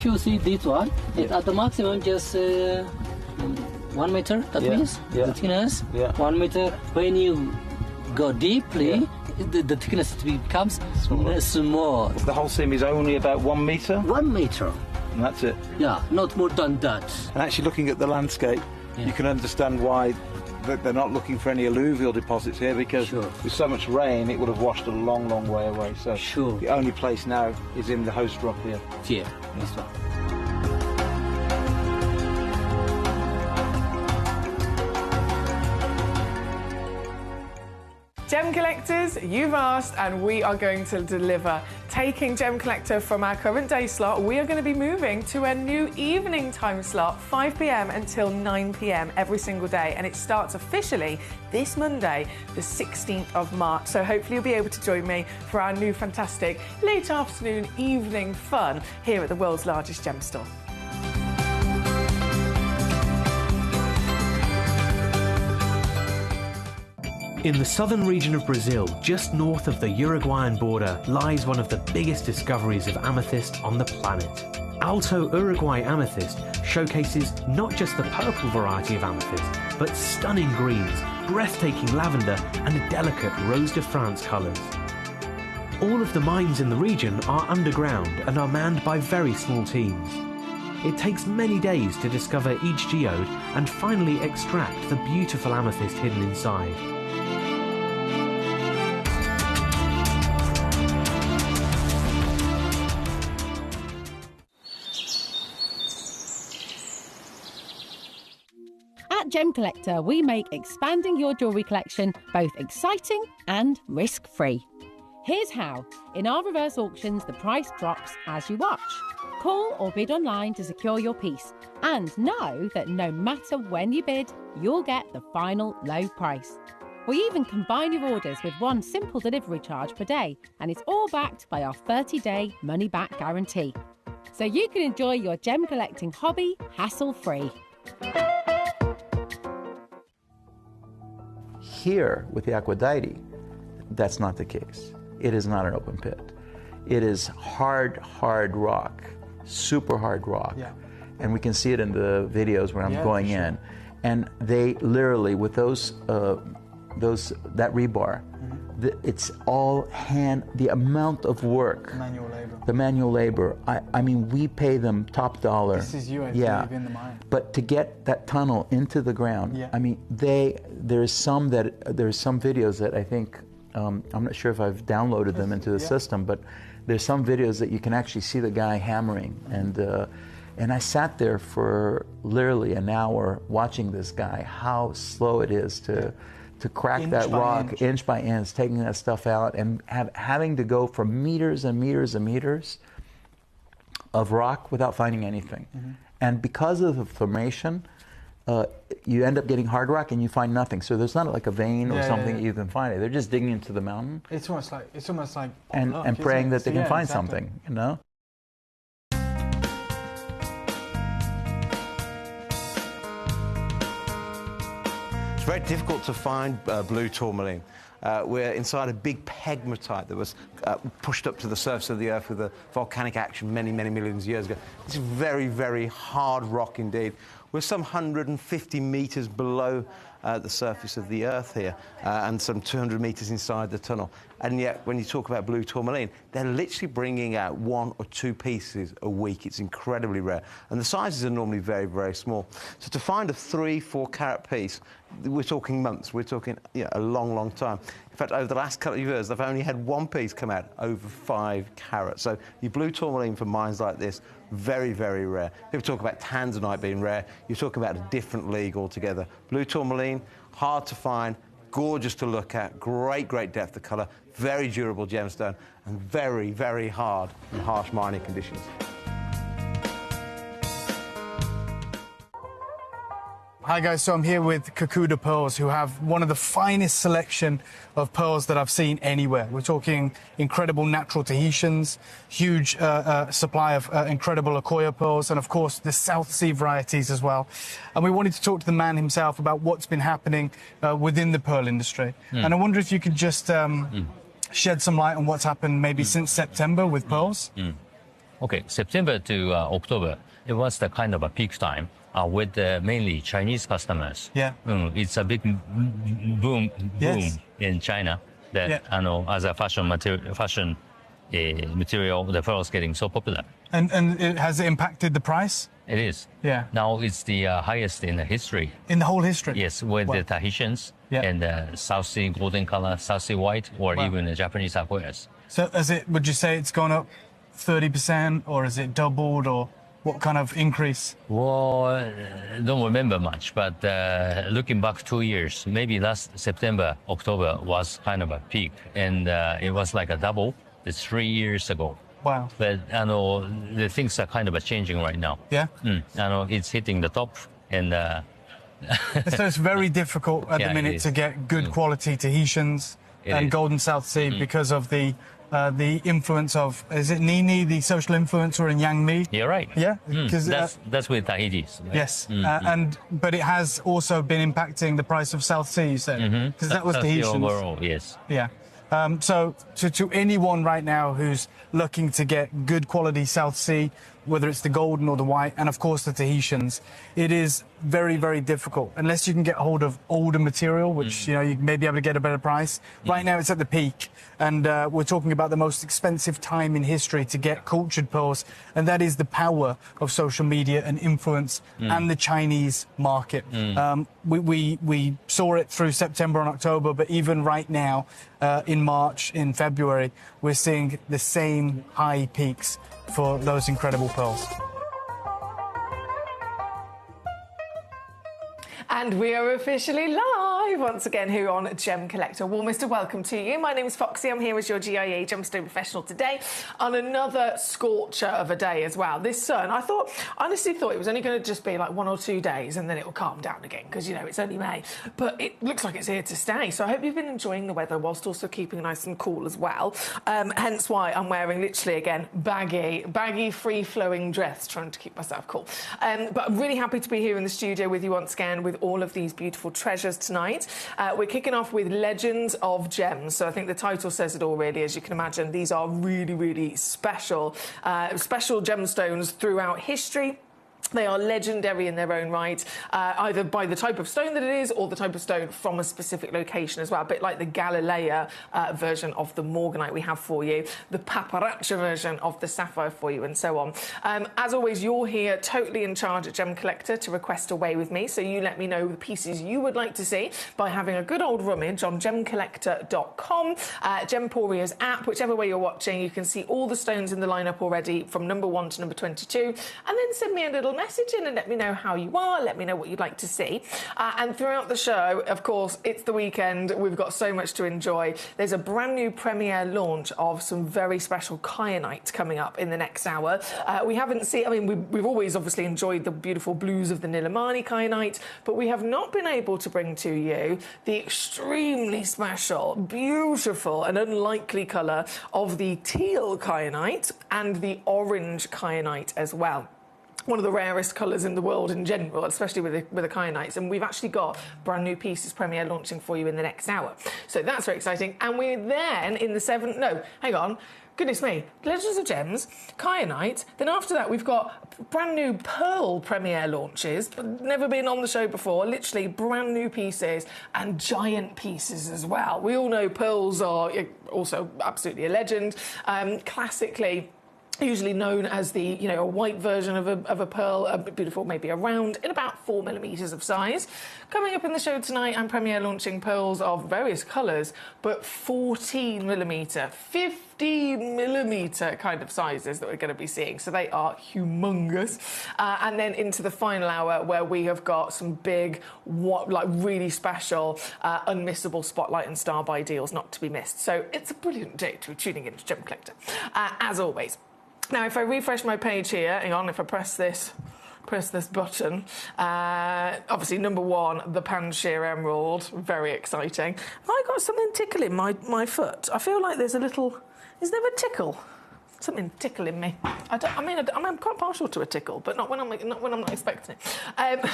If you see this one, it's at the maximum just 1 meter, that means the thickness, 1 meter. When you go deeply, the thickness becomes small. The whole seam is only about 1 meter? 1 meter. And that's it? Yeah, not more than that. And actually looking at the landscape, you can understand why they're not looking for any alluvial deposits here, because with so much rain it would have washed a long, long way away. So the only place now is in the host rock here. Yeah, this one. Gem collectors, you've asked and we are going to deliver. Taking Gem Collector from our current day slot, we are going to be moving to a new evening time slot, 5 p.m. until 9 p.m. every single day, and it starts officially this Monday, the 16th of March. So hopefully you'll be able to join me for our new fantastic late afternoon evening fun here at the world's largest gem store. In the southern region of Brazil, just north of the Uruguayan border, lies one of the biggest discoveries of amethyst on the planet. Alto Uruguay amethyst showcases not just the purple variety of amethyst, but stunning greens, breathtaking lavender, and delicate Rose de France colours. All of the mines in the region are underground and are manned by very small teams. It takes many days to discover each geode and finally extract the beautiful amethyst hidden inside. At Gem Collector, we make expanding your jewellery collection both exciting and risk-free. Here's how. In our reverse auctions, the price drops as you watch. Call or bid online to secure your piece, and know that no matter when you bid, you'll get the final low price. We even combine your orders with one simple delivery charge per day, and it's all backed by our 30-day money-back guarantee. So you can enjoy your gem collecting hobby hassle-free. Here, with the Aquadite, that's not the case. It is not an open pit. It is hard rock, super hard rock. Yeah. And we can see it in the videos where I'm going in. And they literally, with that rebar, it's all hand, the amount of work. Manual labor. The manual labor. I mean, we pay them top dollar. This is you, I believe, in the mine. But to get that tunnel into the ground, I mean, there's some videos that I think, I'm not sure if I've downloaded them into the system, but there's some videos that you can actually see the guy hammering. And I sat there for literally an hour watching this guy, how slow it is to crack that rock inch by inch, taking that stuff out, and having to go for meters and meters and meters of rock without finding anything. And because of the formation, you end up getting hard rock and you find nothing. So there's not like a vein or something that you can find. They're just digging into the mountain. It's almost like and praying that they can find something, you know? It's very difficult to find blue tourmaline. We're inside a big pegmatite that was pushed up to the surface of the Earth with a volcanic action many, many millions of years ago. It's very, very hard rock indeed. We're some 150 metres below the surface of the Earth here, and some 200 metres inside the tunnel. And yet, when you talk about blue tourmaline, they're literally bringing out 1 or 2 pieces a week. It's incredibly rare. And the sizes are normally very, very small. So to find a 3-4 carat piece, we're talking months. We're talking a long, long time. In fact, over the last couple of years, they've only had 1 piece come out over 5 carats. So your blue tourmaline for mines like this, very, very rare. People talk about tanzanite being rare. You're talking about a different league altogether. Blue tourmaline, hard to find, gorgeous to look at, great, great depth of colour, very durable gemstone, and very, very hard in harsh mining conditions. Hi guys, so I'm here with Kakuda Pearls, who have one of the finest selection of pearls that I've seen anywhere. We're talking incredible natural Tahitians, huge supply of incredible Akoya pearls, and of course the South Sea varieties as well. And we wanted to talk to the man himself about what's been happening within the pearl industry. And I wonder if you could just shed some light on what's happened maybe since September with pearls. Okay, September to October, it was the kind of a peak time with mainly Chinese customers. Yeah. It's a big boom in China that as a fashion material, the pearl is getting so popular. And has it impacted the price? It is. Yeah. Now it's the highest in the history. In the whole history? Yes, with the Tahitians and the South Sea golden color, South Sea white, or even the Japanese aquarius. So would you say it's gone up 30%, or is it doubled, or what kind of increase? Well, I don't remember much, but looking back 2 years, maybe last September, October was kind of a peak, and it was like a double. It's 3 years ago. Wow. But the things are kind of changing right now. Yeah? It's hitting the top, and... So it's very difficult at the minute to get good quality Tahitians and Golden South Sea because of the influence of, is it Nini, the social influencer in Yang Mi? You're right. Yeah? That's with Tahiti's. Right? Yes. But it has also been impacting the price of South Sea, you said? Because that was Tahitians. Overall, yes. Yeah. So to anyone right now who's looking to get good quality South Sea, whether it's the golden or the white, and of course the Tahitians, it is very, very difficult unless you can get hold of older material, which you may be able to get a better price. Right now it's at the peak, and we're talking about the most expensive time in history to get cultured pearls, and that is the power of social media and influence and the Chinese market. We saw it through September and October, but even right now in March, in February, we're seeing the same high peaks for those incredible pearls. And we are officially live once again here on Gemcollector. Warmest of welcome to you. My name is Foxy. I'm here as your GIA Gemstone professional today on another scorcher of a day as well. This sun, I honestly thought it was only going to just be like 1 or 2 days and then it will calm down again because, it's only May. But it looks like it's here to stay. So I hope you've been enjoying the weather whilst also keeping nice and cool as well. Hence why I'm wearing literally, again, baggy, free-flowing dress, trying to keep myself cool. But I'm really happy to be here in the studio with you once again with all of these beautiful treasures tonight. We're kicking off with Legends of Gems. So I think the title says it all, really. As you can imagine, these are really, really special gemstones throughout history. They are legendary in their own right, either by the type of stone that it is or the type of stone from a specific location as well. A bit like the Galilea version of the Morganite we have for you, the Paparacha version of the Sapphire for you, and so on. As always, you're here totally in charge at Gemcollector to request away with me. So you let me know the pieces you would like to see by having a good old rummage on gemcollector.com, Gemporia's app, whichever way you're watching. You can see all the stones in the lineup already from number 1 to number 22, and then send me a little message in and let me know how you are, let me know what you'd like to see. And throughout the show, of course, it's the weekend, we've got so much to enjoy. There's a brand new premiere launch of some very special kyanite coming up in the next hour. We haven't seen, we've always obviously enjoyed the beautiful blues of the Nilamani kyanite, but we have not been able to bring to you the extremely special, beautiful and unlikely colour of the teal kyanite and the orange kyanite as well. One of the rarest colours in the world in general, especially with the kyanites. And we've actually got brand new pieces premiere launching for you in the next hour. So that's very exciting. And we're then in the goodness me, Legends of Gems, kyanite. Then after that, we've got brand new pearl premiere launches, never been on the show before, literally brand new pieces and giant pieces as well. We all know pearls are also absolutely a legend. Classically, usually known as the, a white version of a pearl, a beautiful, maybe a round, in about 4 millimetres of size. Coming up in the show tonight, I'm premiere launching pearls of various colours, but 14 millimetre, 15 millimetre kind of sizes that we're going to be seeing. So they are humongous. And then into the final hour where we have got some big, really special, unmissable spotlight and star buy deals not to be missed. So it's a brilliant day to be tuning into Gemcollector, as always. Now, if I refresh my page here, hang on, if I press this button, obviously number 1, the Panshir Emerald, very exciting. Have I got something tickling my foot? I feel like there's a little, is there a tickle? something tickling me. I'm quite partial to a tickle, but not when I'm not expecting it.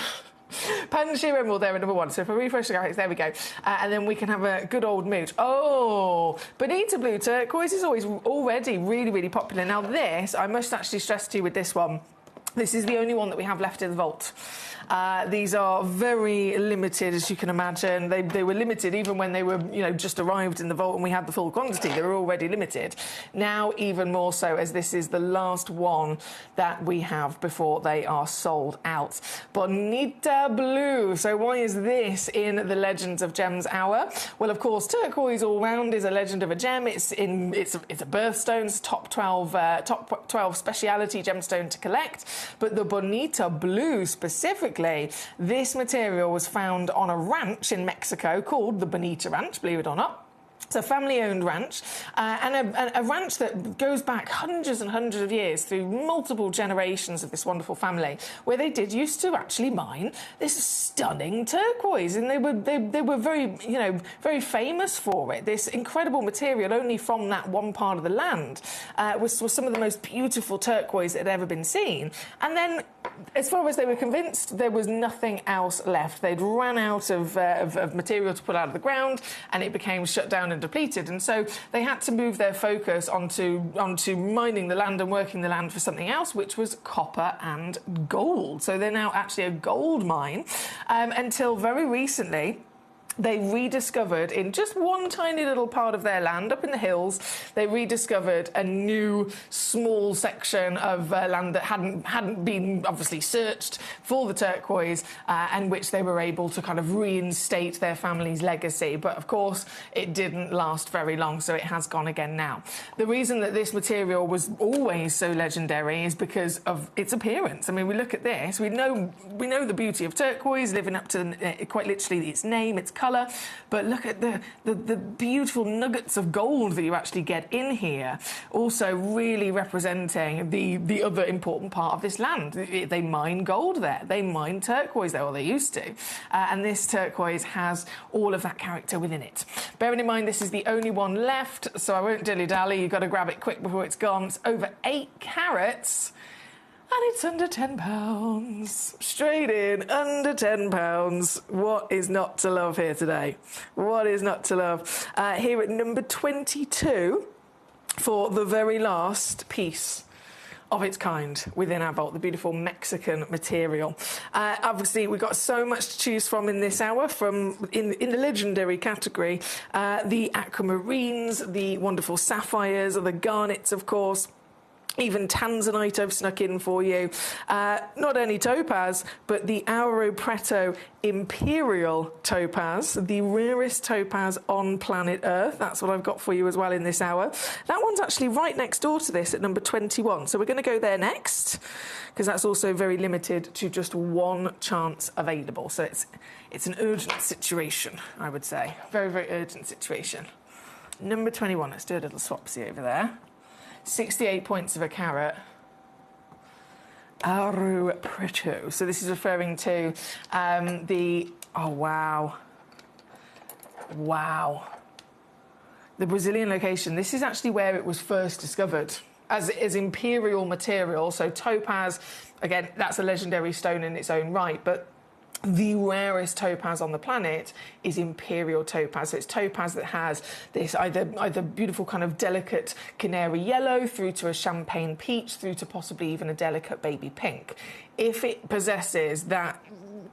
Panshir Emerald there at number 1. So if I refresh the graphics, there we go. And then we can have a good old mooch. Oh, Bonita Blue Turquoise is already really, really popular. Now this, I must actually stress to you with this one, this is the only one that we have left in the vault. These are very limited, as you can imagine. They were limited even when they were, just arrived in the vault and we had the full quantity. They were already limited. Now, even more so, as this is the last one that we have before they are sold out. Bonita Blue. So why is this in the Legends of Gems Hour? Well, of course, turquoise all round is a legend of a gem. It's a birthstone. It's top 12 speciality gemstone to collect. But the Bonita Blue specifically, this material was found on a ranch in Mexico called the Bonita Ranch, believe it or not. It's a family-owned ranch, and a ranch that goes back hundreds and hundreds of years through multiple generations of this wonderful family, where they used to actually mine this stunning turquoise, and they were very, very famous for it. This incredible material, only from that one part of the land, was some of the most beautiful turquoise that had ever been seen. And then, as far as they were convinced, there was nothing else left. They'd ran out of material to pull out of the ground, and it became shut down and depleted, and so they had to move their focus onto mining the land and working the land for something else, which was copper and gold. So they're now actually a gold mine, until very recently. They rediscovered, in just one tiny little part of their land up in the hills, they rediscovered a new small section of land that hadn't been obviously searched for the turquoise, and which they were able to kind of reinstate their family's legacy. But of course, it didn't last very long, so it has gone again now. The reason that this material was always so legendary is because of its appearance. I mean, we look at this, we know the beauty of turquoise, living up to quite literally its name, its colour, but look at the beautiful nuggets of gold that you actually get in here, also really representing the other important part of this land. They mine gold there, they mine turquoise there, or they used to, and this turquoise has all of that character within it. Bearing in mind this is the only one left, so I won't dilly-dally, you've got to grab it quick before it's gone. It's over 8 carats. And it's under £10. Straight in, under £10. What is not to love here today? What is not to love? Here at number 22 for the very last piece of its kind within our vault, the beautiful Mexican material. Obviously, we've got so much to choose from in this hour, in the legendary category, the aquamarines, the wonderful sapphires, the garnets, of course. Even tanzanite I've snuck in for you. Not only topaz, but the Auro Preto Imperial Topaz, the rarest topaz on planet Earth. That's what I've got for you as well in this hour. That one's actually right next door to this at number 21. So we're going to go there next, because that's also very limited to just one chance available. So it's an urgent situation, I would say. Very, very urgent situation. Number 21, let's do a little swapsy over there. 68 points of a carat. Auro Preto. So this is referring to oh, wow. Wow. The Brazilian location. This is actually where it was first discovered as imperial material. So topaz, again, that's a legendary stone in its own right, but the rarest topaz on the planet is imperial topaz. So it's topaz that has this either beautiful kind of delicate canary yellow through to a champagne peach through to possibly even a delicate baby pink. If it possesses that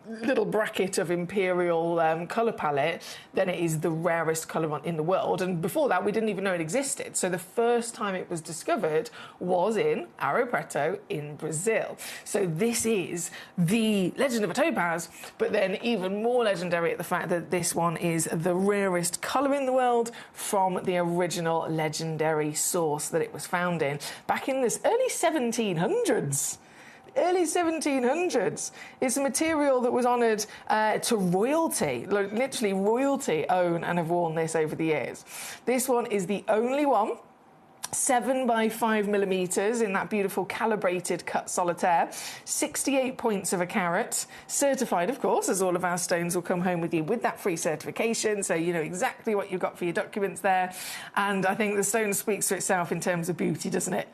little bracket of imperial colour palette, then it is the rarest colour in the world. And before that, we didn't even know it existed. So the first time it was discovered was in Auro Preto in Brazil. So this is the legend of a topaz, but then even more legendary at the fact that this one is the rarest colour in the world from the original legendary source that it was found in back in this early 1700s. Early 1700s. It's a material that was honoured to royalty. Literally, royalty own and have worn this over the years. This one is the only one 7 by 5 millimeters in that beautiful calibrated cut solitaire, 68 points of a carat, certified, of course, as all of our stones will come home with you with that free certification, so you know exactly what you've got for your documents there. And I think the stone speaks for itself in terms of beauty, doesn't it?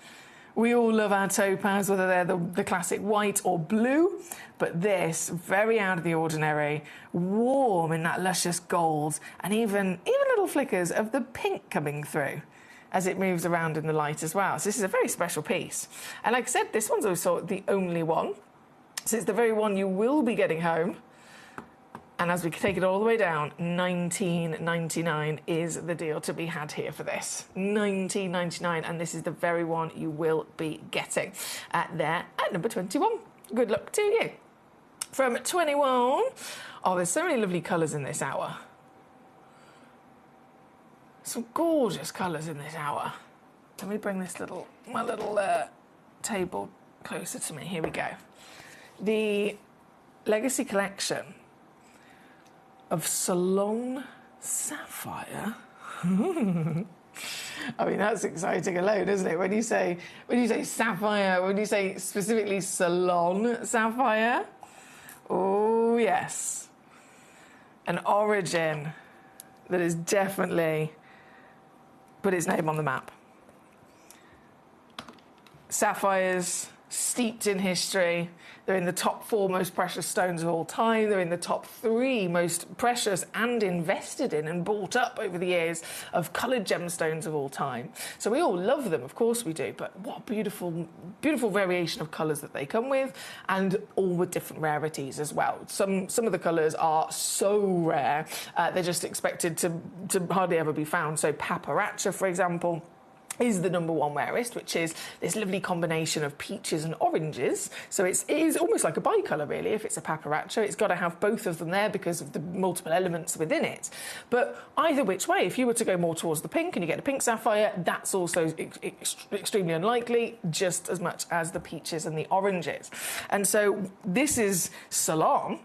We all love our topaz, whether they're the classic white or blue, but this, very out of the ordinary, warm in that luscious gold, and even little flickers of the pink coming through as it moves around in the light as well. So this is a very special piece. And like I said, this one's also the only one. So it's the very one you will be getting home. And as we take it all the way down, $19.99 is the deal to be had here for this. $19.99, and this is the very one you will be getting there at number 21. Good luck to you. From 21, oh, there's so many lovely colours in this hour. Some gorgeous colours in this hour. Let me bring this my little table closer to me. Here we go. The Legacy Collection of Ceylon Sapphire. I mean, that's exciting alone, isn't it? When you say sapphire, when you say specifically Ceylon Sapphire, oh yes, an origin that is definitely put its name on the map. Sapphires, steeped in history. They're in the top 4 most precious stones of all time. They're in the top 3 most precious and invested in and bought up over the years of coloured gemstones of all time. So we all love them, of course we do, but what beautiful, beautiful variation of colours that they come with, and all with different rarities as well. Some of the colours are so rare, they're just expected to hardly ever be found. So Paparacha, for example, is the #1 rarest, which is this lovely combination of peaches and oranges. So it is almost like a bicolour, really, if it's a paparacha. It's got to have both of them there because of the multiple elements within it. But either which way, if you were to go more towards the pink and you get a pink sapphire, that's also extremely unlikely, just as much as the peaches and the oranges. And so this is Ceylon.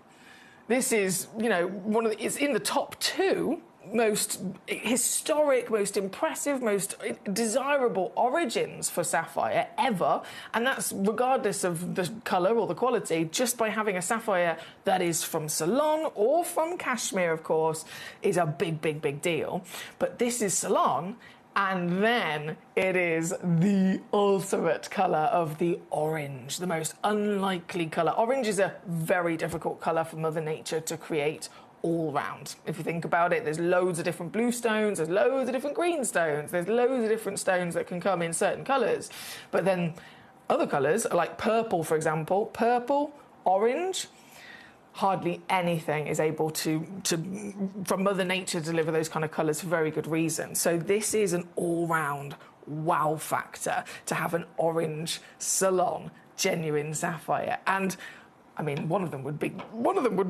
This is, you know, it's in the top 2 most historic, most impressive, most desirable origins for sapphire ever, and that's regardless of the colour or the quality. Just by having a sapphire that is from Ceylon or from Kashmir, of course, is a big, big, big deal. But this is Ceylon, and then it is the ultimate colour of the orange, the most unlikely colour. Orange is a very difficult colour for Mother Nature to create all round. If you think about it, there's loads of different blue stones, there's loads of different green stones, there's loads of different stones that can come in certain colours. But then other colours, like purple, for example, purple, orange, hardly anything is able to from Mother Nature, deliver those kind of colours for very good reason. So this is an all-round wow factor to have an orange Ceylon genuine sapphire. And I mean, one of them would be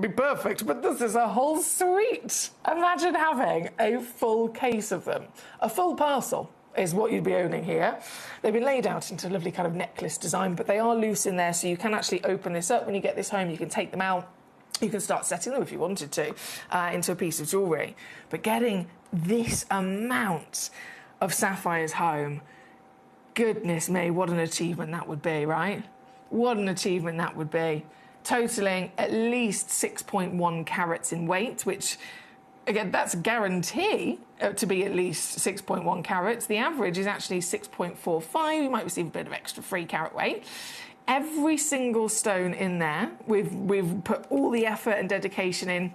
perfect, but this is a whole suite. Imagine having a full case of them. A full parcel is what you'd be owning here. They've been laid out into a lovely kind of necklace design, but they are loose in there, so you can actually open this up when you get this home. You can take them out. You can start setting them if you wanted to into a piece of jewellery. But getting this amount of sapphires home, goodness me, what an achievement that would be, right? What an achievement that would be. Totaling at least 6.1 carats in weight, which, again, that's a guarantee to be at least 6.1 carats. The average is actually 6.45. You might receive a bit of extra 3 carat weight. Every single stone in there, we've put all the effort and dedication in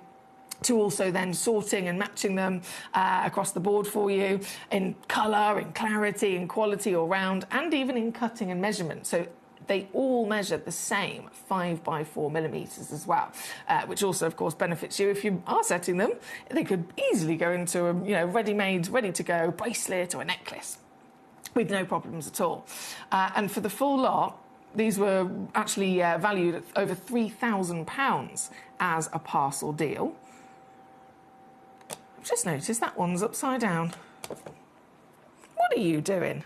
to also then sorting and matching them across the board for you in colour, in clarity, in quality all round, and even in cutting and measurement. So they all measure the same 5 by 4 millimetres as well, which also, of course, benefits you if you are setting them. They could easily go into a ready-made, ready-to-go bracelet or a necklace with no problems at all. And for the full lot, these were actually valued at over £3,000 as a parcel deal. I've just noticed that one's upside down. What are you doing?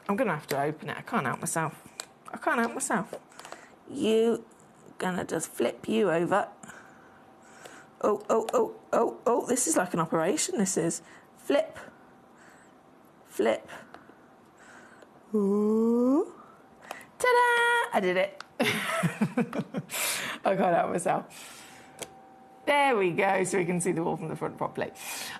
I'm going to have to open it. I can't help myself. You gonna just flip you over. Oh, this is like an operation, this is. Flip. Ooh. Ta-da! I did it. I can't help myself. There we go, so we can see the wall from the front properly.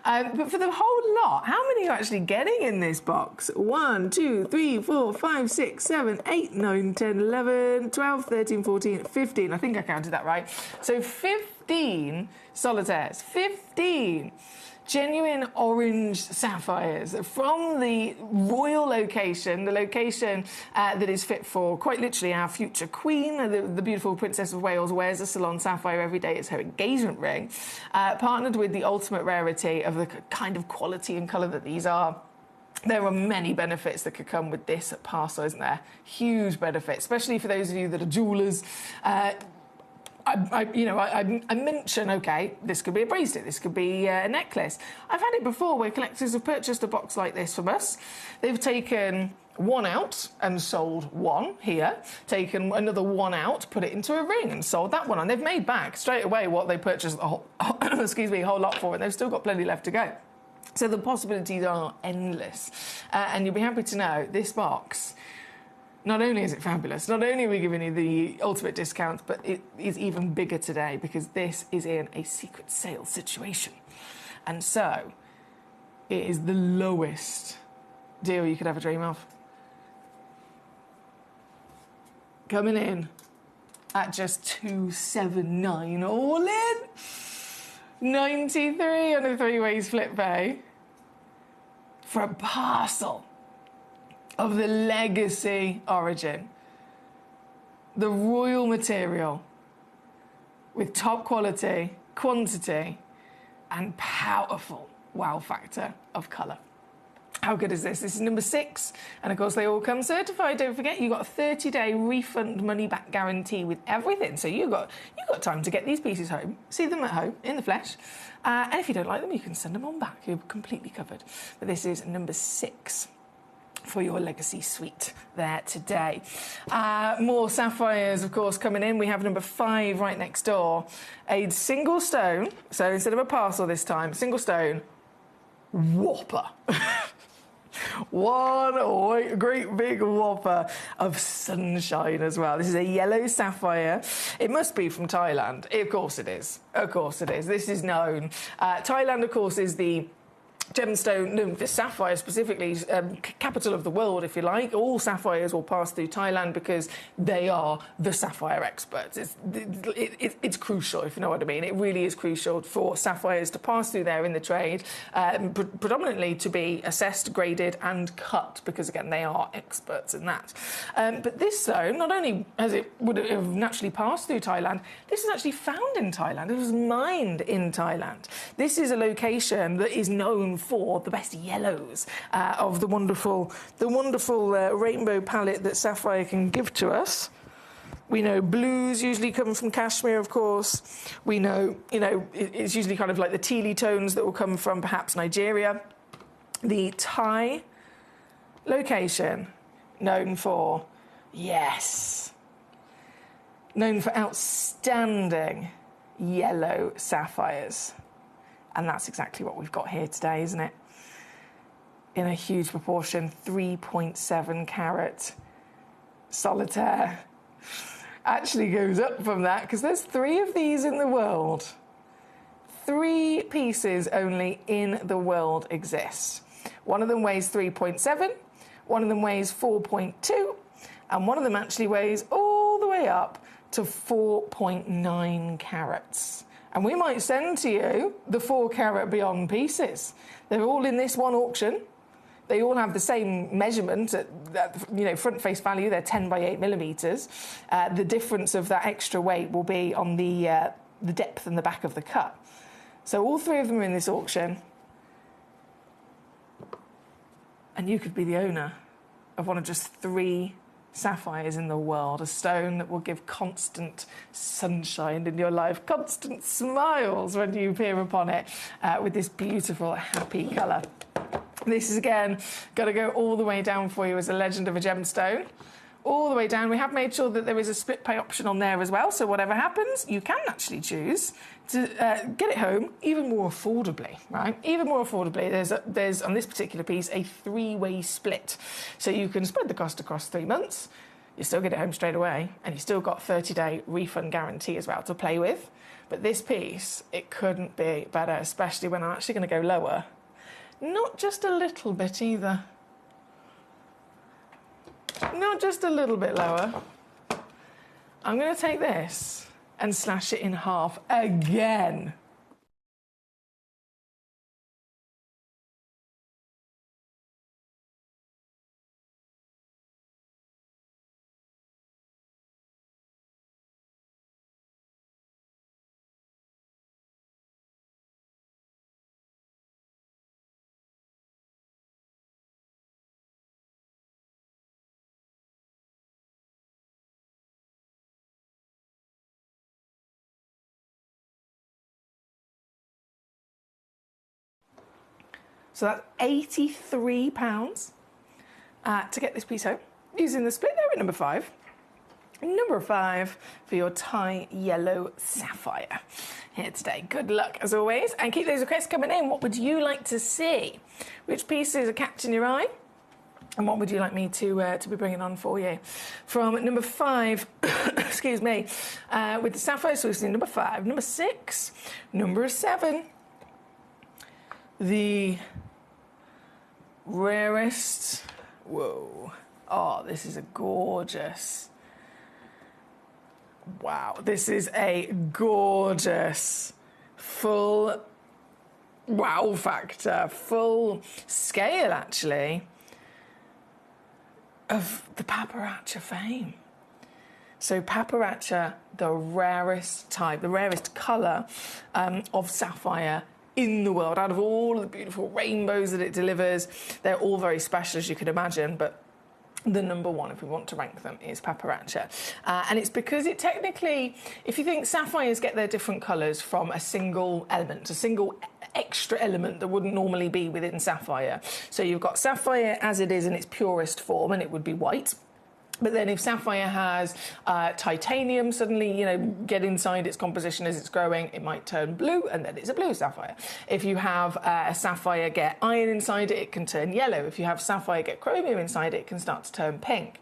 But for the whole lot, how many are actually getting in this box? 1, 2, 3, 4, 5, 6, 7, 8, 9, 10, 11, 12, 13, 14, 15. I think I counted that right. So 15 solitaires. 15 genuine orange sapphires from the royal location, the location that is fit for, quite literally, our future queen. The beautiful Princess of Wales wears a Ceylon sapphire every day. It's her engagement ring. Partnered with the ultimate rarity of the kind of quality and colour that these are. There are many benefits that could come with this parcel, isn't there? Huge benefits, especially for those of you that are jewellers. I mention, okay, this could be a bracelet, this could be a necklace. I've had it before where collectors have purchased a box like this from us. They've taken one out and sold one here, taken another one out, put it into a ring and sold that one, and they've made back straight away what they purchased a whole, a whole lot for, and they've still got plenty left to go. So the possibilities are endless. And you'll be happy to know this box, not only is it fabulous, not only are we giving you the ultimate discount, but it is even bigger today because this is in a secret sale situation. And so it is the lowest deal you could ever dream of. Coming in at just $279 all in. 93 on a 3-way split pay for a parcel of the legacy origin, the royal material with top quality, quantity, and powerful wow factor of colour. How good is this? This is number 6, and of course they all come certified. Don't forget, you got a 30-day refund money-back guarantee with everything, so you got time to get these pieces home, see them at home in the flesh, and if you don't like them, you can send them on back. You're completely covered. But this is number 6. For your legacy suite there today. More sapphires, of course, coming in. We have number 5 right next door. A single stone, so instead of a parcel this time, single stone, whopper. One great big whopper of sunshine as well. This is a yellow sapphire. It must be from Thailand. Of course it is. Of course it is. This is known. Thailand, of course, is the gemstone, no, the sapphire specifically, capital of the world, if you like. All sapphires will pass through Thailand because they are the sapphire experts. It's crucial, if you know what I mean. It really is crucial for sapphires to pass through there in the trade, predominantly to be assessed, graded and cut, because, again, they are experts in that. But this stone, not only as it would have naturally passed through Thailand, this is actually found in Thailand. It was mined in Thailand. This is a location that is known for the best yellows of the wonderful rainbow palette that sapphire can give to us. We know blues usually come from Kashmir, of course. We know, it's usually kind of like the tealy tones that will come from perhaps Nigeria. The Thai location, known for outstanding yellow sapphires. And that's exactly what we've got here today, isn't it? In a huge proportion, 3.7 carat solitaire. Actually goes up from that because there's 3 of these in the world. 3 pieces only in the world exist. One of them weighs 3.7, one of them weighs 4.2, and one of them actually weighs all the way up to 4.9 carats. And we might send to you the 4 carat beyond pieces. They're all in this one auction. They all have the same measurement at front face value. They're 10 by 8 millimeters. The difference of that extra weight will be on the depth and the back of the cut. So all 3 of them are in this auction. And you could be the owner of one of just 3 sapphires in the world, a stone that will give constant sunshine in your life, constant smiles when you peer upon it with this beautiful, happy colour. This is, again, got to go all the way down for you as a legend of a gemstone. all the way down. We have made sure that there is a split pay option on there as well, so whatever happens, you can actually choose to get it home even more affordably, right? Even more affordably. There's on this particular piece a 3-way split, so you can spread the cost across 3 months. You still get it home straight away, and you still got 30-day refund guarantee as well to play with. But this piece, it couldn't be better, especially when I'm actually going to go lower. Not just a little bit either. Not just a little bit lower. I'm going to take this and slash it in half again. So that's £83 to get this piece home using the split there at number 5. Number 5 for your Thai yellow sapphire here today. Good luck as always, and keep those requests coming in. What would you like to see? Which pieces are catching your eye? And what would you like me to be bringing on for you? From number 5, excuse me, with the sapphire, so we've seen number 5, number 6, number 7. The rarest, whoa, oh, this is a gorgeous, wow, this is a gorgeous, full wow factor, full scale actually, of the Paparacha fame. So Paparacha, the rarest type, the rarest colour of sapphire in the world. Out of all of the beautiful rainbows that it delivers, they're all very special, as you can imagine, but the number 1, if we want to rank them, is Paparacha. And it's because it technically, if you think sapphires get their different colours from a single element, a single extra element that wouldn't normally be within sapphire. So you've got sapphire as it is in its purest form, and it would be white. But then if sapphire has titanium suddenly, you know, get inside its composition as it's growing, it might turn blue, and then it's a blue sapphire. If you have a sapphire get iron inside it, it can turn yellow. If you have sapphire get chromium inside it, it can start to turn pink.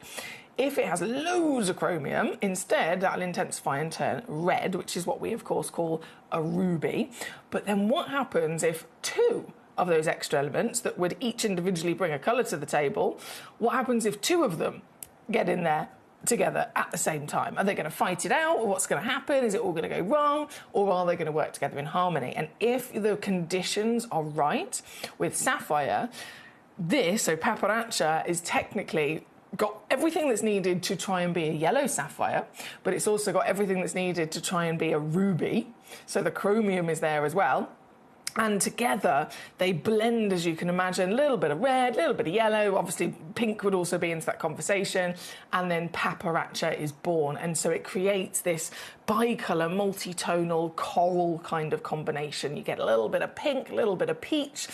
If it has loads of chromium, instead, that'll intensify and turn red, which is what we, of course, call a ruby. But then what happens if 2 of those extra elements that would each individually bring a colour to the table, what happens if 2 of them get in there together at the same time? Are they going to fight it out, or what's going to happen? Is it all going to go wrong, or are they going to work together in harmony? And if the conditions are right with sapphire, this, so Paparacha, is technically got everything that's needed to try and be a yellow sapphire, but it's also got everything that's needed to try and be a ruby. So the chromium is there as well. And together, they blend, as you can imagine, a little bit of red, a little bit of yellow. Obviously, pink would also be into that conversation. And then Paparacha is born. And so it creates this bicolour, multi-tonal, coral kind of combination. You get a little bit of pink, a little bit of peach.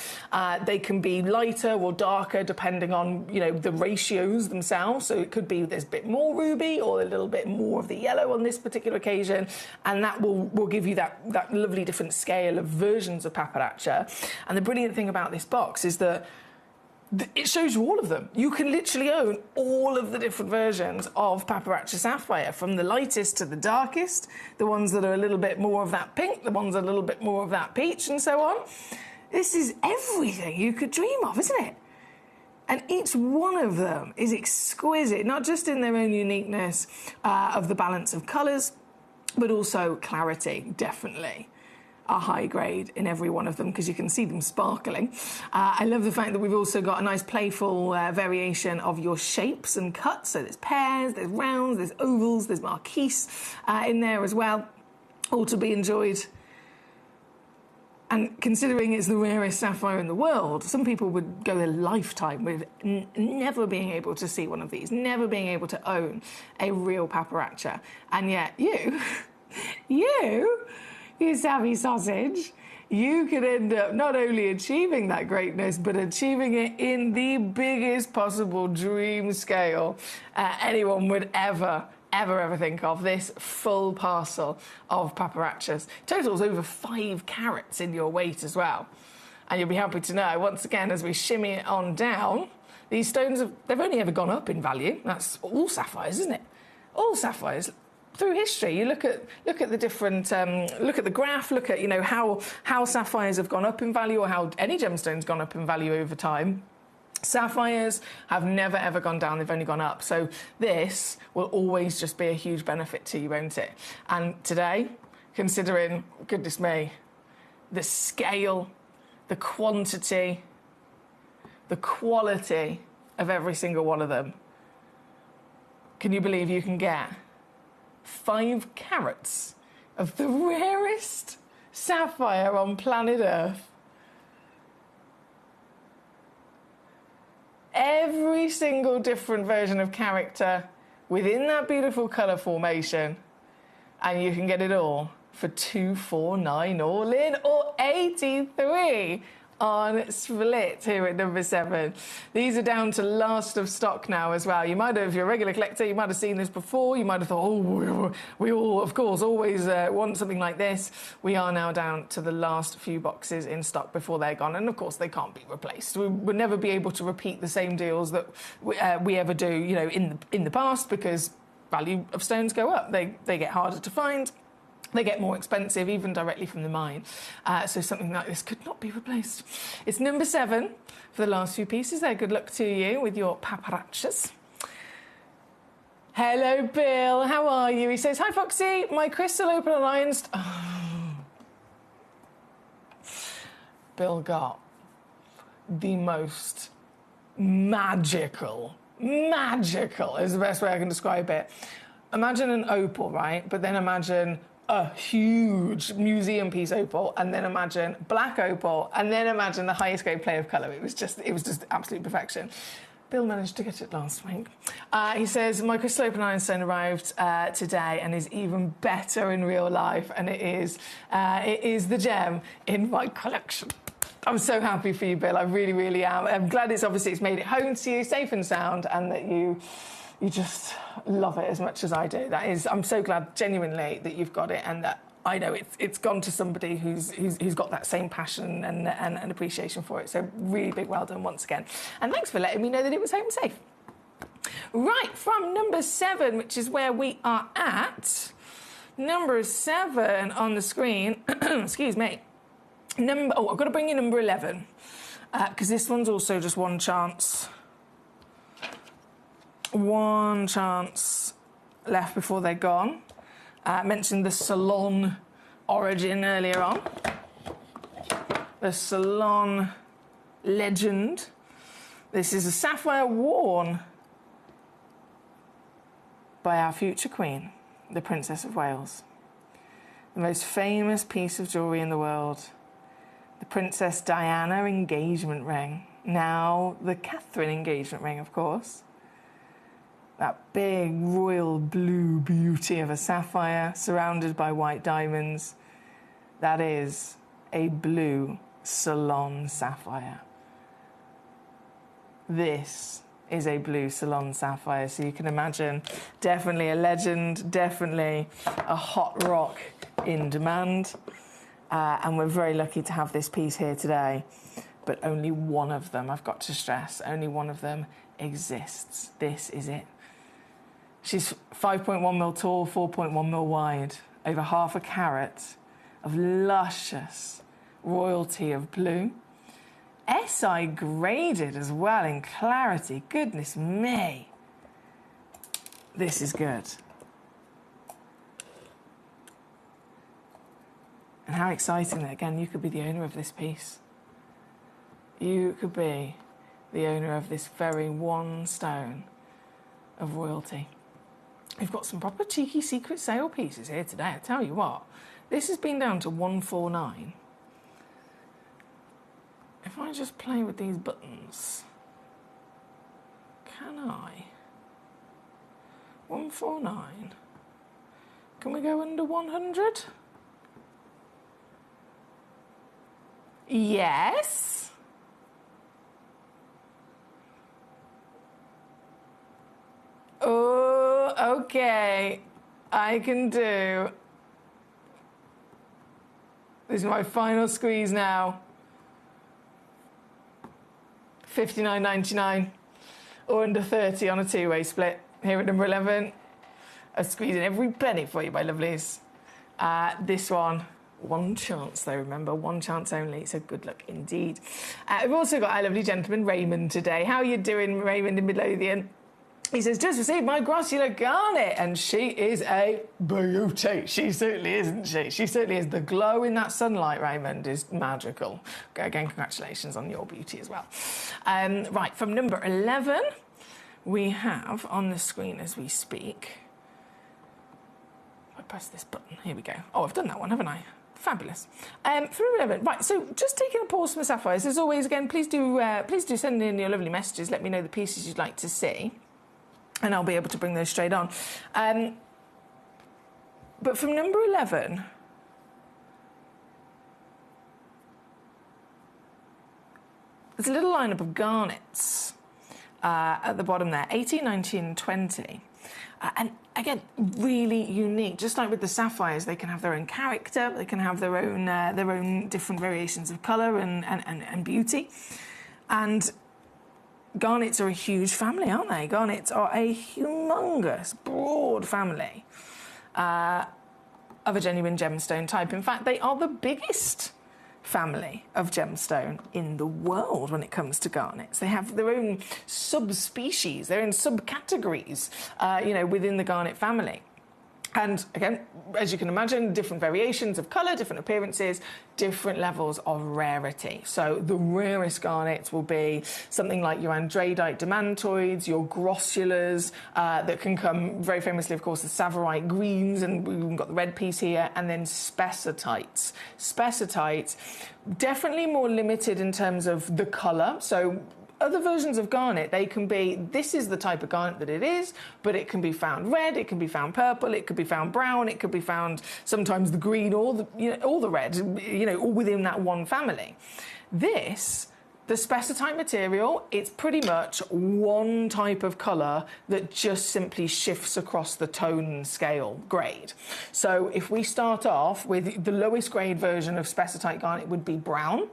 They can be lighter or darker depending on, you know, the ratios themselves. So it could be there's a bit more ruby or a little bit more of the yellow on this particular occasion. And that will give you that lovely different scale of versions of Paparacha. And the brilliant thing about this box is that it shows you all of them. You can literally own all of the different versions of Paparacha sapphire, from the lightest to the darkest, the ones that are a little bit more of that pink, the ones a little bit more of that peach, and so on. This is everything you could dream of, isn't it? And each one of them is exquisite, not just in their own uniqueness of the balance of colours, but also clarity, definitely. A high grade in every one of them, because you can see them sparkling. I love the fact that we've also got a nice playful variation of your shapes and cuts. So there's pears, there's rounds, there's ovals, there's marquise in there as well, all to be enjoyed. And considering it's the rarest sapphire in the world, some people would go a lifetime with never being able to see one of these, never being able to own a real Paparacha. And yet you savvy sausage, you could end up not only achieving that greatness, but achieving it in the biggest possible dream scale anyone would ever think of. This full parcel of paparachas totals over 5 carats in your weight as well. And you'll be happy to know, once again, as we shimmy it on down, these stones, they've only ever gone up in value. That's all sapphires, isn't it? All sapphires. Through history, you look at the different, look at the graph, look at, you know, how sapphires have gone up in value, or how any gemstone's gone up in value over time. Sapphires have never ever gone down, they've only gone up. So this will always just be a huge benefit to you, won't it? And today, considering, goodness me, the scale, the quantity, the quality of every single one of them, can you believe you can get 5 carats of the rarest sapphire on planet Earth? Every single different version of character within that beautiful colour formation, and you can get it all for $249 all in, or $83 on split here at number 7. These are down to last of stock now as well. You might have, if you're a regular collector, you might have seen this before. You might have thought, oh, we all, of course, always want something like this. We are now down to the last few boxes in stock before they're gone. And of course, they can't be replaced. We would never be able to repeat the same deals that we ever do, you know, in the past, because value of stones go up. They get harder to find. They get more expensive, even directly from the mine. So something like this could not be replaced. It's number 7 for the last few pieces there. Good luck to you with your paparachas. Hello, Bill. How are you? He says, hi, Foxy. My crystal open alliance... Oh. Bill got the most magical is the best way I can describe it. Imagine an opal, right? But then imagine a huge museum piece opal, and then imagine black opal, and then imagine the highest grade play of colour. It was just absolute perfection. Bill managed to get it last week. He says, my crystal open ironstone arrived today and is even better in real life, and it is the gem in my collection. I'm so happy for you, Bill. I really, really am. I'm glad it's made it home to you, safe and sound, and that you just love it as much as I do. I'm so glad, genuinely, that you've got it, and that I know it's gone to somebody who's got that same passion and appreciation for it. So really big well done once again. And thanks for letting me know that it was home safe. Right, from number 7, which is where we are at. Number 7 on the screen. Excuse me. I've got to bring you number 11, because this one's also just one chance. One chance left before they're gone. Mentioned the Salon origin earlier on. The Salon legend. This is a sapphire worn by our future queen, the Princess of Wales. The most famous piece of jewellery in the world. The Princess Diana engagement ring. Now the Catherine engagement ring, of course. That big royal blue beauty of a sapphire surrounded by white diamonds. That is a blue Salon sapphire. This is a blue Salon sapphire, so you can imagine, definitely a legend, definitely a hot rock in demand. And we're very lucky to have this piece here today. But only one of them, I've got to stress, only one of them exists. This is it. She's 5.1 mil tall, 4.1 mil wide, over half a carat of luscious royalty of blue. SI graded as well in clarity. Goodness me. This is good. And how exciting that, again, you could be the owner of this piece. You could be the owner of this very one stone of royalty. We've got some proper cheeky secret sale pieces here today. I tell you what, this has been down to 149. If I just play with these buttons, can I? 149. Can we go under 100? Yes. Oh, okay. I can do. This is my final squeeze now. $59.99 or under 30 on a two-way split. Here at number 11, I'm squeezing every penny for you, my lovelies. This one chance though, remember, one chance only, so good luck indeed. We've also got our lovely gentleman, Raymond, today. How are you doing, Raymond in Midlothian? He says, just received my grossular garnet, and she is a beauty. She certainly is, isn't she? She certainly is. The glow in that sunlight, Raymond, is magical. Again, congratulations on your beauty as well. Right, from number 11, we have on the screen as we speak. If I press this button, here we go. Oh, I've done that one, haven't I? Fabulous. From 11, right, so just taking a pause from the sapphires. As always, again, please do send in your lovely messages. Let me know the pieces you'd like to see, and I'll be able to bring those straight on. But from number 11, there's a little lineup of garnets at the bottom there, 18, 19, 20. And again, really unique. Just like with the sapphires, they can have their own character, they can have their own different variations of colour and beauty. And garnets are a huge family, aren't they? Garnets are a humongous, broad family of a genuine gemstone type. In fact, they are the biggest family of gemstone in the world when it comes to garnets. They have their own subspecies, their own subcategories, within the garnet family. And again, as you can imagine, different variations of colour, different appearances, different levels of rarity. So the rarest garnets will be something like your andradite demantoids, your grossulars, that can come very famously, of course, the savorite greens, and we've got the red piece here, and then spessartites. Spessartites, definitely more limited in terms of the colour. So other versions of garnet, they can be, this is the type of garnet that it is, but it can be found red, it can be found purple, it could be found brown, it could be found sometimes the green or the red, all within that one family. This, the spessartite material, it's pretty much one type of colour that just simply shifts across the tone scale grade. So if we start off with the lowest grade version of spessartite garnet would be brown,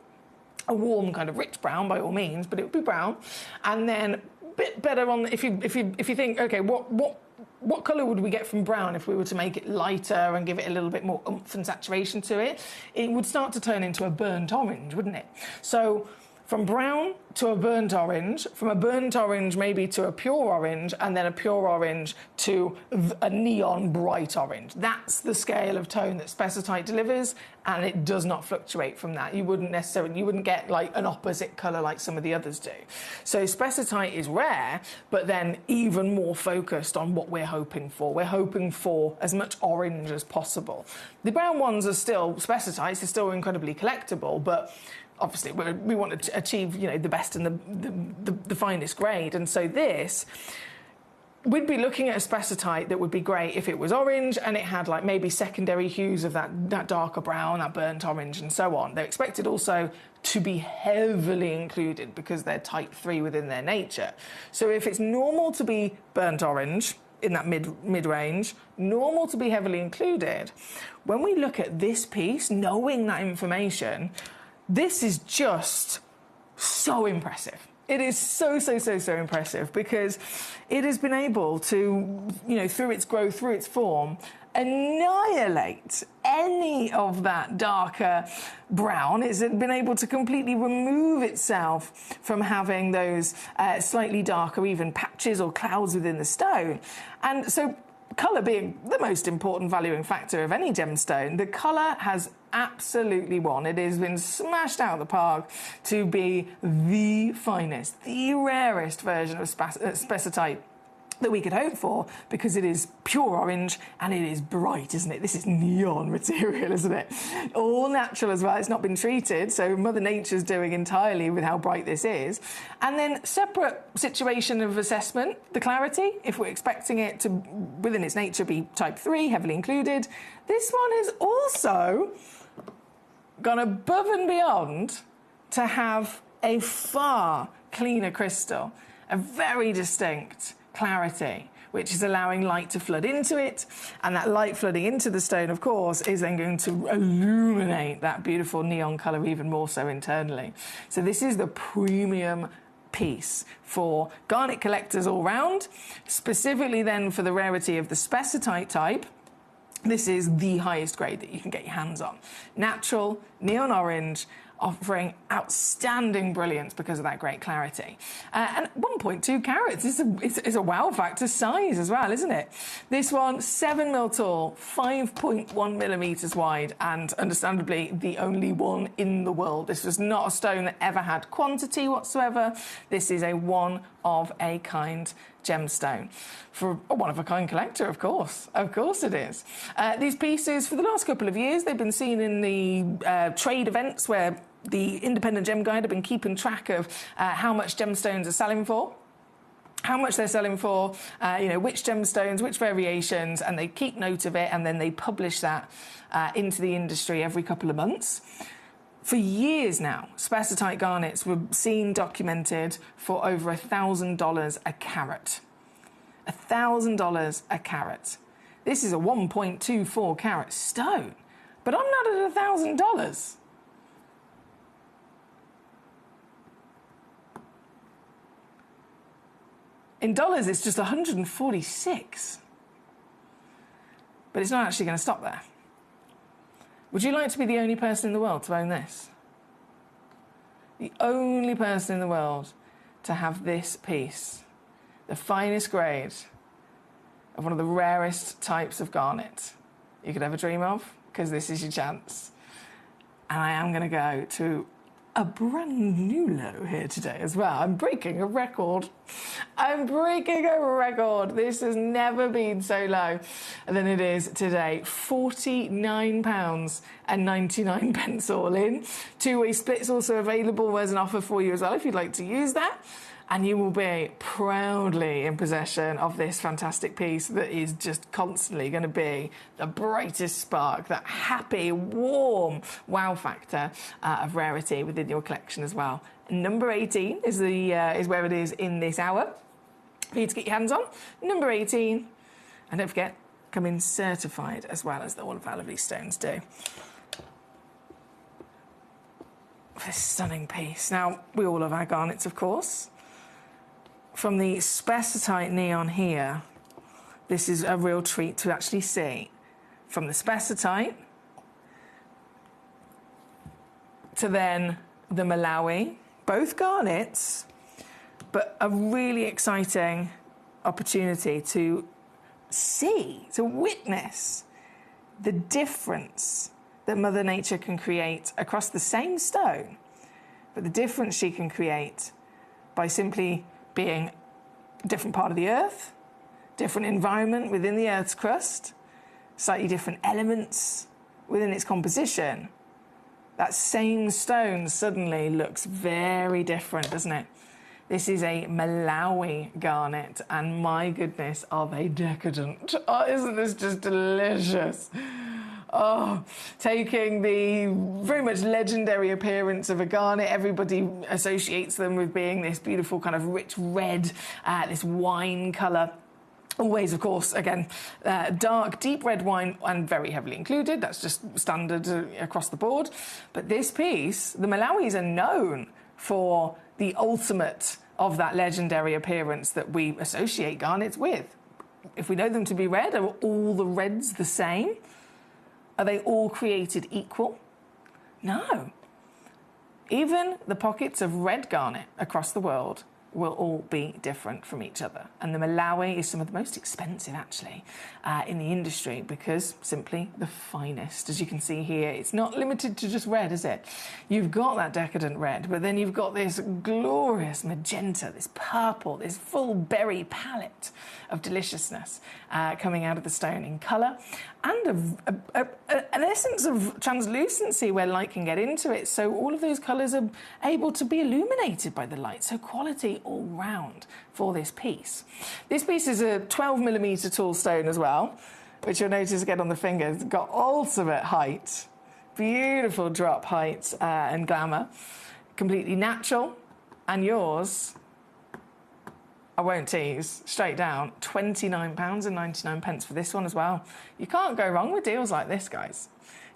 a warm kind of rich brown by all means, but it would be brown. And then a bit better on, if you think, okay, what colour would we get from brown if we were to make it lighter and give it a little bit more oomph and saturation to it? It would start to turn into a burnt orange, wouldn't it? So from brown to a burnt orange, from a burnt orange maybe to a pure orange, and then a pure orange to a neon bright orange. That's the scale of tone that spessartite delivers, and it does not fluctuate from that. You wouldn't get like an opposite colour like some of the others do. So spessartite is rare, but then even more focused on what we're hoping for. We're hoping for as much orange as possible. The brown ones are still spessartites, they're still incredibly collectible, but obviously we want to achieve, the best and the finest grade. And so this, we'd be looking at a spessartite that would be great if it was orange and it had like maybe secondary hues of that darker brown, that burnt orange and so on. They're expected also to be heavily included because they're type 3 within their nature. So if it's normal to be burnt orange in that mid-range, normal to be heavily included, when we look at this piece, knowing that information, this is just so impressive. It is so impressive because it has been able to, through its growth, through its form, annihilate any of that darker brown. It's been able to completely remove itself from having those slightly darker even patches or clouds within the stone. And so colour being the most important valuing factor of any gemstone, the colour has absolutely won. It has been smashed out of the park to be the finest, the rarest version of spessartite that we could hope for, because it is pure orange and it is bright, isn't it? This is neon material, isn't it? All natural as well. It's not been treated, so Mother Nature's doing entirely with how bright this is. And then separate situation of assessment, the clarity, if we're expecting it to, within its nature, be type 3, heavily included. This one is also gone above and beyond to have a far cleaner crystal, a very distinct clarity, which is allowing light to flood into it, and that light flooding into the stone, of course, is then going to illuminate that beautiful neon colour even more so internally. So this is the premium piece for garnet collectors all round, specifically then for the rarity of the spessartite type. This is the highest grade that you can get your hands on. Natural, neon orange, offering outstanding brilliance because of that great clarity. And 1.2 carats is a wow factor size as well, isn't it? This one, 7 mil tall, 5.1 millimeters wide, and understandably the only one in the world. This was not a stone that ever had quantity whatsoever. This is a one-of-a-kind gemstone for a one-of-a-kind collector, of course. Of course it is. These pieces, for the last couple of years, they've been seen in the trade events where the Independent Gem Guide have been keeping track of how much gemstones are selling for, how much they're selling for, which gemstones, which variations, and they keep note of it, and then they publish that into the industry every couple of months. For years now, spessartite garnets were seen documented for over $1,000 a carat. $1,000 a carat. This is a 1.24 carat stone, but I'm not at $1,000. In dollars, it's just 146. But it's not actually going to stop there. Would you like to be the only person in the world to own this? The only person in the world to have this piece, the finest grade of one of the rarest types of garnet you could ever dream of, because this is your chance. And I am going to go to a brand new low here today as well. I'm breaking a record. I'm breaking a record. This has never been so low than it is today. £49.99 all in. Two-way splits also available. There's an offer for you as well if you'd like to use that. And you will be proudly in possession of this fantastic piece that is just constantly going to be the brightest spark, that happy, warm wow factor of rarity within your collection as well. Number 18 is where it is in this hour for you to get your hands on. Number 18, and don't forget, come in certified as well as all of our lovely stones do. This stunning piece. Now, we all love our garnets, of course. From the spessartite neon here, this is a real treat to actually see. From the spessartite to then the Malawi, both garnets, but a really exciting opportunity to see, to witness the difference that Mother Nature can create across the same stone, but the difference she can create by simply being a different part of the earth, different environment within the earth's crust, slightly different elements within its composition. That same stone suddenly looks very different, doesn't it? This is a Malawi garnet, and my goodness, are they decadent. Oh, isn't this just delicious? Oh, taking the very much legendary appearance of a garnet. Everybody associates them with being this beautiful kind of rich red, this wine colour. Always, of course, again, dark, deep red wine and very heavily included. That's just standard across the board. But this piece, the Malawis are known for the ultimate of that legendary appearance that we associate garnets with. If we know them to be red, are all the reds the same? Are they all created equal? No. Even the pockets of red garnet across the world will all be different from each other. And the Malawi is some of the most expensive, actually, in the industry because simply the finest. As you can see here, it's not limited to just red, is it? You've got that decadent red, but then you've got this glorious magenta, this purple, this full berry palette of deliciousness coming out of the stone in colour, and an essence of translucency where light can get into it. So all of those colours are able to be illuminated by the light. So quality all round for this piece. This piece is a 12mm tall stone as well, which you'll notice again on the finger. It's got ultimate height. beautiful drop height and glamour. Completely natural. And yours, I won't tease, straight down, £29.99 for this one as well. You can't go wrong with deals like this, guys.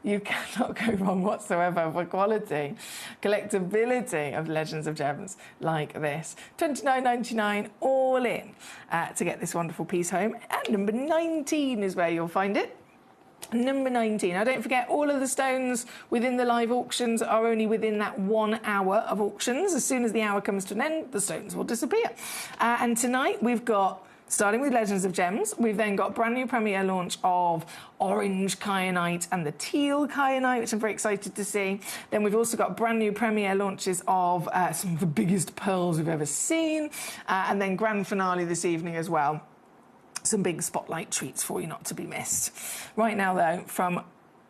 You cannot go wrong whatsoever for quality, collectability of Legends of Gems like this. £29.99 all in to get this wonderful piece home. At number 19 is where you'll find it. Number 19. Now, don't forget, all of the stones within the live auctions are only within that 1 hour of auctions. As soon as the hour comes to an end, the stones will disappear. And tonight we've got, starting with Legends of Gems, we've then got a brand new premiere launch of Orange Kyanite and the Teal Kyanite, which I'm very excited to see. Then we've also got brand new premiere launches of some of the biggest pearls we've ever seen. And then grand finale this evening as well. Some big spotlight treats for you not to be missed. Right now, though, from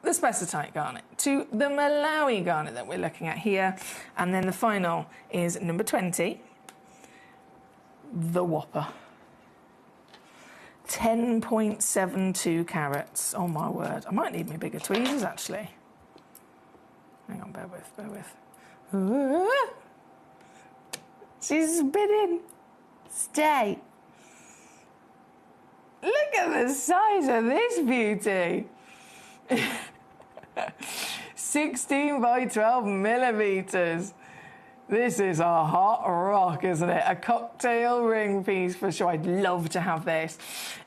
the Spessartite garnet to the Malawi garnet that we're looking at here. And then the final is number 20, the Whopper. 10.72 carats. Oh, my word. I might need me bigger tweezers, actually. Hang on, bear with. She's spinning. Stay. Look at the size of this beauty. 16 by 12 millimeters. This is a hot rock, isn't it? A cocktail ring piece for sure. I'd love to have this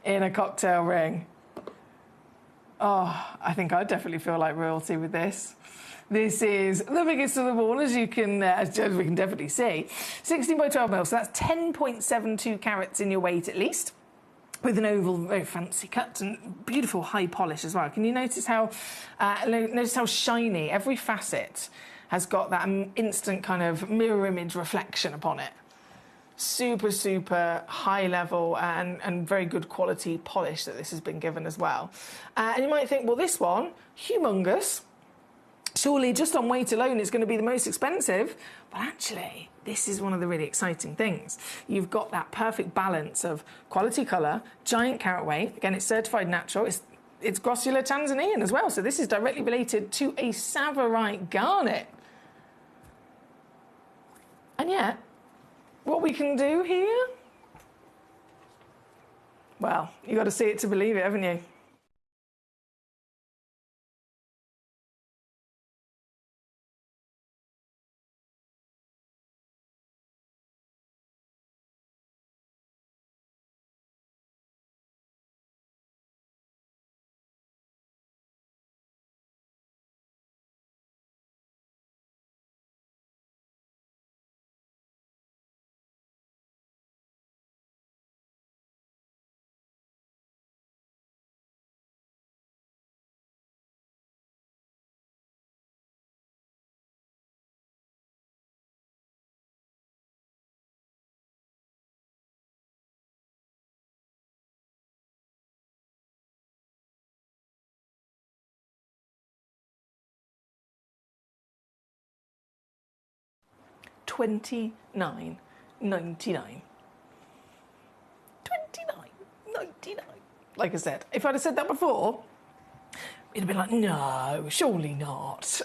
in a cocktail ring. Oh, I think I'd definitely feel like royalty with this. This is the biggest of them all, as we can definitely see. 16 by 12 mil, so that's 10.72 carats in your weight at least, with an oval, very fancy cut and beautiful high polish as well. Can you notice how shiny every facet has got that instant kind of mirror image reflection upon it? Super, super high level and very good quality polish that this has been given as well. And you might think, well, this one, humongous. Surely just on weight alone it's going to be the most expensive. But actually, this is one of the really exciting things. You've got that perfect balance of quality colour, giant carat weight. Again, it's certified natural. It's Grossular Tanzanian as well. So this is directly related to a Tsavorite garnet. And yet, what we can do here? Well, you've got to see it to believe it, haven't you? $29.99. $29.99. Like I said, if I'd have said that before, it'd have been like, no, surely not.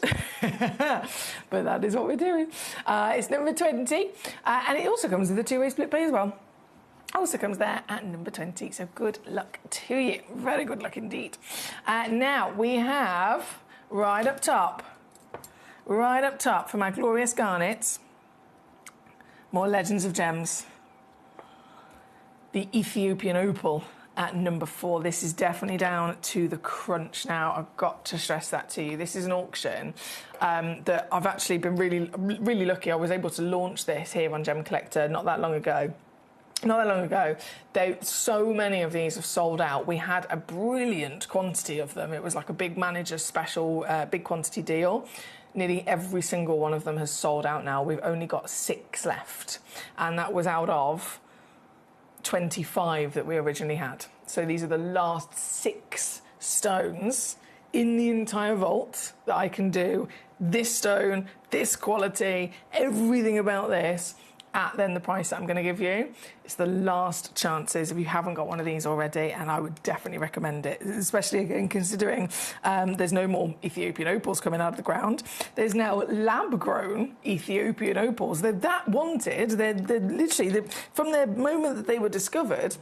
But that is what we're doing. It's number 20, and it also comes with a two-way split pay as well. Also comes there at number 20, so good luck to you. Very good luck indeed. Now we have right up top from our glorious garnets, more Legends of Gems. The Ethiopian Opal at number 4. This is definitely down to the crunch now. I've got to stress that to you. This is an auction that I've actually been really lucky. I was able to launch this here on Gemcollector not that long ago. Though so many of these have sold out. We had a brilliant quantity of them. It was like a big manager special, big quantity deal. Nearly every single one of them has sold out now. We've only got 6 left. And that was out of 25 that we originally had. So these are the last 6 stones in the entire vault that I can do. This stone, this quality, everything about this at then the price that I'm going to give you. It's the last chances if you haven't got one of these already, and I would definitely recommend it, especially again considering there's no more Ethiopian opals coming out of the ground. There's now lab-grown Ethiopian opals. They're that wanted. They're literally, from the moment that they were discovered,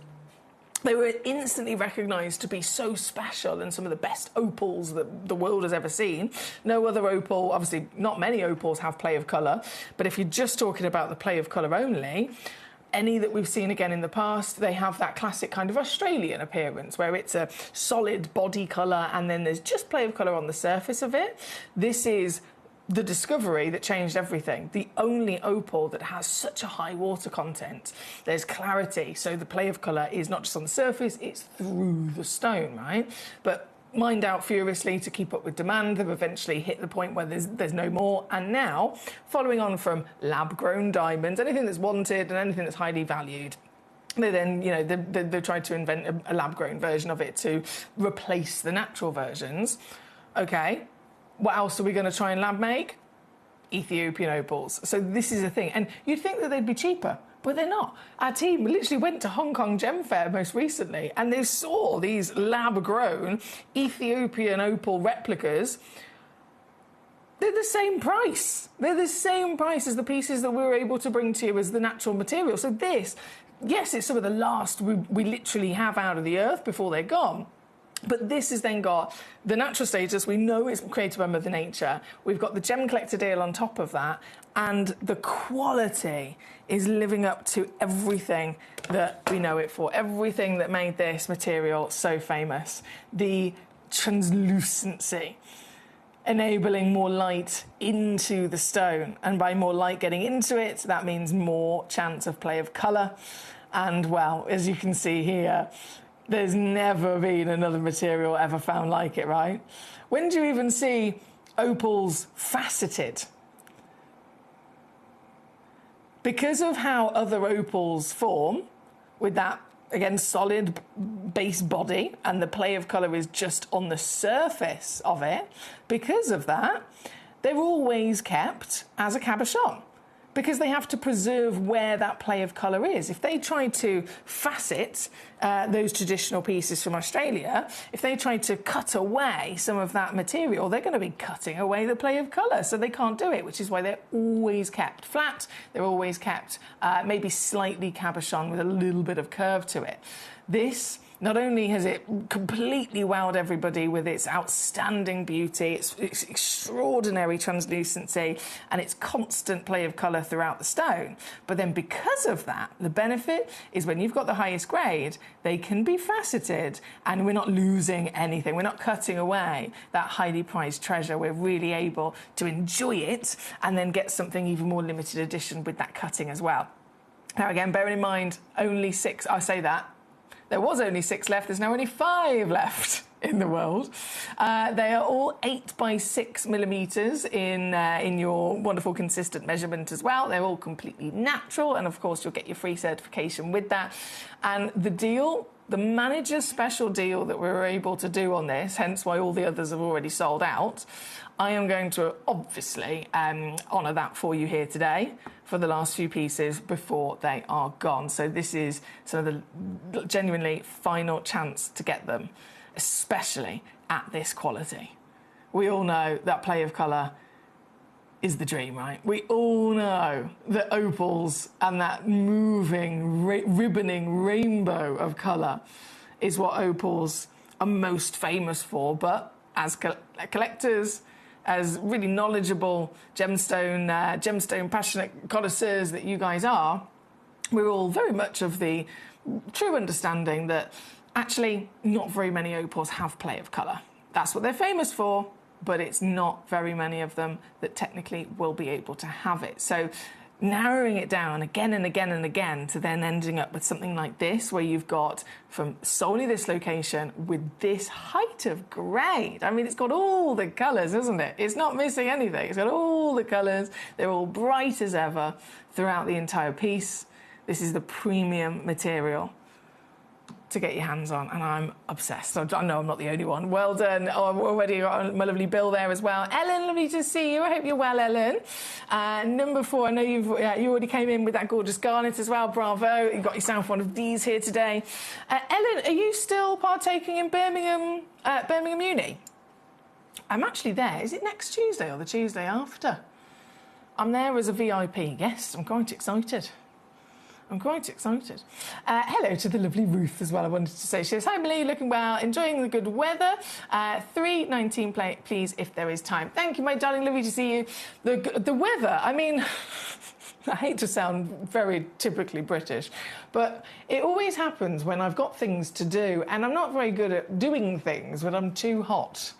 they were instantly recognised to be so special and some of the best opals that the world has ever seen. No other opal, obviously not many opals have play of colour, but if you're just talking about the play of colour only, any that we've seen again in the past, they have that classic kind of Australian appearance where it's a solid body colour and then there's just play of colour on the surface of it. This is the discovery that changed everything. The only opal that has such a high water content. There's clarity, so the play of colour is not just on the surface, it's through the stone, right? But mined out furiously to keep up with demand, they've eventually hit the point where there's no more, and now, following on from lab-grown diamonds, anything that's wanted and anything that's highly valued, they then, you know, they tried to invent a lab-grown version of it to replace the natural versions. Okay. What else are we going to try and lab make? Ethiopian opals. So this is a thing. And you'd think that they'd be cheaper, but they're not. Our team literally went to Hong Kong Gem Fair most recently, and they saw these lab-grown Ethiopian opal replicas. They're the same price. They're the same price as the pieces that we were able to bring to you as the natural material. So this, yes, it's some of the last we literally have out of the earth before they're gone. But this has then got the natural status. We know it's created by Mother Nature. We've got the Gemcollector deal on top of that. And the quality is living up to everything that we know it for, everything that made this material so famous. The translucency, enabling more light into the stone. And by more light getting into it, that means more chance of play of colour. And, well, as you can see here, there's never been another material ever found like it, right? When do you even see opals faceted? Because of how other opals form, with that, again, solid base body, and the play of colour is just on the surface of it, because of that, they're always kept as a cabochon, because they have to preserve where that play of colour is. If they try to facet those traditional pieces from Australia, if they try to cut away some of that material, they're going to be cutting away the play of colour, so they can't do it, which is why they're always kept flat. They're always kept maybe slightly cabochon with a little bit of curve to it. This, not only has it completely wowed everybody with its outstanding beauty, its extraordinary translucency, and its constant play of colour throughout the stone, but then because of that, the benefit is when you've got the highest grade, they can be faceted, and we're not losing anything. We're not cutting away that highly prized treasure. We're really able to enjoy it and then get something even more limited edition with that cutting as well. Now, again, bearing in mind, only 6, I say that, there was only 6 left, there's now only 5 left in the world. They are all 8 by 6 millimetres in your wonderful consistent measurement as well. They're all completely natural, and of course you'll get your free certification with that. And the deal, the manager's special deal that we were able to do on this, hence why all the others have already sold out, I am going to obviously honour that for you here today for the last few pieces before they are gone. So this is sort of the genuinely final chance to get them, especially at this quality. We all know that play of colour is the dream, right? We all know that opals and that moving, ribboning rainbow of colour is what opals are most famous for, but as collectors, as really knowledgeable gemstone passionate connoisseurs that you guys are, we're all very much of the true understanding that actually not very many opals have play of colour. That's what they're famous for, but it's not very many of them that technically will be able to have it. So narrowing it down again and again and again to then ending up with something like this, where you've got from solely this location with this height of grade. I mean, it's got all the colours, isn't it? It's not missing anything. It's got all the colours. They're all bright as ever throughout the entire piece. This is the premium material. to get your hands on, and I'm obsessed. I know I'm not the only one. Well done. Oh, I've already got my lovely Bill there as well. Ellen, lovely to see you. I hope you're well, Ellen. Number 4, I know you already came in with that gorgeous garnet as well. Bravo. You got yourself one of these here today. Ellen, are you still partaking in Birmingham Uni? I'm actually there. Is it next Tuesday or the Tuesday after? I'm there as a VIP. Yes, I'm quite excited. I'm quite excited. Hello to the lovely Ruth as well, I wanted to say. She says, hi, Millie, looking well, enjoying the good weather. 3:19, please, if there is time. Thank you, my darling, lovely to see you. The weather, I mean, I hate to sound very typically British, but it always happens when I've got things to do, and I'm not very good at doing things when I'm too hot.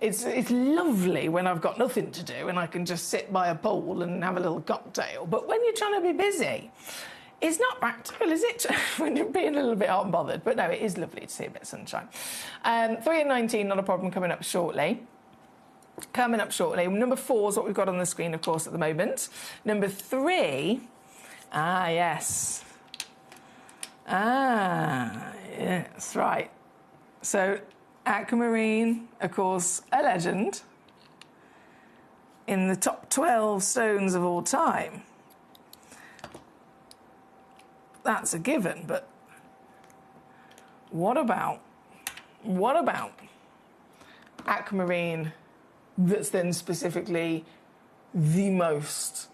It's lovely when I've got nothing to do and I can just sit by a pool and have a little cocktail. But when you're trying to be busy, it's not practical, is it? When you're being a little bit hot and bothered. But no, it is lovely to see a bit of sunshine. 3:19, not a problem, coming up shortly. Number 4 is what we've got on the screen, of course, at the moment. Number 3, yes. Yes, right. So, aquamarine, of course, a legend in the top 12 stones of all time. That's a given, but what about aquamarine that's then specifically the most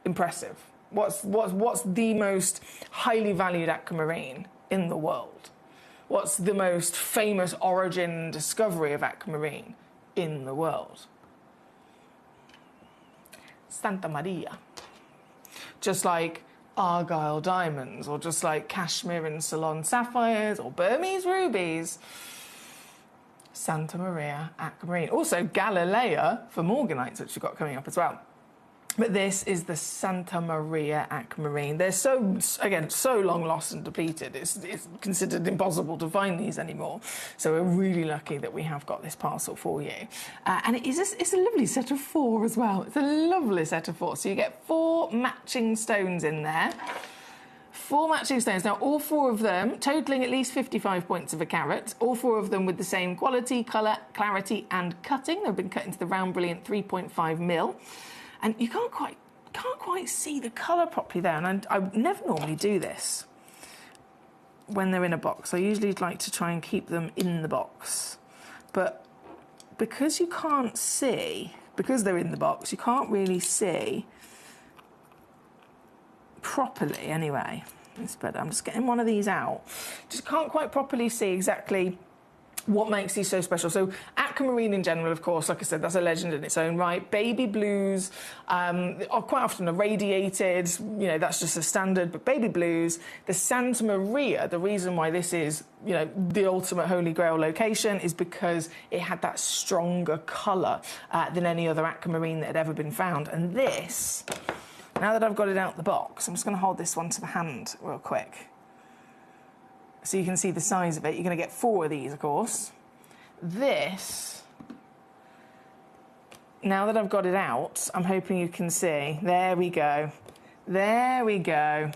impressive? What's the most highly valued aquamarine in the world? What's the most famous origin discovery of aquamarine in the world? Santa Maria. Just like Argyle diamonds, or just like Kashmir and Ceylon sapphires, or Burmese rubies. Santa Maria aquamarine. Also Galilea for morganites, which we've got coming up as well. But this is the Santa Maria aquamarine. They're so long lost and depleted. It's considered impossible to find these anymore. So we're really lucky that we have got this parcel for you. And it's a lovely set of 4 as well. It's a lovely set of 4. So you get 4 matching stones in there. 4 matching stones. Now, all 4 of them, totaling at least 55 points of a carat, all 4 of them with the same quality, colour, clarity and cutting. They've been cut into the round brilliant 3.5 mil. And you can't quite see the colour properly there. And I never normally do this when they're in a box. I usually like to try and keep them in the box. But because you can't see, because they're in the box, you can't really see properly anyway. It's better. I'm just getting one of these out. Just can't quite properly see exactly what makes these so special. So aquamarine in general, of course, like I said, that's a legend in its own right. Baby blues are quite often irradiated. You know, that's just a standard. But baby blues, the Santa Maria, the reason why this is, you know, the ultimate Holy Grail location is because it had that stronger colour than any other aquamarine that had ever been found. And this, now that I've got it out the box, I'm just going to hold this one to the hand real quick, so you can see the size of it. You're going to get 4 of these, of course. This, now that I've got it out, I'm hoping you can see. There we go. There we go.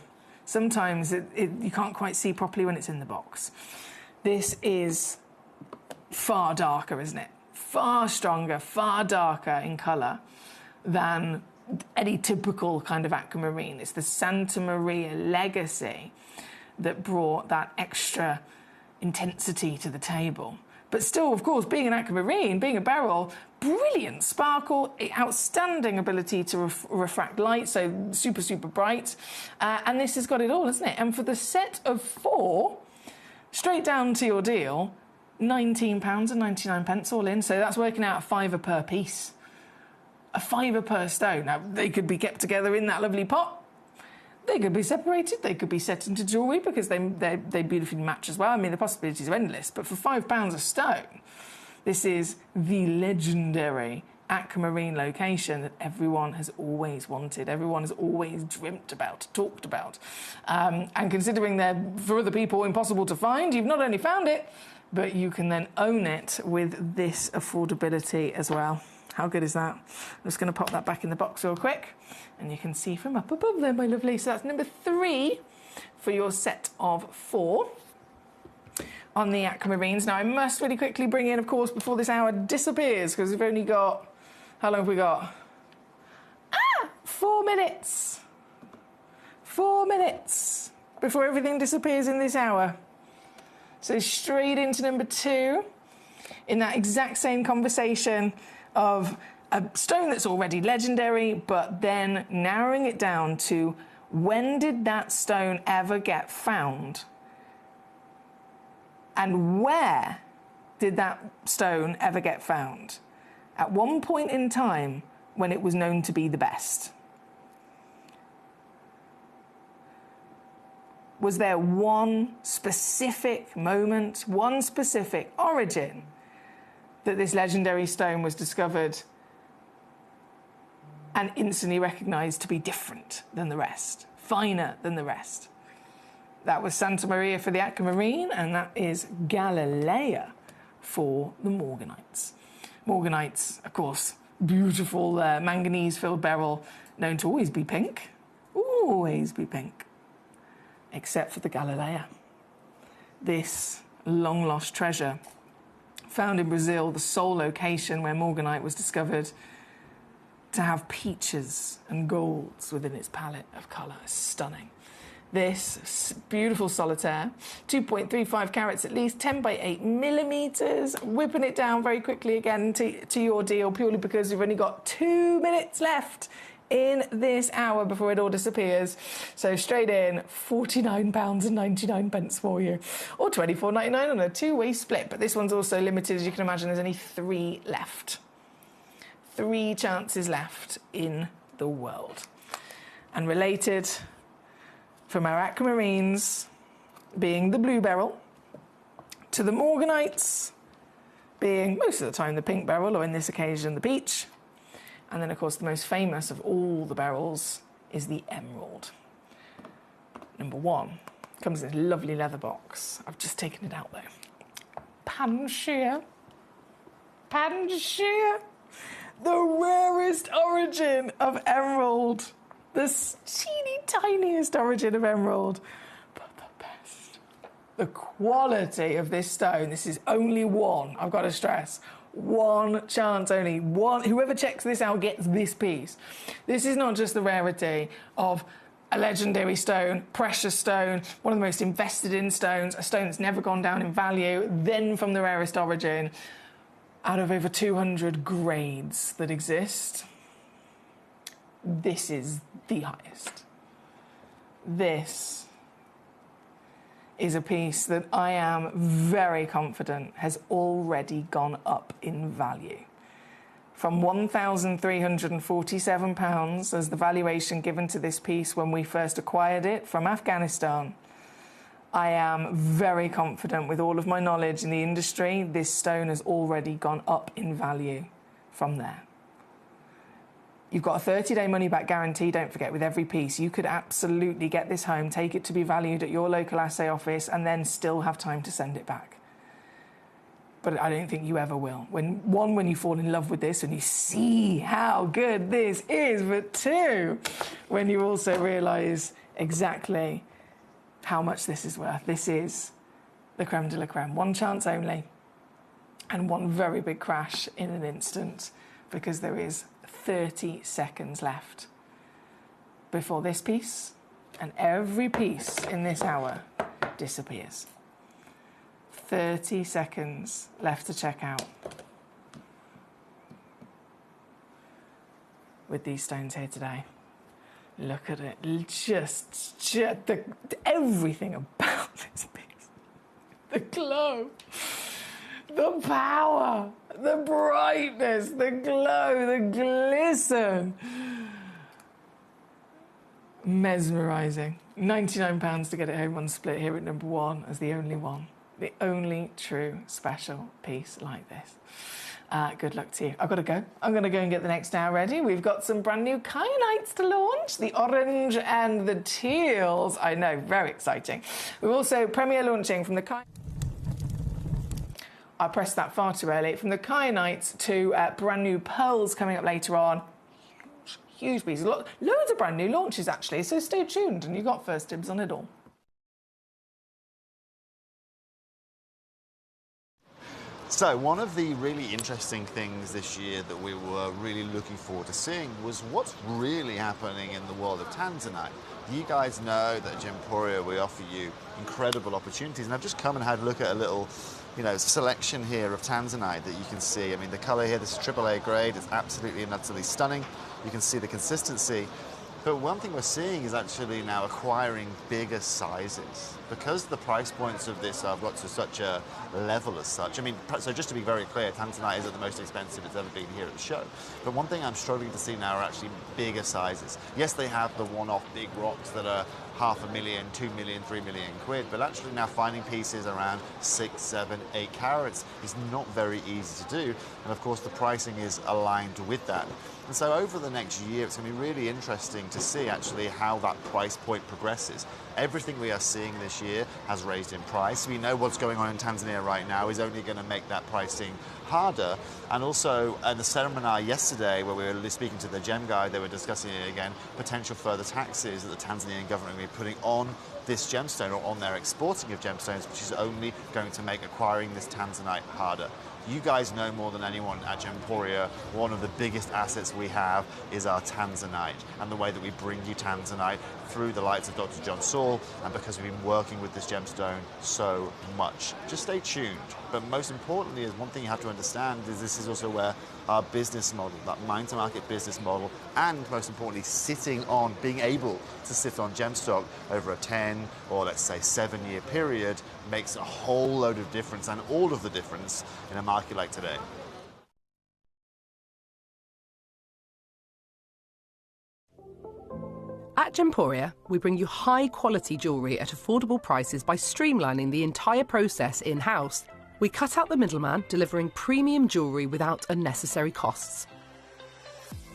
Sometimes you can't quite see properly when it's in the box. This is far darker, isn't it? Far stronger, far darker in colour than any typical kind of aquamarine. It's the Santa Maria legacy that brought that extra intensity to the table. But still, of course, being an aquamarine, being a beryl, brilliant sparkle, outstanding ability to refract light, so super, super bright. And this has got it all, hasn't it? And for the set of 4, straight down to your deal, £19.99 all in. So that's working out a £5 per piece. A £5 per stone. Now, they could be kept together in that lovely pot. They could be separated, they could be set into jewellery because they beautifully match as well. I mean, the possibilities are endless. But for £5 a stone, this is the legendary aquamarine location that everyone has always wanted, everyone has always dreamt about, talked about. And considering they're, for other people, impossible to find, you've not only found it, but you can then own it with this affordability as well. How good is that? I'm just going to pop that back in the box real quick, and you can see from up above there, my lovely. So that's number 3 for your set of 4. on the aquamarines. Now, I must really quickly bring in, of course, before this hour disappears, because we've only got... How long have we got? 4 minutes. 4 minutes before everything disappears in this hour. So straight into number 2, in that exact same conversation of a stone that's already legendary, but then narrowing it down to when did that stone ever get found? And where did that stone ever get found? At one point in time when it was known to be the best. Was there one specific moment, one specific origin that this legendary stone was discovered and instantly recognised to be different than the rest, finer than the rest? That was Santa Maria for the aquamarine, and that is Galilea for the Morganites. Morganites, of course, beautiful manganese-filled beryl, known to always be pink. Always be pink. Except for the Galilea. This long-lost treasure, found in Brazil, the sole location where morganite was discovered to have peaches and golds within its palette of colour. Stunning. This beautiful solitaire, 2.35 carats at least, 10 by 8 millimetres, whipping it down very quickly again to your deal, purely because we've only got 2 minutes left in this hour before it all disappears. So straight in, £49.99 for you, or £24.99 on a 2-way split. But this one's also limited, as you can imagine. There's only 3 left. 3 chances left in the world. And related from our aquamarines being the blue beryl, to the morganites being most of the time the pink beryl, or in this occasion the peach. And then, of course, the most famous of all the beryls is the emerald. Number 1 comes in this lovely leather box. I've just taken it out, though. Pangaea. Pangaea. The rarest origin of emerald. The teeny tiniest origin of emerald. But the best. The quality of this stone. This is only one, I've got to stress. 1 chance only. Whoever checks this out gets this piece. This is not just the rarity of a legendary stone, precious stone, one of the most invested in stones, a stone that's never gone down in value, then from the rarest origin, out of over 200 grades that exist. This is the highest. This is a piece that I am very confident has already gone up in value. From £1,347 as the valuation given to this piece when we first acquired it from Afghanistan, I am very confident, with all of my knowledge in the industry, this stone has already gone up in value from there. You've got a 30-day money-back guarantee, don't forget, with every piece. You could absolutely get this home, take it to be valued at your local assay office, and then still have time to send it back. But I don't think you ever will. When you fall in love with this and you see how good this is, but 2, when you also realise exactly how much this is worth. This is the creme de la creme. 1 chance only, and 1 very big crash in an instant, because there is 30 seconds left before this piece and every piece in this hour disappears. 30 seconds left to check out with these stones here today. Look at it, just everything about this piece. The glow, the power, the brightness, the glow, the glisten. Mesmerising. £99 to get it home on split here at number 1 as the only one. The only true special piece like this. Good luck to you. I've got to go. I'm going to go and get the next hour ready. We've got some brand new kyanites to launch. The orange and the teals. I know, very exciting. We're also premiere launching from the I pressed that far too early. From the kyanites to brand new pearls coming up later on. Huge pieces. Loads of brand new launches, actually. So stay tuned and you got first dibs on it all. So one of the really interesting things this year that we were really looking forward to seeing was what's really happening in the world of Tanzanite. You guys know that at Gemporia we offer you incredible opportunities, and I've just come and had a look at a little, selection here of Tanzanite that you can see. I mean, the color here, this is AAA grade, it's absolutely and utterly stunning. You can see the consistency. But one thing we're seeing is actually now acquiring bigger sizes. Because the price points of this have got to such a level as such. I mean, so just to be very clear, Tanzanite isn't the most expensive it's ever been here at the show. But one thing I'm struggling to see now are actually bigger sizes. Yes, they have the one-off big rocks that are $500,000, 2 million, 3 million quid, but actually now finding pieces around 6, 7, 8 carats is not very easy to do. And of course, the pricing is aligned with that. And so over the next year, it's going to be really interesting to see actually how that price point progresses. Everything we are seeing this year has raised in price. We know what's going on in Tanzania right now is only going to make that pricing harder. And also, in the seminar yesterday, where we were speaking to the Gem guy, they were discussing it again, potential further taxes that the Tanzanian government will be putting on this gemstone or on their exporting of gemstones, which is only going to make acquiring this Tanzanite harder. You guys know more than anyone at Gemporia, one of the biggest assets we have is our Tanzanite, and the way that we bring you Tanzanite through the lights of Dr. John Saul, and because we've been working with this gemstone so much. Just stay tuned. But most importantly, is one thing you have to understand is this is also where our business model, that mine-to-market business model, and most importantly, being able to sit on gem stock over a 10 or let's say 7-year period makes a whole load of difference, and all of the difference in a market like today. At Gemporia, we bring you high-quality jewellery at affordable prices by streamlining the entire process in-house. We cut out the middleman, delivering premium jewellery without unnecessary costs.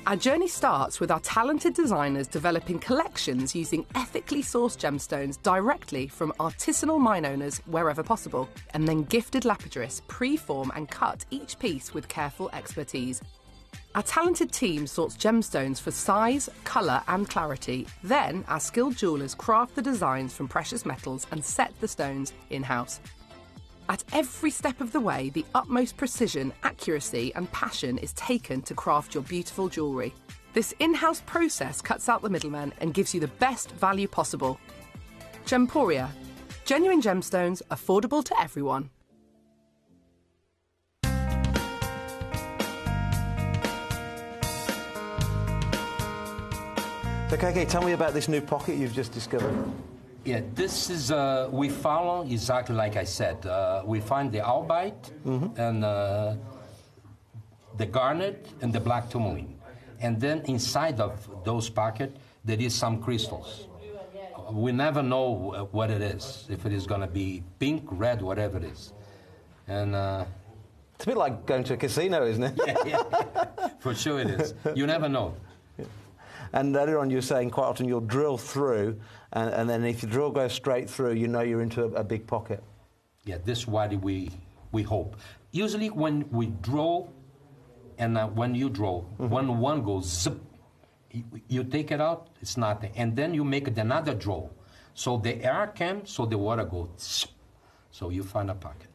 Our journey starts with our talented designers developing collections using ethically sourced gemstones directly from artisanal mine owners wherever possible, and then gifted lapidaries pre-form and cut each piece with careful expertise. Our talented team sorts gemstones for size, colour and clarity. Then our skilled jewellers craft the designs from precious metals and set the stones in-house. At every step of the way, the utmost precision, accuracy and passion is taken to craft your beautiful jewellery. This in-house process cuts out the middleman and gives you the best value possible. Gemporia. Genuine gemstones, affordable to everyone. So, KK, tell me about this new pocket you've just discovered. Yeah, this is, we follow exactly like I said. We find the albite and the garnet and the black tourmaline. And then inside of those pockets, there is some crystals. We never know what it is, if it is going to be pink, red, whatever it is. And it's a bit like going to a casino, isn't it? Yeah. For sure it is. You never know. And earlier on you were saying quite often you'll drill through, and then if the drill goes straight through, you know you're into a big pocket. Yeah, this is what we hope. Usually when we draw, and when you draw, when one goes zip, you take it out, it's nothing. And then you make another draw. So the air comes, so the water goes zip. So you find a pocket.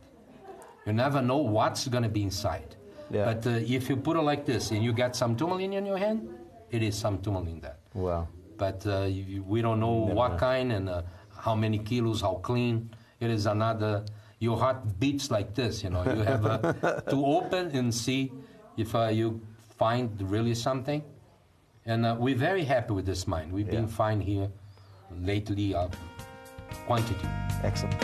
You never know what's going to be inside. Yeah. But if you put it like this and you get some tourmaline in your hand, it is some tourmaline there. Wow. But we don't know what kind and how many kilos, how clean. It is another, your heart beats like this, you know. You have to open and see if you find really something. And we're very happy with this mine. We've been fine here lately, quantity. Excellent.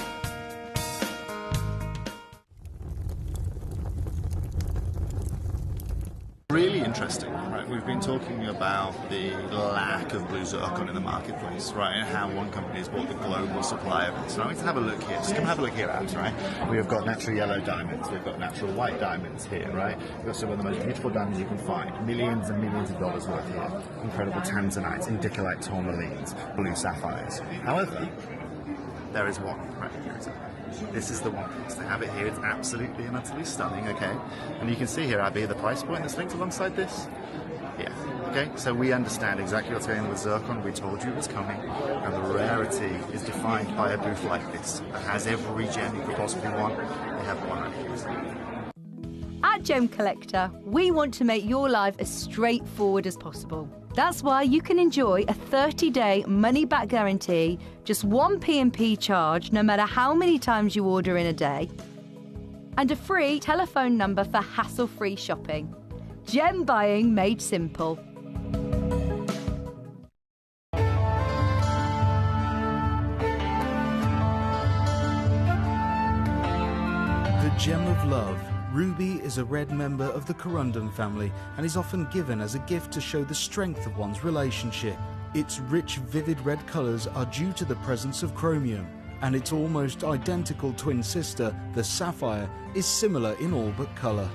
Really interesting, right? We've been talking about the lack of blue zircon in the marketplace, right? And how one company has bought the global supply of it. So I want to have a look here. Just come have a look here, Abs, right? We've got natural yellow diamonds. We've got natural white diamonds here, right? We've got some of the most beautiful diamonds you can find. Millions and millions of dollars worth here. Incredible tanzanites, indicolite tourmalines, blue sapphires. However, there is one right here. This is the one piece. They have it here. It's absolutely and utterly stunning, okay? And you can see here, Abby, the price point that's linked alongside this. Yeah, okay? So we understand exactly what's going on with zircon. We told you it was coming. And the rarity is defined by a booth like this that has every gem you could possibly want. They have one right here. At Gemcollector, we want to make your life as straightforward as possible. That's why you can enjoy a 30-day money-back guarantee, just one P&P charge no matter how many times you order in a day, and a free telephone number for hassle-free shopping. Gem buying made simple. The gem of love. Ruby is a red member of the corundum family and is often given as a gift to show the strength of one's relationship. Its rich, vivid red colours are due to the presence of chromium, and its almost identical twin sister, the sapphire, is similar in all but colour.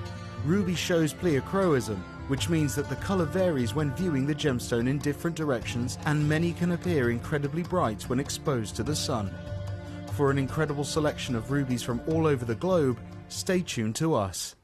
Ruby shows pleochroism, which means that the colour varies when viewing the gemstone in different directions, and many can appear incredibly bright when exposed to the sun. For an incredible selection of rubies from all over the globe, stay tuned to us.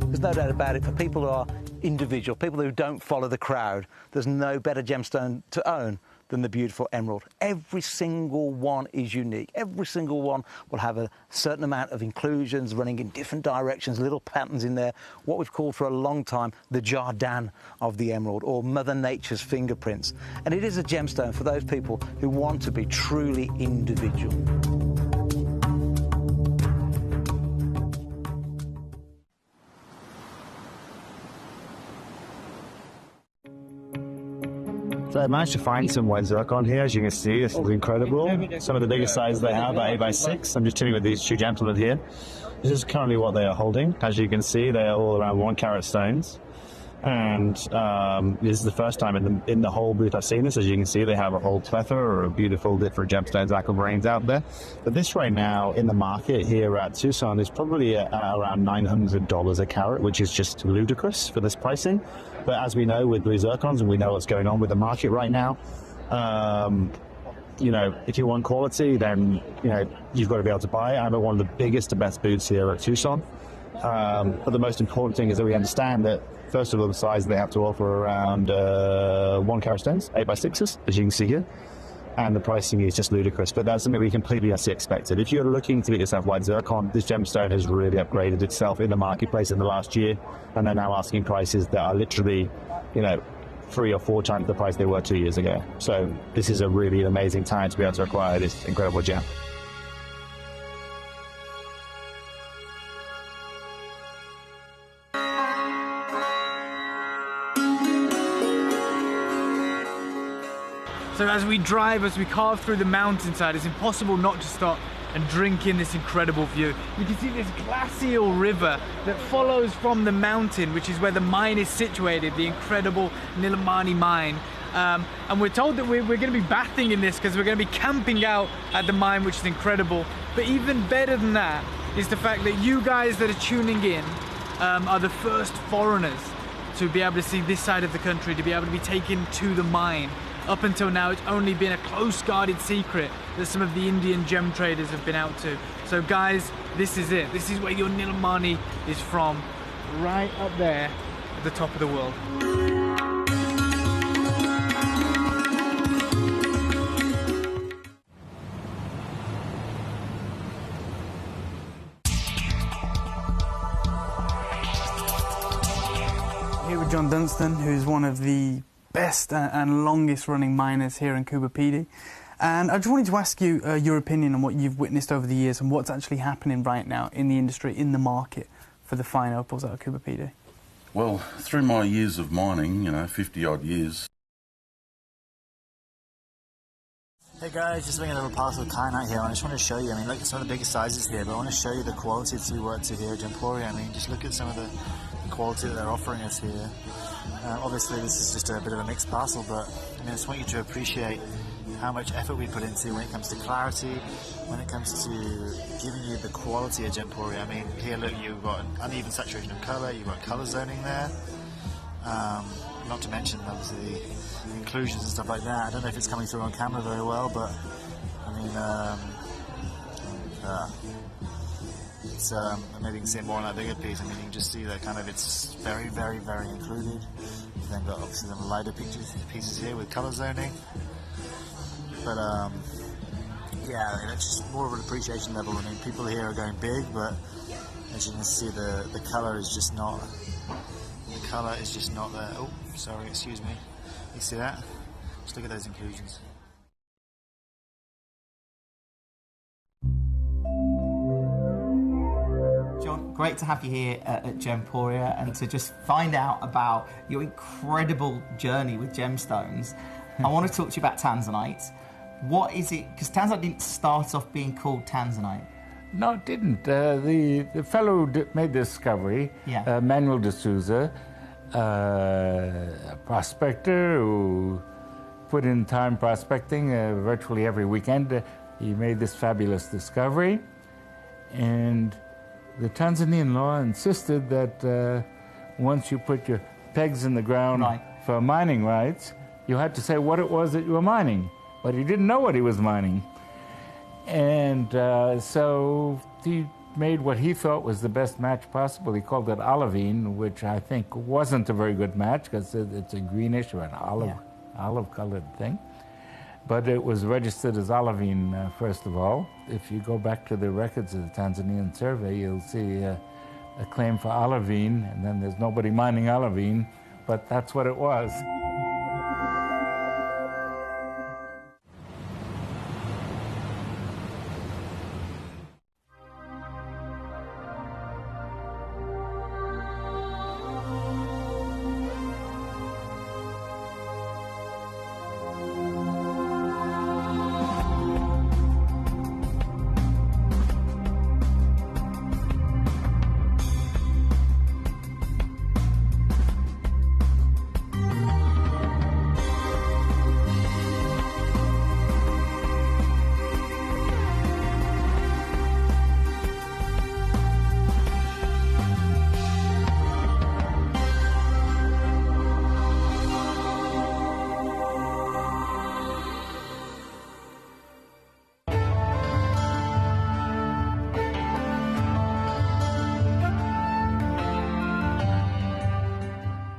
There's no doubt about it, for people who are individual, people who don't follow the crowd, there's no better gemstone to own than the beautiful emerald. Every single one is unique. Every single one will have a certain amount of inclusions running in different directions, little patterns in there, what we've called for a long time the Jardin of the emerald, or Mother Nature's fingerprints. And it is a gemstone for those people who want to be truly individual. So I managed to find some white zircon here, as you can see. This is incredible. Some of the biggest sizes they have are 8x6. I'm just chilling with these two gentlemen here. This is currently what they are holding. As you can see, they are all around 1 carat stones. And this is the first time in the whole booth I've seen this. As you can see, they have a whole plethora of beautiful different gemstones, aquamarines out there. But this right now in the market here at Tucson is probably around $900 a carat, which is just ludicrous for this pricing. But as we know with blue zircons, and we know what's going on with the market right now, you know, if you want quality, then, you know, you've got to be able to buy it. I'm at one of the biggest and best booths here at Tucson. But the most important thing is that we understand that, first of all, the size they have to offer around 1 carat stones, 8x6s, as you can see here. And the pricing is just ludicrous, but that's something we completely expected. If you're looking to get yourself white zircon, this gemstone has really upgraded itself in the marketplace in the last year, and they're now asking prices that are literally, you know, 3 or 4 times the price they were 2 years ago. So this is a really amazing time to be able to acquire this incredible gem. So as we drive, as we carve through the mountainside, it's impossible not to stop and drink in this incredible view. You can see this glacial river that follows from the mountain, which is where the mine is situated, the incredible Nilamani mine. And we're told that we're going to be bathing in this because we're going to be camping out at the mine, which is incredible. But even better than that is the fact that you guys that are tuning in are the first foreigners to be able to see this side of the country, to be able to be taken to the mine. Up until now, it's only been a close guarded secret that some of the Indian gem traders have been out to. So guys, this is it. This is where your Nilamani is from, right up there at the top of the world. Here with John Dunstan, who's one of the best and longest running miners here in Coober Pedy. And I just wanted to ask you your opinion on what you've witnessed over the years and what's actually happening right now in the industry, in the market for the fine opals out of Coober Pedy. Well, through my years of mining, you know, 50 odd years. Hey guys, just doing a little parcel of kyanite here. I just want to show you, I mean, look at some of the biggest sizes here, but I want to show you the quality that we work to here at Gemporia. I mean, just look at some of the quality that they're offering us here. Obviously this is just a bit of a mixed parcel, but I just want you to appreciate how much effort we put into when it comes to clarity, when it comes to giving you the quality of Gemporia. I mean, here look, you've got an uneven saturation of colour, you've got colour zoning there, not to mention obviously the inclusions and stuff like that. I don't know if it's coming through on camera very well, but I mean, it's, maybe you can see it more on that bigger piece. I mean, you can just see that kind of, it's very, very, very included. You've then got obviously some lighter pieces here with colour zoning. But yeah, I mean, it's just more of an appreciation level. I mean, people here are going big, but as you can see, the colour is just not. The colour is just not there. Oh, sorry, excuse me. You see that? Just look at those inclusions. John, great to have you here at Gemporia and to just find out about your incredible journey with gemstones. I want to talk to you about tanzanite. What is it? Because tanzanite didn't start off being called tanzanite. No, it didn't. The fellow who made the discovery, Manuel de Souza, a prospector who put in time prospecting virtually every weekend, he made this fabulous discovery. And the Tanzanian law insisted that once you put your pegs in the ground for mining rights, you had to say what it was that you were mining. But he didn't know what he was mining. And so he made what he thought was the best match possible. He called it olivine, which I think wasn't a very good match because it's a greenish or an olive-colored thing. But it was registered as olivine, first of all. If you go back to the records of the Tanzanian survey, you'll see a claim for olivine, and then there's nobody mining olivine, but that's what it was.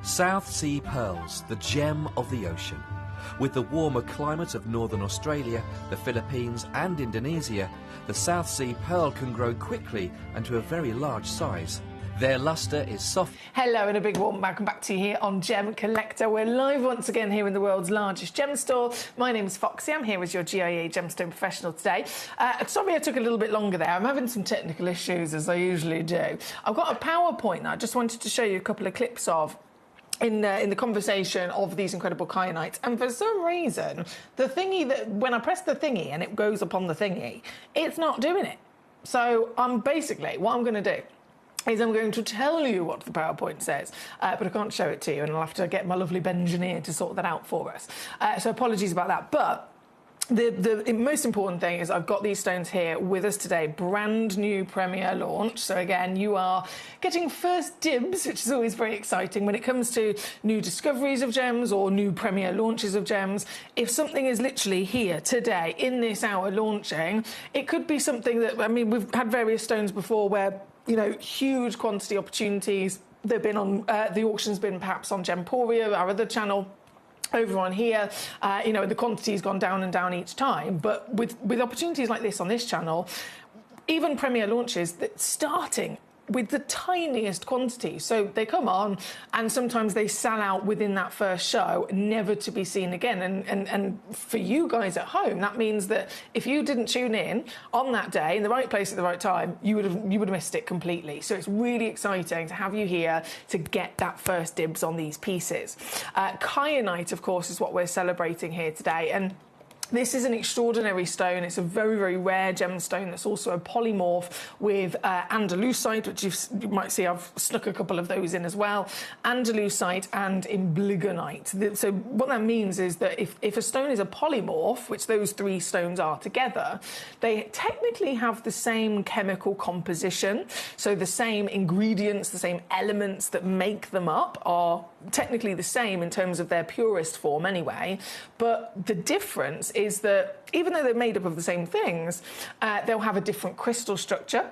South Sea pearls, the gem of the ocean. With the warmer climate of northern Australia, the Philippines and Indonesia, the South Sea pearl can grow quickly and to a very large size. Their lustre is soft. Hello and a big warm welcome back to you here on Gemcollector. We're live once again here in the world's largest gem store. My name's Foxy. I'm here as your GIA gemstone professional today. Sorry I took a little bit longer there. I'm having some technical issues as I usually do. I've got a PowerPoint that I just wanted to show you a couple of clips of in the conversation of these incredible kyanites, and for some reason the thingy, that when I press the thingy and it goes upon the thingy, it's not doing it. So basically what I'm going to do is I'm going to tell you what the PowerPoint says, but I can't show it to you, and I'll have to get my lovely Benjineer to sort that out for us. So apologies about that, but the most important thing is I've got these stones here with us today, brand new premiere launch. So again, you are getting first dibs, which is always very exciting when it comes to new discoveries of gems or new premiere launches of gems. If something is literally here today in this hour launching, it could be something that, I mean, we've had various stones before where, you know, huge quantity opportunities. They've been on, the auction's been perhaps on Gemporia, our other channel, over on here, you know, the quantity's gone down and down each time. But with opportunities like this on this channel, even premiere launches that starting with the tiniest quantity. So they come on and sometimes they sell out within that first show, never to be seen again. And for you guys at home, that means that if you didn't tune in on that day in the right place at the right time, you would have missed it completely. So it's really exciting to have you here to get that first dibs on these pieces. Kyanite, of course, is what we're celebrating here today. And this is an extraordinary stone. It's a very, very rare gemstone that's also a polymorph with Andalusite, which you might see I've snuck a couple of those in as well, Andalusite and Imblygonite. So what that means is that if a stone is a polymorph, which those three stones are together, they technically have the same chemical composition. So the same ingredients, the same elements that make them up are technically the same in terms of their purest form anyway. But the difference is that even though they're made up of the same things, they'll have a different crystal structure.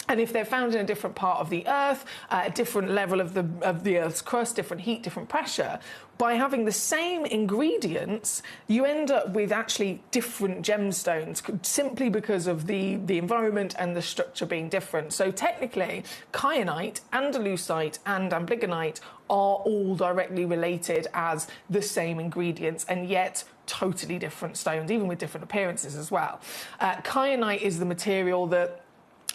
And if they're found in a different part of the Earth, a different level of the Earth's crust, different heat, different pressure, by having the same ingredients, you end up with actually different gemstones simply because of the environment and the structure being different. So technically, kyanite, andalusite and amblygonite are all directly related as the same ingredients, and yet totally different stones, even with different appearances as well. Kyanite is the material that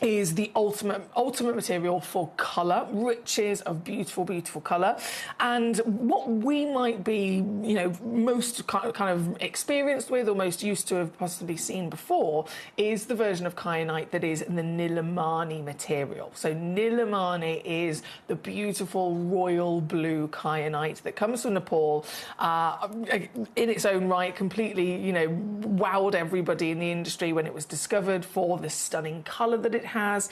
is the ultimate material for colour, riches of beautiful, beautiful colour. And what we might be, you know, most kind of experienced with or most used to have possibly seen before is the version of kyanite that is the Nilamani material. So Nilamani is the beautiful royal blue kyanite that comes from Nepal, in its own right, completely, you know, wowed everybody in the industry when it was discovered for the stunning colour that it has.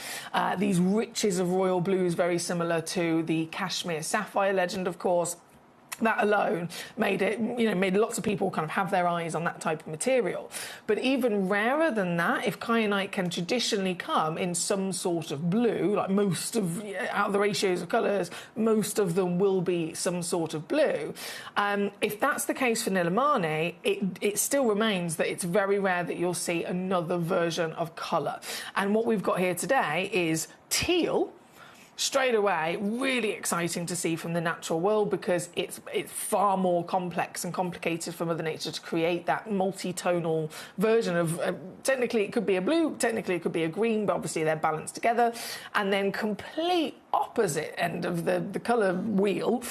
These riches of royal blues, very similar to the Kashmir sapphire legend, of course. That alone made it, you know, made lots of people kind of have their eyes on that type of material. But even rarer than that, if kyanite can traditionally come in some sort of blue, like most of, out of the ratios of colours, most of them will be some sort of blue. If that's the case for Nilamani, it still remains that it's very rare that you'll see another version of colour. And what we've got here today is teal. Straight away, really exciting to see from the natural world, because it's far more complex and complicated for Mother Nature to create that multi-tonal version of, technically it could be a blue, technically it could be a green, but obviously they're balanced together. And then complete opposite end of the colour wheel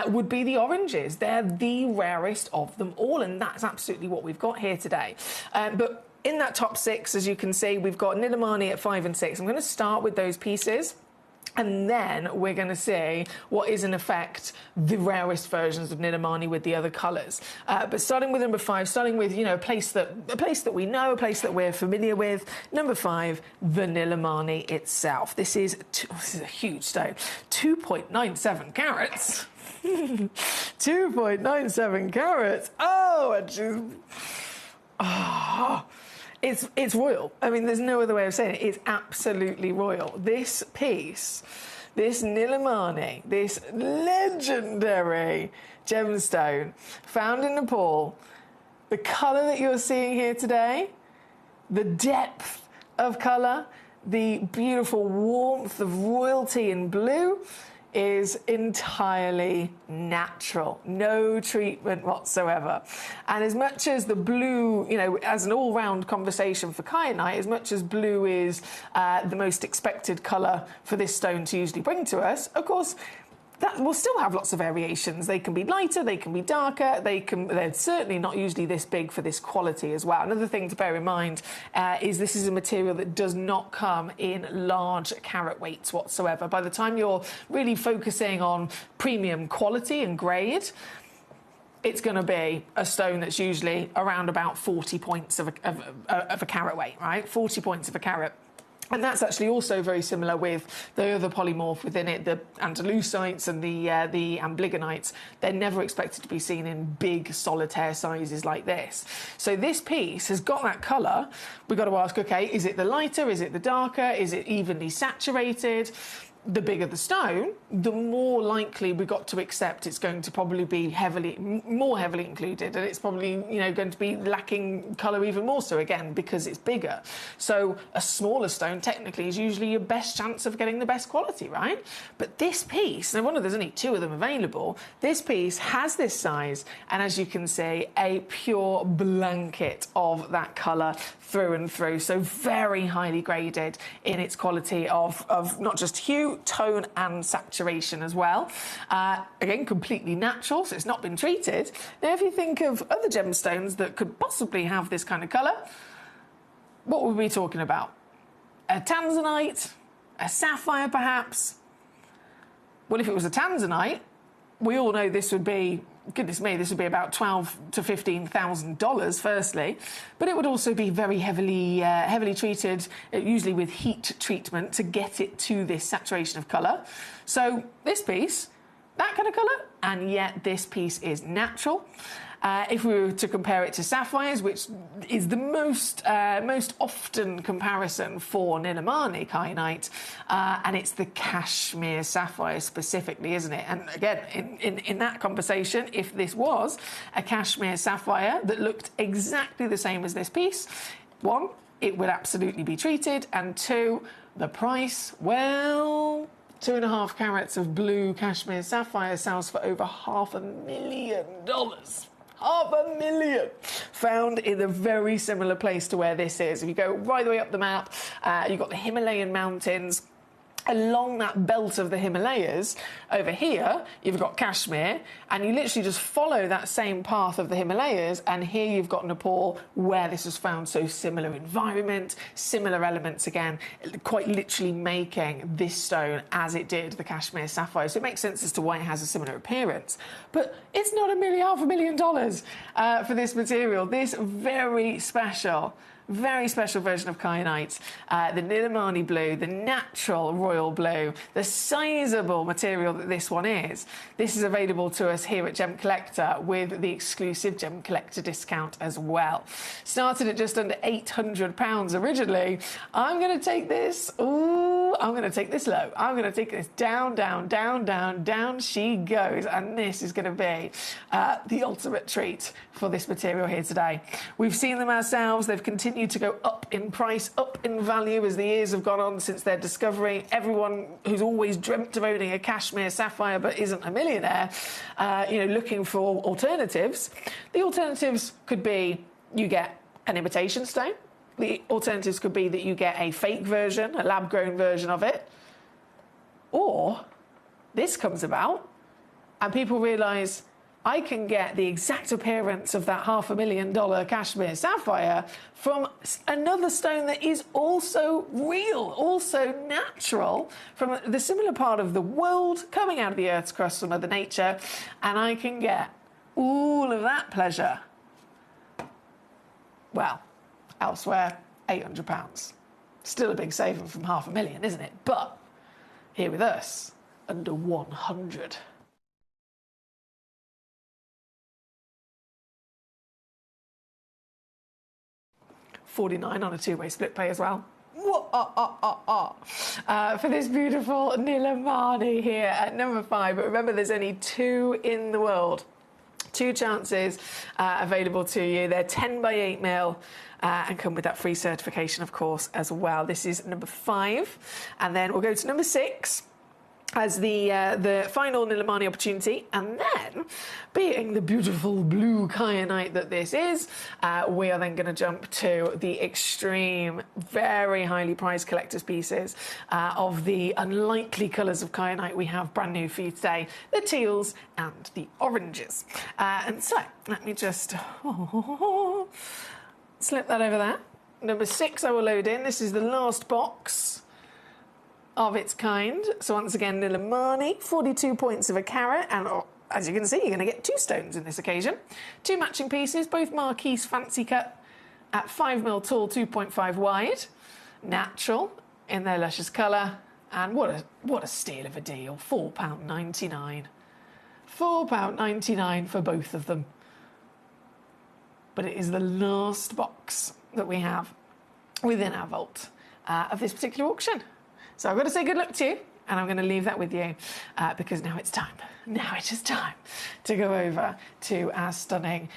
would be the oranges. They're the rarest of them all, and that's absolutely what we've got here today. But in that top 6, as you can see, we've got Nilamani at 5 and 6. I'm going to start with those pieces, and then we're going to see what is, in effect, the rarest versions of Nilamani with the other colours. But starting with number 5, starting with, you know, a place that we know, a place that we're familiar with. Number 5, the Nilamani itself. This is a huge stone, 2.97 carats. 2.97 carats. It's royal. I mean, there's no other way of saying it. It's absolutely royal. This piece, this Nilamani, this legendary gemstone found in Nepal, the colour that you're seeing here today, the depth of colour, the beautiful warmth of royalty in blue, is entirely natural, no treatment whatsoever. And as much as the blue, you know, as an all-round conversation for kyanite, as much as blue is the most expected colour for this stone to usually bring to us, of course, that will still have lots of variations. They can be lighter, they can be darker, they're certainly not usually this big for this quality as well. Another thing to bear in mind is this is a material that does not come in large carat weights whatsoever. By the time you're really focusing on premium quality and grade, it's going to be a stone that's usually around about 40 points of a carat weight, right? 40 points of a carat. And that's actually also very similar with the other polymorph within it, the andalusites and the ambligonites. They're never expected to be seen in big solitaire sizes like this. So this piece has got that colour. We've got to ask, okay, is it the lighter? Is it the darker? Is it evenly saturated? The bigger the stone, the more likely we've got to accept it's going to probably be more heavily included, and it's probably, you know, going to be lacking colour even more so, again, because it's bigger. So a smaller stone technically is usually your best chance of getting the best quality, right? But this piece, no wonder there's only 2 of them available, this piece has this size, and as you can see, a pure blanket of that colour through and through. So very highly graded in its quality of not just hue, tone and saturation as well. Again, completely natural, so it's not been treated. Now, if you think of other gemstones that could possibly have this kind of colour, what would we be talking about? A tanzanite? A sapphire, perhaps? Well, if it was a tanzanite, we all know this would be, goodness me, this would be about $12,000 to $15,000 firstly, but it would also be very heavily treated, usually with heat treatment to get it to this saturation of colour. So this piece, that kind of colour, and yet this piece is natural. If we were to compare it to sapphires, which is the most often comparison for Nilamani kyanite, and it's the cashmere sapphire specifically, isn't it? And again, in that conversation, if this was a cashmere sapphire that looked exactly the same as this piece, one, it would absolutely be treated, and two, the price, well, 2.5 carats of blue cashmere sapphire sells for over $500,000. $500,000 found in a very similar place to where this is. If you go right the way up the map, you've got the Himalayan mountains. Along that belt of the Himalayas, over here, you've got Kashmir, and you literally just follow that same path of the Himalayas, and here you've got Nepal, where this was found. So similar environment, similar elements again, quite literally making this stone as it did the Kashmir sapphire. So it makes sense as to why it has a similar appearance. But it's not $500,000 for this material. This very special version of kyanite, the Nilamani blue, the natural royal blue, the sizable material that this one is. This is available to us here at Gemcollector with the exclusive Gemcollector discount as well. Started at just under £800 originally. I'm going to take this, I'm going to take this low. I'm going to take this down, down, down, down, down she goes. And this is going to be the ultimate treat for this material here today. We've seen them ourselves. They've continued to go up in price, up in value as the years have gone on since their discovery. Everyone who's always dreamt of owning a cashmere sapphire but isn't a millionaire, looking for alternatives. The alternatives could be you get an imitation stone. The alternatives could be that you get a fake version, a lab-grown version of it. Or this comes about and people realise I can get the exact appearance of that $500,000 cashmere sapphire from another stone that is also real, also natural, from the similar part of the world, coming out of the Earth's crust from Mother Nature, and I can get all of that pleasure, well, elsewhere, £800. Still a big saving from $500,000, isn't it? But here with us, under 100. $49 on a two-way split pay as well. For this beautiful Nilamani here at number 5. But remember, there's only 2 in the world. 2 chances available to you. They're 10 by 8 mil. And come with that free certification, of course, as well. This is number 5. And then we'll go to number 6 as the final Nilamani opportunity, and then, being the beautiful blue kyanite that this is, we are then going to jump to the extreme, very highly priced collector's pieces of the unlikely colours of kyanite we have brand new for you today, the teals and the oranges. And so, let me just slip that over there. Number 6 I will load in. This is the last box of its kind. So once again, Nilamani, 42 points of a carat, and as you can see, you're going to get 2 stones in this occasion. 2 matching pieces, both Marquise fancy cut at 5 mil tall, 2.5 wide, natural in their luscious colour, and what a steal of a deal, £4.99. £4.99 for both of them. But it is the last box that we have within our vault of this particular auction. So I've got to say good luck to you, and I'm going to leave that with you because now it's time. Now it is time to go over to our stunning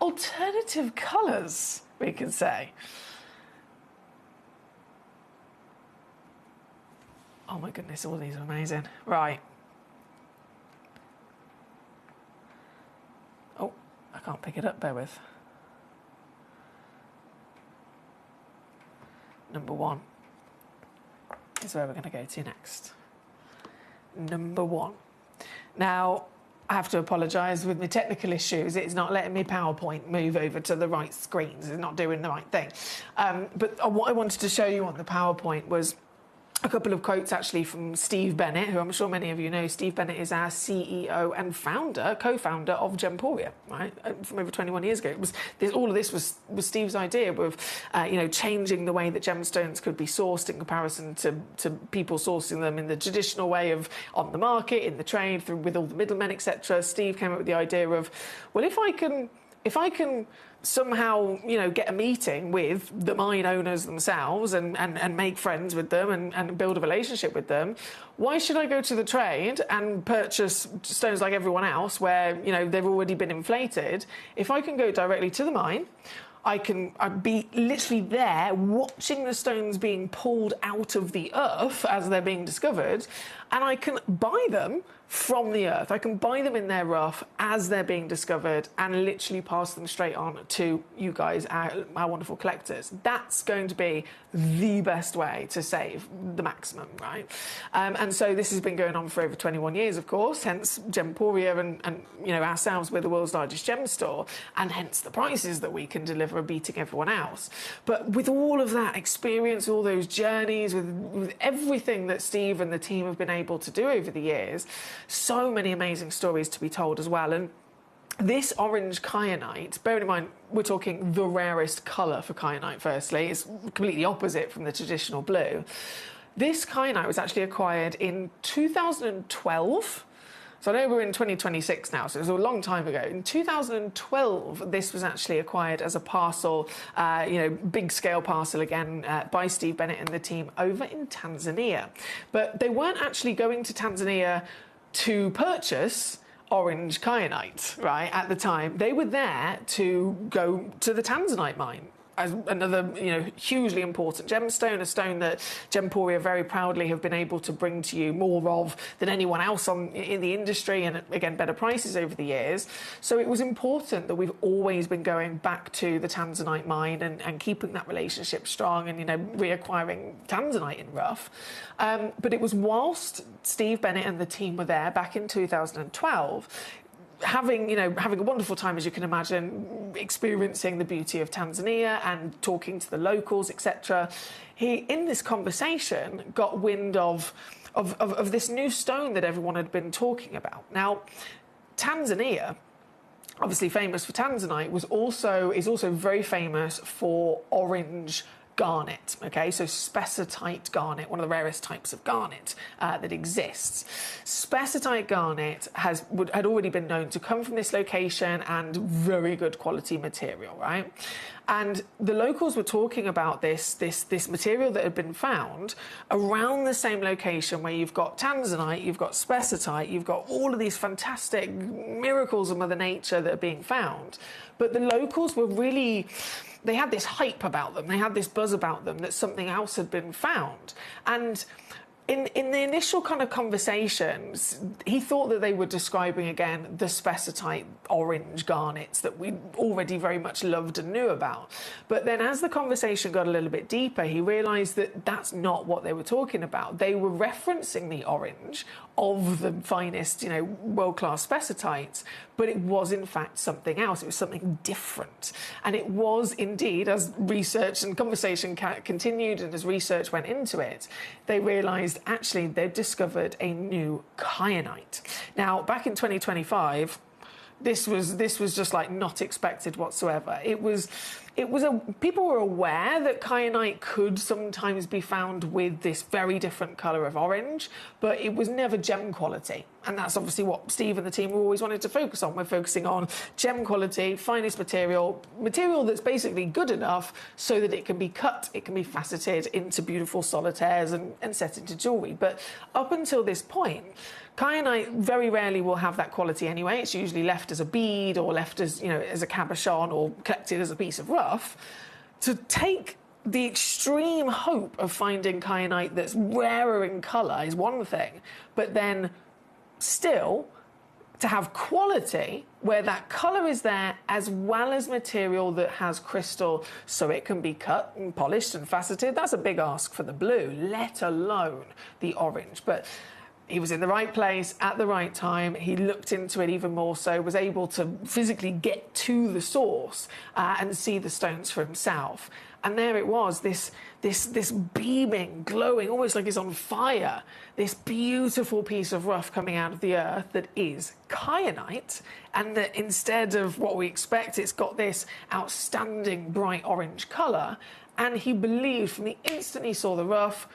alternative colours, we can say. Oh my goodness, all these are amazing. Right. Oh, I can't pick it up, bear with. Number 1. Is where we're going to go to next. Number 1. Now, I have to apologise with my technical issues. It's not letting me PowerPoint move over to the right screens. It's not doing the right thing. But what I wanted to show you on the PowerPoint was a couple of quotes actually from Steve Bennett, who I'm sure many of you know. Steve Bennett is our CEO and co-founder of Gemporia, right? From over 21 years ago. All of this was Steve's idea of, changing the way that gemstones could be sourced in comparison to people sourcing them in the traditional way of on the market, in the trade, with all the middlemen, etc. Steve came up with the idea of, well, if I can if I can somehow, you know, get a meeting with the mine owners themselves and make friends with them and build a relationship with them, why should I go to the trade and purchase stones like everyone else where, you know, they've already been inflated? If I can go directly to the mine, I'd be literally there watching the stones being pulled out of the earth as they're being discovered, and I can buy them from the earth. I can buy them in their rough as they're being discovered and literally pass them straight on to you guys, our wonderful collectors. That's going to be the best way to save the maximum, right? And so this has been going on for over 21 years, of course, hence Gemporia and you know, ourselves, we're the world's largest gem store, and hence the prices that we can deliver are beating everyone else. But with all of that experience, all those journeys, with everything that Steve and the team have been able to do over the years, so many amazing stories to be told as well. And this orange kyanite, bearing in mind we're talking the rarest colour for kyanite firstly, it's completely opposite from the traditional blue. This kyanite was actually acquired in 2012. So I know we're in 2026 now, so it was a long time ago. In 2012, this was actually acquired as a parcel, you know, big-scale parcel again, by Steve Bennett and the team over in Tanzania. But they weren't actually going to Tanzania to purchase orange kyanite, right, at the time. They were there to go to the Tanzanite mine as another, you know, hugely important gemstone, a stone that Gemporia very proudly have been able to bring to you more of than anyone else in the industry, and again, better prices over the years. So it was important that we've always been going back to the Tanzanite mine and keeping that relationship strong and, you know, reacquiring Tanzanite in rough. But it was whilst Steve Bennett and the team were there back in 2012, having a wonderful time, as you can imagine, experiencing the beauty of Tanzania and talking to the locals, etc. He, in this conversation, got wind of this new stone that everyone had been talking about. Now, Tanzania, obviously famous for Tanzanite, is also very famous for orange garnet, okay, so spessartite garnet, one of the rarest types of garnet that exists. Spessartite garnet had already been known to come from this location and very good quality material, right? And the locals were talking about this material that had been found around the same location where you've got Tanzanite, you've got spessartite, you've got all of these fantastic miracles of Mother Nature that are being found. But the locals were really, they had this hype about them, they had this buzz about them that something else had been found. And in the initial kind of conversations, he thought that they were describing, again, the spessartite orange garnets that we already very much loved and knew about. But then as the conversation got a little bit deeper, he realised that that's not what they were talking about. They were referencing the orange of the finest, you know, world-class spessartites, but it was in fact something else. It was something different. And it was indeed, as research and conversation continued and as research went into it, they realised actually they'd discovered a new kyanite. Now, back in 2025, this was just like not expected whatsoever. People were aware that kyanite could sometimes be found with this very different colour of orange, but it was never gem quality. And that's obviously what Steve and the team always wanted to focus on. We're focusing on gem quality, finest material that's basically good enough so that it can be cut, it can be faceted into beautiful solitaires and set into jewellery. But up until this point, kyanite very rarely will have that quality anyway. It's usually left as a bead or left as, you know, as a cabochon or collected as a piece of rough. To take the extreme hope of finding kyanite that's rarer in colour is one thing, but then still to have quality where that colour is there as well as material that has crystal so it can be cut and polished and faceted, that's a big ask for the blue, let alone the orange. But he was in the right place at the right time. He looked into it even more so, was able to physically get to the source and see the stones for himself. And there it was, this beaming, glowing, almost like it's on fire, this beautiful piece of rough coming out of the earth that is kyanite, and that instead of what we expect, it's got this outstanding bright orange colour. And he believed from the instant he saw the rough,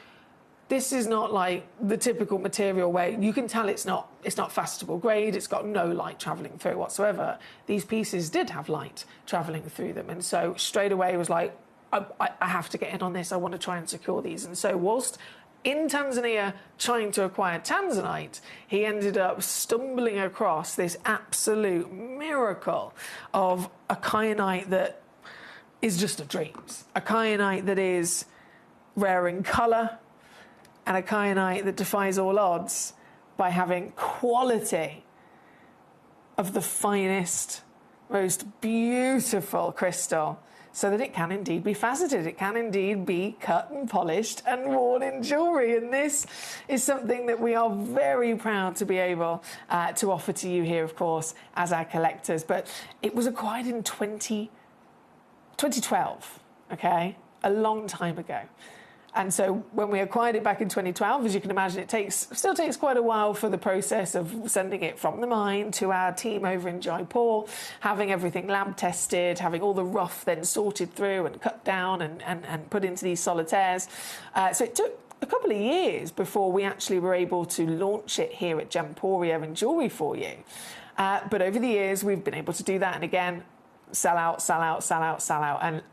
This is not like the typical material where you can tell it's not facettable grade, it's got no light travelling through whatsoever. These pieces did have light travelling through them, and so straight away it was like, I have to get in on this, I want to try and secure these. And so whilst in Tanzania trying to acquire tanzanite, he ended up stumbling across this absolute miracle of a kyanite that is just a dreams. A kyanite that is rare in colour, and a kyanite that defies all odds by having quality of the finest, most beautiful crystal, so that it can indeed be faceted, it can indeed be cut and polished and worn in jewellery. And this is something that we are very proud to be able to offer to you here, of course, as our collectors. But it was acquired in 2012, okay? A long time ago. And so when we acquired it back in 2012, as you can imagine, it still takes quite a while for the process of sending it from the mine to our team over in Jaipur, having everything lab tested, having all the rough then sorted through and cut down and put into these solitaires. So it took a couple of years before we actually were able to launch it here at Gemporia and Jewellery for you. But over the years, we've been able to do that. And again, sell out, sell out, sell out, sell out. And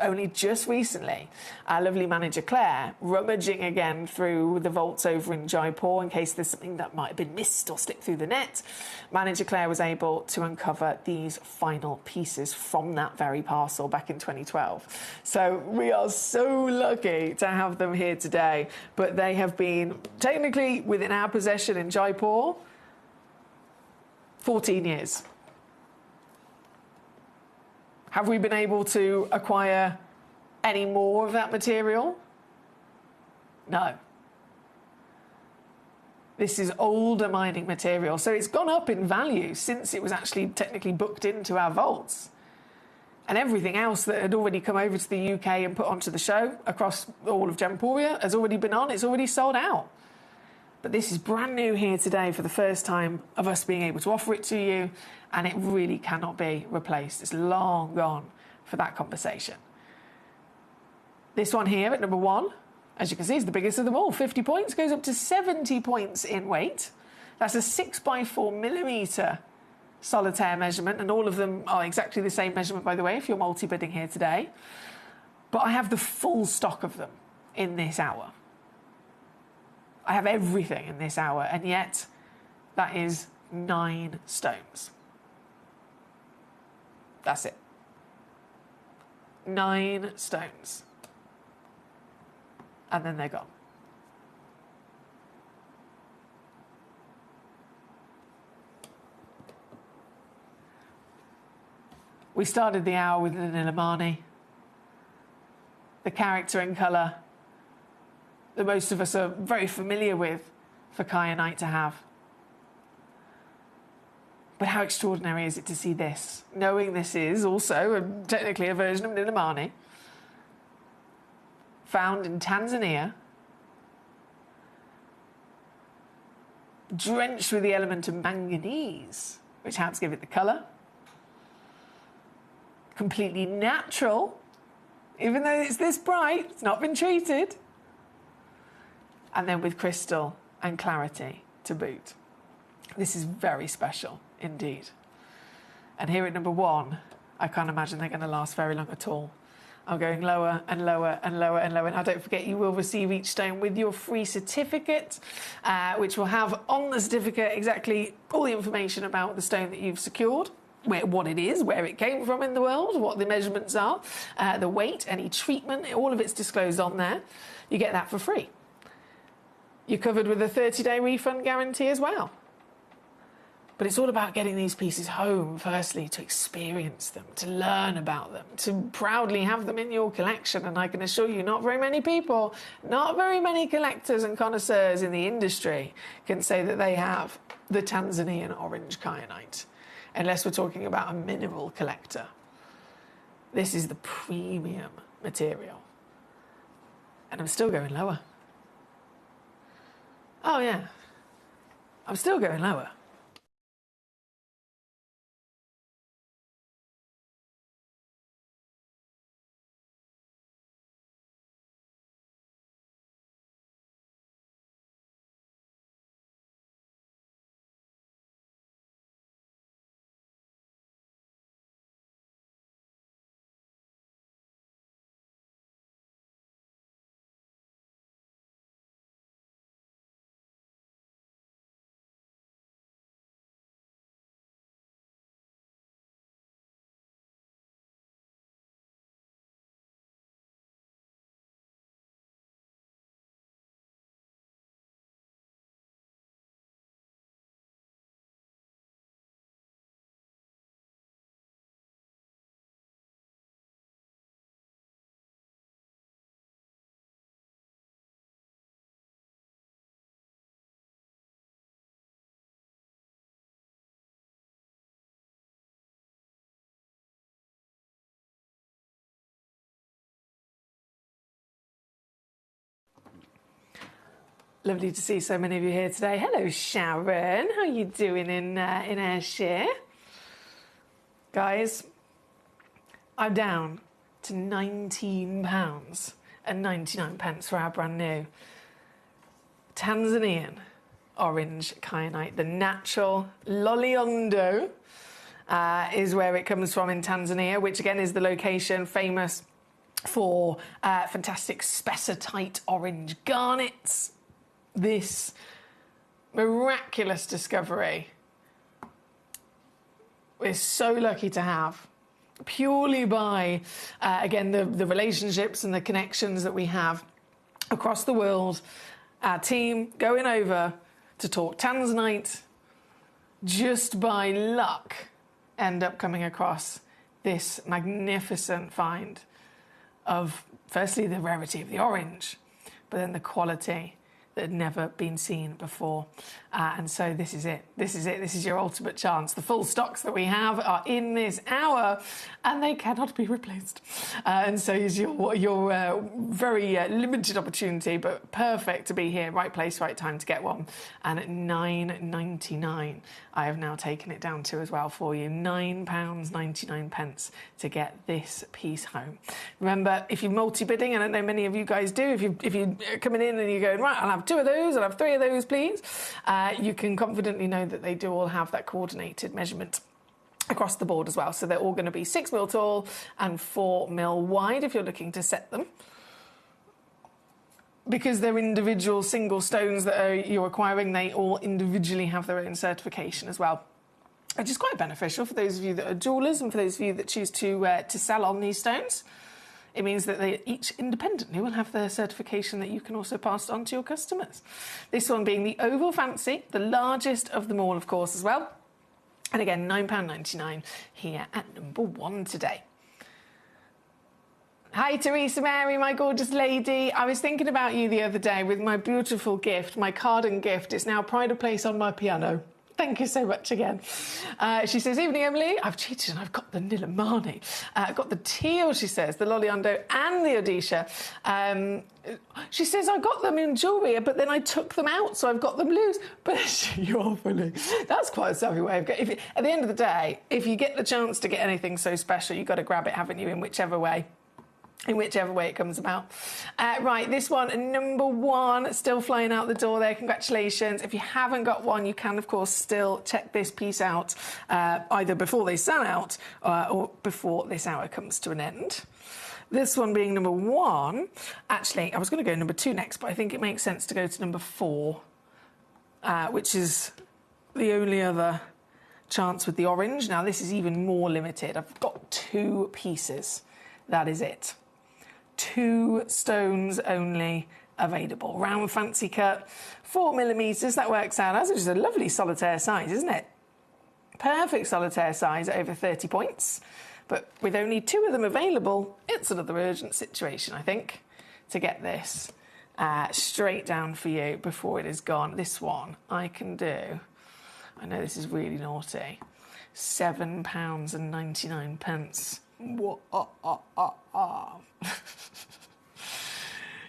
only just recently, our lovely manager Claire, rummaging again through the vaults over in Jaipur in case there's something that might have been missed or slipped through the net, manager Claire was able to uncover these final pieces from that very parcel back in 2012. So we are so lucky to have them here today, but they have been technically within our possession in Jaipur 14 years. Have we been able to acquire any more of that material? No. This is older mining material, so it's gone up in value since it was actually technically booked into our vaults. And everything else that had already come over to the UK and put onto the show across all of Gemporia has already been on, it's already sold out. But this is brand new here today for the first time of us being able to offer it to you, and it really cannot be replaced. It's long gone for that conversation. This one here at number 1, as you can see, is the biggest of them all. 50 points, goes up to 70 points in weight. That's a 6x4mm solitaire measurement, and all of them are exactly the same measurement, by the way, if you're multi-bidding here today. But I have the full stock of them in this hour. I have everything in this hour, and yet that is 9 stones. That's it. 9 stones. And then they're gone. We started the hour with an Illimani. The character and colour that most of us are very familiar with for kyanite to have. But how extraordinary is it to see this, knowing this is also technically a version of Illimani, found in Tanzania, drenched with the element of manganese, which helps give it the colour. Completely natural, even though it's this bright, it's not been treated. And then with crystal and clarity to boot. This is very special indeed. And here at number 1, I can't imagine they're going to last very long at all. I'm going lower and lower and lower and lower. Now, don't forget, you will receive each stone with your free certificate, which will have on the certificate exactly all the information about the stone that you've secured, what it is, where it came from in the world, what the measurements are, the weight, any treatment, all of it's disclosed on there. You get that for free. You're covered with a 30-day refund guarantee as well. But it's all about getting these pieces home, firstly, to experience them, to learn about them, to proudly have them in your collection. And I can assure you, not very many people, not very many collectors and connoisseurs in the industry can say that they have the Tanzanian orange kyanite, unless we're talking about a mineral collector. This is the premium material. And I'm still going lower. Oh, yeah. I'm still going lower. Lovely to see so many of you here today. Hello, Sharon. How are you doing in Ayrshire? Guys, I'm down to £19.99 for our brand new Tanzanian orange kyanite. The natural Loliondo is where it comes from in Tanzania, which again is the location famous for fantastic spessartite orange garnets. This miraculous discovery we're so lucky to have, purely by, again, the relationships and the connections that we have across the world. Our team going over to talk Tanzanite, just by luck, end up coming across this magnificent find of, firstly, the rarity of the orange, but then the quality that had never been seen before. And so this is it. This is it. This is your ultimate chance. The full stocks that we have are in this hour, and they cannot be replaced. And so is your very limited opportunity, but perfect to be here. Right place, right time to get one. And at £9.99, I have now taken it down to as well for you. £9.99 to get this piece home. Remember, if you're multi-bidding, and I know many of you guys do, if you're coming in and you're going, right, I'll have 2 of those, I'll have 3 of those, please. You can confidently know that they do all have that coordinated measurement across the board as well. So they're all going to be 6 mil tall and 4 mil wide if you're looking to set them. Because they're individual single stones that you're acquiring, they all individually have their own certification as well, which is quite beneficial for those of you that are jewellers and for those of you that choose to sell on these stones. It means that they each independently will have their certification that you can also pass on to your customers. This one being the Oval Fancy, the largest of them all, of course, as well. And again, £9.99 here at number 1 today. Hi, Teresa Mary, my gorgeous lady. I was thinking about you the other day with my beautiful gift, my cardan gift. It's now pride of place on my piano. Thank you so much again. She says, evening, Emily. I've cheated and I've got the Nilamani. I've got the teal, she says, the Loliondo and the Odisha. She says, I got them in jewellery, but then I took them out, so I've got them loose. But you're funny. That's quite a savvy way of getting... At the end of the day, if you get the chance to get anything so special, you've got to grab it, haven't you, in whichever way it comes about. Right, this one, number 1, still flying out the door there. Congratulations. If you haven't got one, you can, of course, still check this piece out either before they sell out or before this hour comes to an end. This one being number 1. Actually, I was going to go number 2 next, but I think it makes sense to go to number 4, which is the only other chance with the orange. Now, this is even more limited. I've got 2 pieces. That is it. 2 stones only available. Round fancy cut, 4mm. That works out as just a lovely solitaire size, isn't it? Perfect solitaire size at over 30 points. But with only 2 of them available, it's another urgent situation, I think, to get this straight down for you before it is gone. This one I can do. I know this is really naughty. £7.99.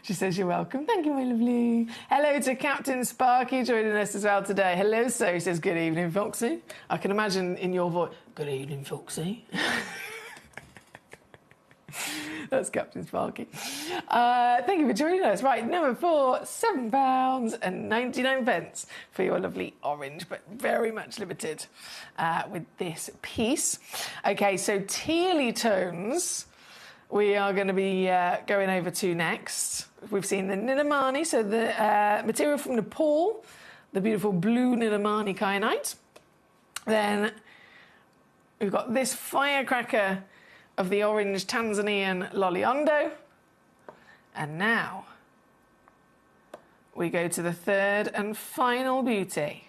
She says you're welcome. Thank you, my lovely. Hello to Captain Sparky joining us as well today. Hello, so he says good evening, Foxy. I can imagine in your voice, good evening, Foxy. That's Captain Sparky. Thank you for joining us. Right, number 4, £7.99 for your lovely orange, but very much limited with this piece. Okay, so tealy tones we are going to be going over to next. We've seen the Nilamani, so the material from Nepal, the beautiful blue Nilamani kyanite. Then we've got this firecracker of the orange Tanzanian Loliondo. And now we go to the 3rd and final beauty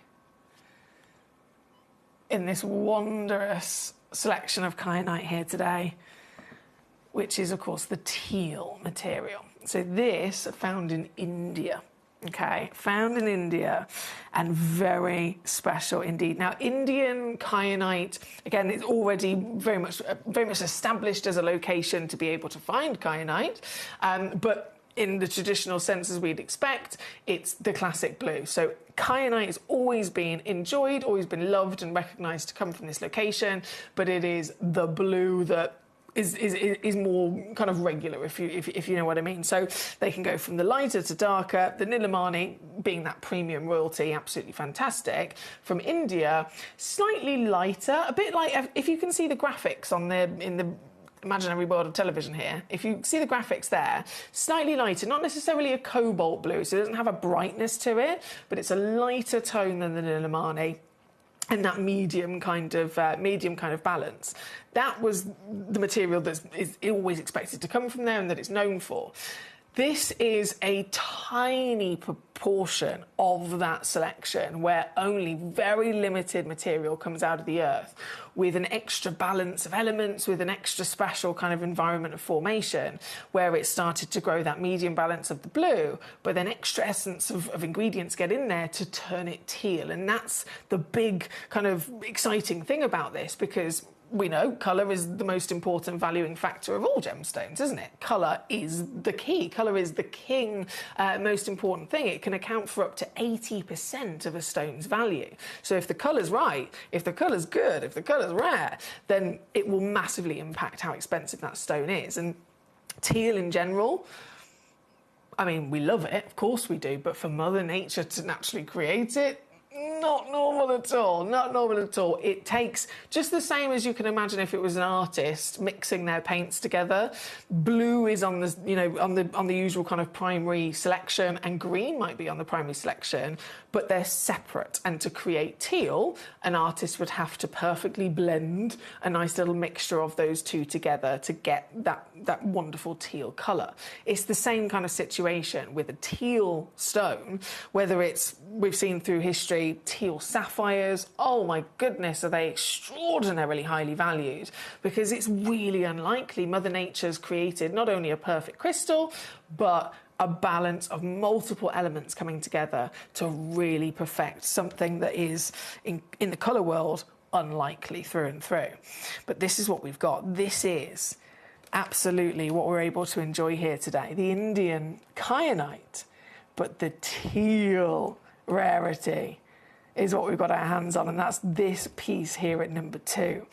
in this wondrous selection of kyanite here today, which is, of course, the teal material. So this found in India. Okay, found in India and very special indeed. Now, Indian kyanite, again, it's already very much established as a location to be able to find kyanite, but in the traditional sense as we'd expect, it's the classic blue. So kyanite has always been enjoyed, always been loved and recognised to come from this location, but it is the blue that is more kind of regular, if you know what I mean. So they can go from the lighter to darker. The Nilamani, being that premium royalty, absolutely fantastic. From India, slightly lighter, a bit like, if you can see the graphics in the imaginary world of television here, if you see the graphics there, slightly lighter, not necessarily a cobalt blue, so it doesn't have a brightness to it, but it's a lighter tone than the Nilamani. And that medium kind of balance. That was the material that is always expected to come from there and that it's known for. This is a tiny proportion of that selection where only very limited material comes out of the earth with an extra balance of elements, with an extra special kind of environment of formation where it started to grow that medium balance of the blue, but then extra essence of ingredients get in there to turn it teal. And that's the big kind of exciting thing about this, because we know colour is the most important valuing factor of all gemstones, isn't it? Colour is the key. Colour is the king, most important thing. It can account for up to 80% of a stone's value. So if the colour's right, if the colour's good, if the colour's rare, then it will massively impact how expensive that stone is. And teal in general, I mean, we love it, of course we do, but for Mother Nature to naturally create it, not normal at all, not normal at all. It takes just the same as you can imagine if it was an artist mixing their paints together. Blue is on the, you know, on the usual kind of primary selection, and green might be on the primary selection, but they're separate. And to create teal, an artist would have to perfectly blend a nice little mixture of those two together to get that wonderful teal colour. It's the same kind of situation with a teal stone, whether it's, we've seen through history, teal sapphires. Oh my goodness, are they extraordinarily highly valued, because it's really unlikely Mother Nature's created not only a perfect crystal, but a balance of multiple elements coming together to really perfect something that is, in the colour world, unlikely through and through. But this is what we've got. This is absolutely what we're able to enjoy here today. The Indian kyanite, but the teal rarity is what we've got our hands on, and that's this piece here at number 2.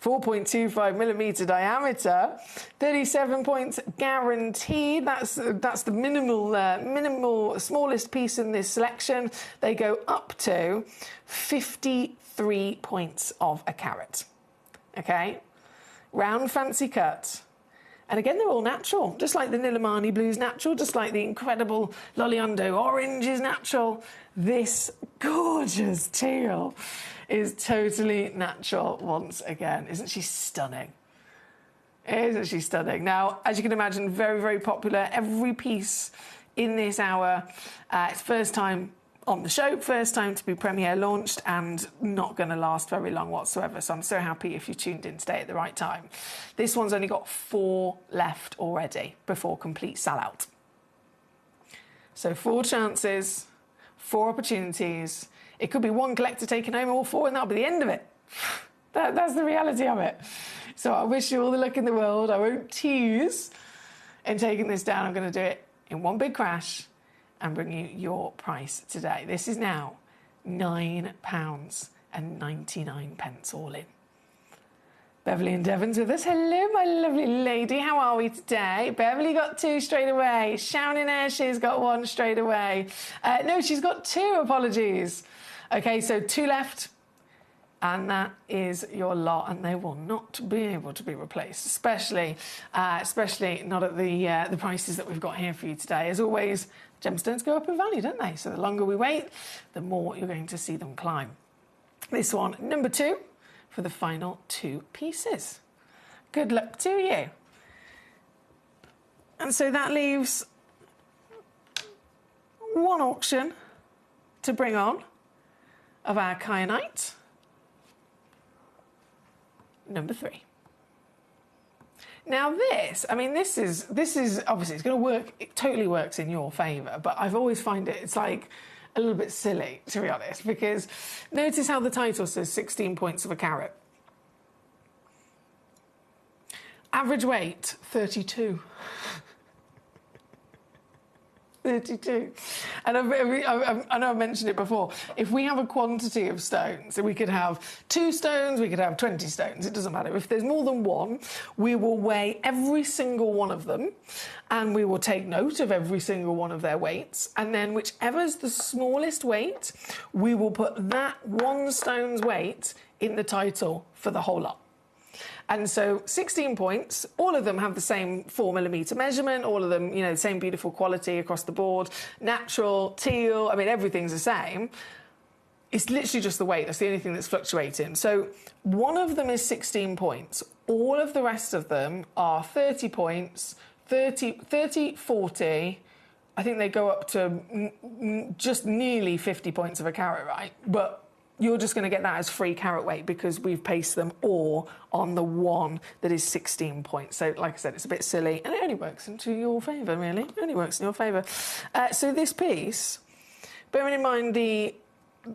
4.25mm diameter, 37 points guaranteed. That's the minimal smallest piece in this selection. They go up to 53 points of a carat. Okay, round fancy cut. And again, they're all natural, just like the Nilamani blue's natural, just like the incredible Loliando orange is natural. This gorgeous teal is totally natural once again. Isn't she stunning? Isn't she stunning? Now, as you can imagine, very, very popular. Every piece in this hour, it's first time on the show, first time to be premiere launched, and not going to last very long whatsoever. So I'm so happy if you tuned in today at the right time. This one's only got 4 left already before complete sellout. So 4 chances, 4 opportunities. It could be 1 collector taking home all 4, and that'll be the end of it. That's the reality of it. So I wish you all the luck in the world. I won't tease in taking this down. I'm going to do it in one big crash and bring you your price today. This is now £9.99 all in. Beverly and Devon's with us. Hello, my lovely lady. How are we today? Beverly got 2 straight away. Sharon in there, she's got 1 straight away. No, she's got 2, apologies. Okay, so 2 left. And that is your lot, and they will not be able to be replaced, especially not at the prices that we've got here for you today. As always, gemstones go up in value, don't they? So the longer we wait, the more you're going to see them climb. This one, number 2, for the final 2 pieces. Good luck to you. And so that leaves 1 auction to bring on of our kyanite. Number 3. Now this, I mean, this is obviously, it's going to work, it totally works in your favour, but I've always find it's like a little bit silly, to be honest, because notice how the title says 16 points of a carat. Average weight, 32. 32. And I know I've mentioned it before. If we have a quantity of stones, so we could have 2 stones, we could have 20 stones, it doesn't matter. If there's more than one, we will weigh every single one of them, and we will take note of every single one of their weights, and then whichever's the smallest weight, we will put that one stone's weight in the title for the whole lot. And so 16 points, all of them have the same 4mm measurement, all of them, you know, the same beautiful quality across the board, natural, teal, I mean, everything's the same. It's literally just the weight, that's the only thing that's fluctuating. So one of them is 16 points. All of the rest of them are 30 points, 30, 40, I think they go up to just nearly 50 points of a carat, right? But you're just going to get that as free carat weight because we've pasted them all on the one that is 16 points. So, like I said, it's a bit silly, and it only works into your favour, really. It only works in your favour. So this piece, bearing in mind the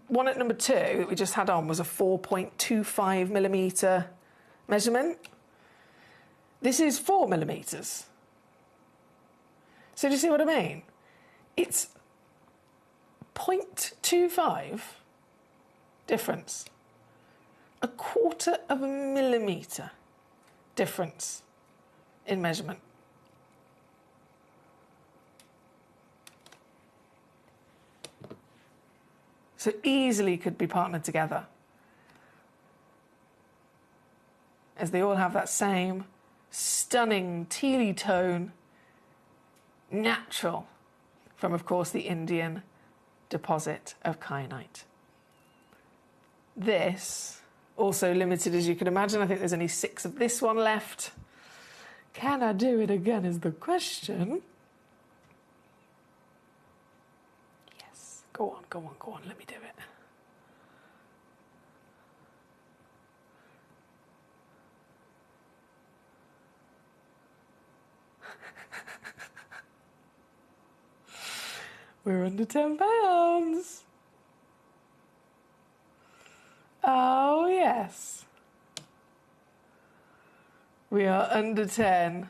one at number 2 that we just had on was a 4.25mm measurement. This is 4mm. So do you see what I mean? It's 0.25 difference. 1/4 of a millimetre difference in measurement. So easily could be partnered together, as they all have that same stunning tealy tone, natural, from, of course, the Indian deposit of kyanite. This, also limited as you can imagine. I think there's only 6 of this one left. Can I do it again is the question. Yes. Go on, go on, go on. Let me do it. We're under £10. Oh, yes. We are under 10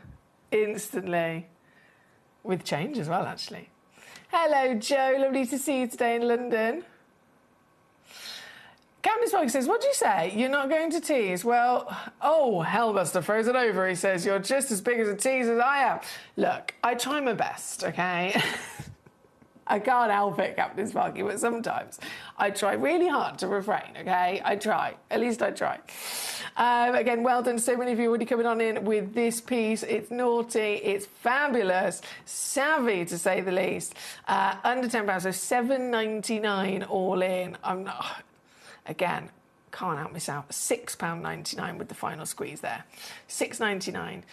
instantly. With change as well, actually. Hello, Joe. Lovely to see you today in London. Captain Spoke says, what do you say? You're not going to tease? Well, oh, Hellbuster throws it over. He says, you're just as big as a tease as I am. Look, I try my best, okay? I can't help it, Captain Sparky, but sometimes I try really hard to refrain, okay? I try. At least I try. Again, well done. So many of you already coming on in with this piece. It's naughty. It's fabulous. Savvy, to say the least. Under £10, so $7.99 all in. I'm not... Again, can't help myself. £6.99 with the final squeeze there. $6.99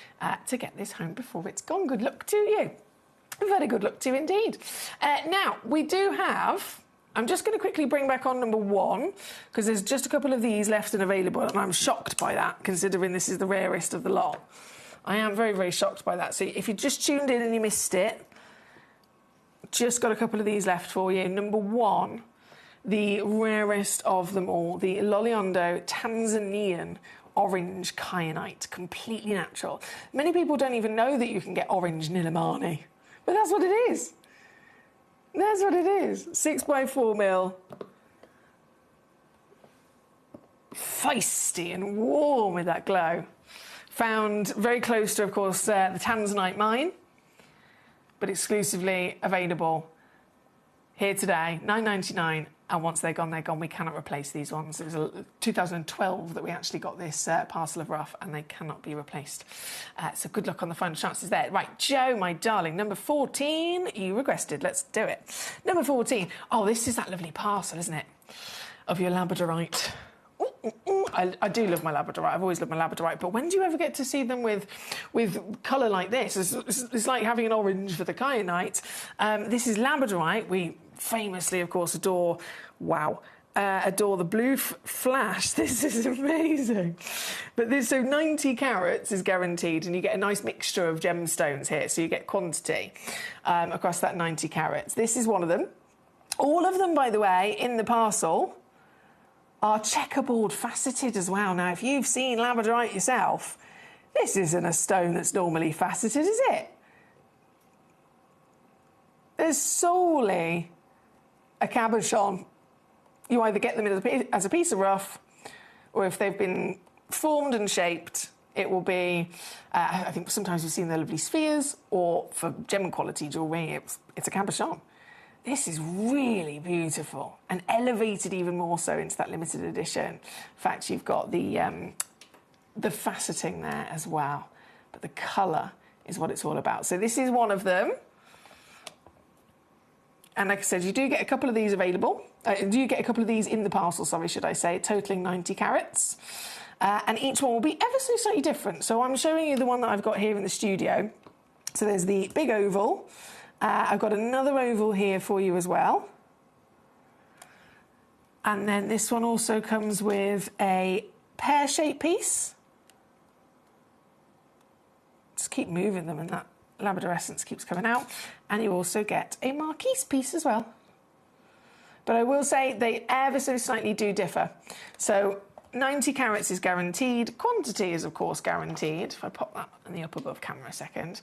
to get this home before it's gone. Good luck to you. Very good luck to you indeed. Now, we do have... I'm just going to quickly bring back on number 1, because there's just a couple of these left and available, and I'm shocked by that, considering this is the rarest of the lot. I am very, very shocked by that. So if you just tuned in and you missed it, just got a couple of these left for you. Number 1, the rarest of them all, the Loliondo Tanzanian orange kyanite, completely natural. Many people don't even know that you can get orange Nilamani. But that's what it is. That's what it is. 6x4mm. Feisty and warm with that glow. Found very close to, of course, the Tanzanite mine, but exclusively available here today, $9.99. And once they're gone, they're gone. We cannot replace these ones. It was 2012 that we actually got this parcel of rough, and they cannot be replaced. So good luck on the final chances there. Right, Joe, my darling, number 14, you requested. Let's do it. Number 14. Oh, this is that lovely parcel, isn't it? Of your labradorite. I do love my labradorite. I've always loved my labradorite. But when do you ever get to see them with colour like this? It's like having an orange for the kyanite. This is labradorite. We famously, of course, adore the blue flash. This is amazing. But this, so 90 carats is guaranteed, and you get a nice mixture of gemstones here. So you get quantity across that 90 carats. This is one of them. All of them, by the way, in the parcel are checkerboard faceted as well. Now, if you've seen labradorite yourself, this isn't a stone that's normally faceted, is it? There's solely a cabochon. You either get them as a piece of rough, or if they've been formed and shaped, it will be, I think sometimes you've seen the lovely spheres, or for gem quality jewellery, it's a cabochon. This is really beautiful and elevated even more so into that limited edition. In fact, you've got the faceting there as well, but the colour is what it's all about. So this is one of them. And like I said, you do get a couple of these available. Do you get a couple of these in the parcel, sorry, should I say, totaling 90 carats. And each one will be ever so slightly different. So I'm showing you the one that I've got here in the studio. So there's the big oval. I've got another oval here for you as well. And then this one also comes with a pear-shaped piece. Just keep moving them and that Labrador essence keeps coming out. And you also get a marquise piece as well. But I will say they ever so slightly do differ. So 90 carats is guaranteed. Quantity is, of course, guaranteed. If I pop that in the up above camera a second.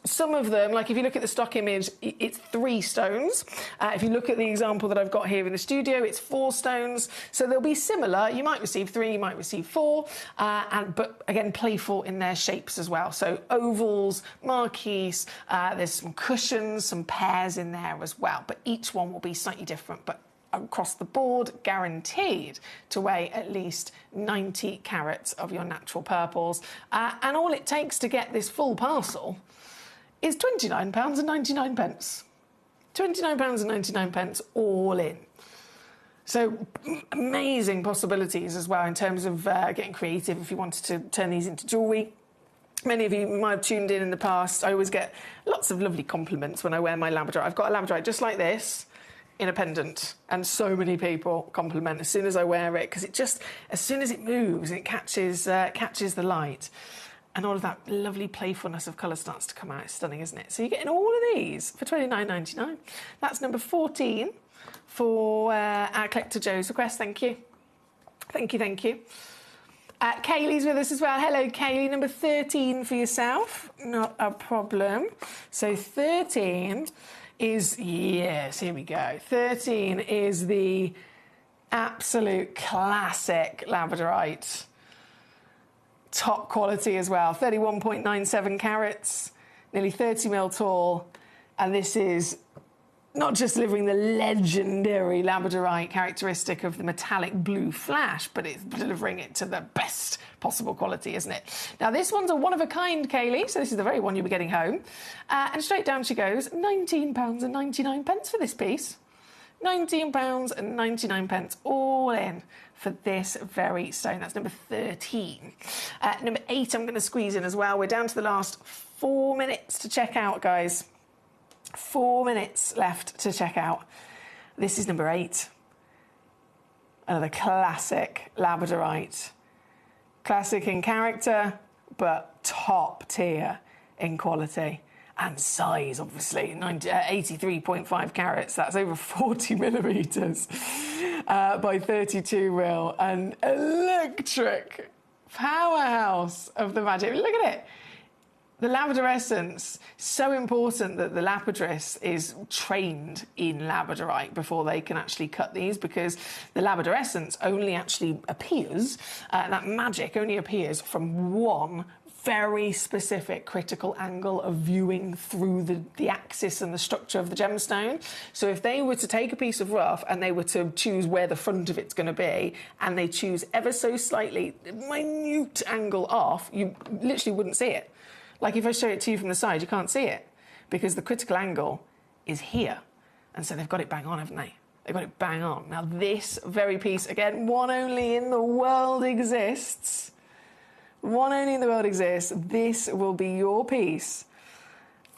Some of them, like if you look at the stock image, it's 3 stones. If you look at the example that I've got here in the studio, it's 4 stones. So they'll be similar. You might receive 3, you might receive 4, but again, playful in their shapes as well. So ovals, marquise, there's some cushions, some pears in there as well. But each one will be slightly different. But across the board, guaranteed to weigh at least 90 carats of your natural purples. And all it takes to get this full parcel is £29.99. £29.99 all in. So amazing possibilities as well in terms of getting creative if you wanted to turn these into jewellery. Many of you might have tuned in the past. I always get lots of lovely compliments when I wear my labradorite. I've got a labradorite just like this, in a pendant, and so many people compliment as soon as I wear it, because it just, as soon as it moves, it catches the light, and all of that lovely playfulness of colour starts to come out. It's stunning, isn't it? So you're getting all of these for £29.99. That's number 14 for our collector Joe's request. Thank you. Thank you, thank you. Kaylee's with us as well. Hello, Kaylee. Number 13 for yourself. Not a problem. So 13 is, yes, here we go. 13 is the absolute classic labradorite. Top quality as well. 31.97 carats, nearly 30 mil tall. And this is not just delivering the legendary labradorite characteristic of the metallic blue flash, but it's delivering it to the best possible quality, isn't it? Now, this one's a one-of-a-kind, Kaylee, so this is the very one you'll be getting home. And straight down she goes, £19.99 for this piece. £19.99 all in for this very stone. That's number 13. Number 8 I'm going to squeeze in as well. We're down to the last 4 minutes to check out, guys. 4 minutes left to check out. This is number 8. Another classic labradorite. Classic in character, but top tier in quality. And size, obviously, 83.5 carats. That's over 40 millimetres by 32 mil. An electric powerhouse of the magic. Look at it. The Labrador essence, so important that the lapidress is trained in labradorite before they can actually cut these, because the Labrador essence only actually appears, that magic only appears from one very specific critical angle of viewing through the axis and the structure of the gemstone. So if they were to take a piece of rough and they were to choose where the front of it's going to be, and they choose ever so slightly minute angle off, you literally wouldn't see it. Like if I show it to you from the side, you can't see it because the critical angle is here. And so they've got it bang on, haven't they? They've got it bang on. Now this very piece, again, one only in the world exists. One only in the world exists. This will be your piece.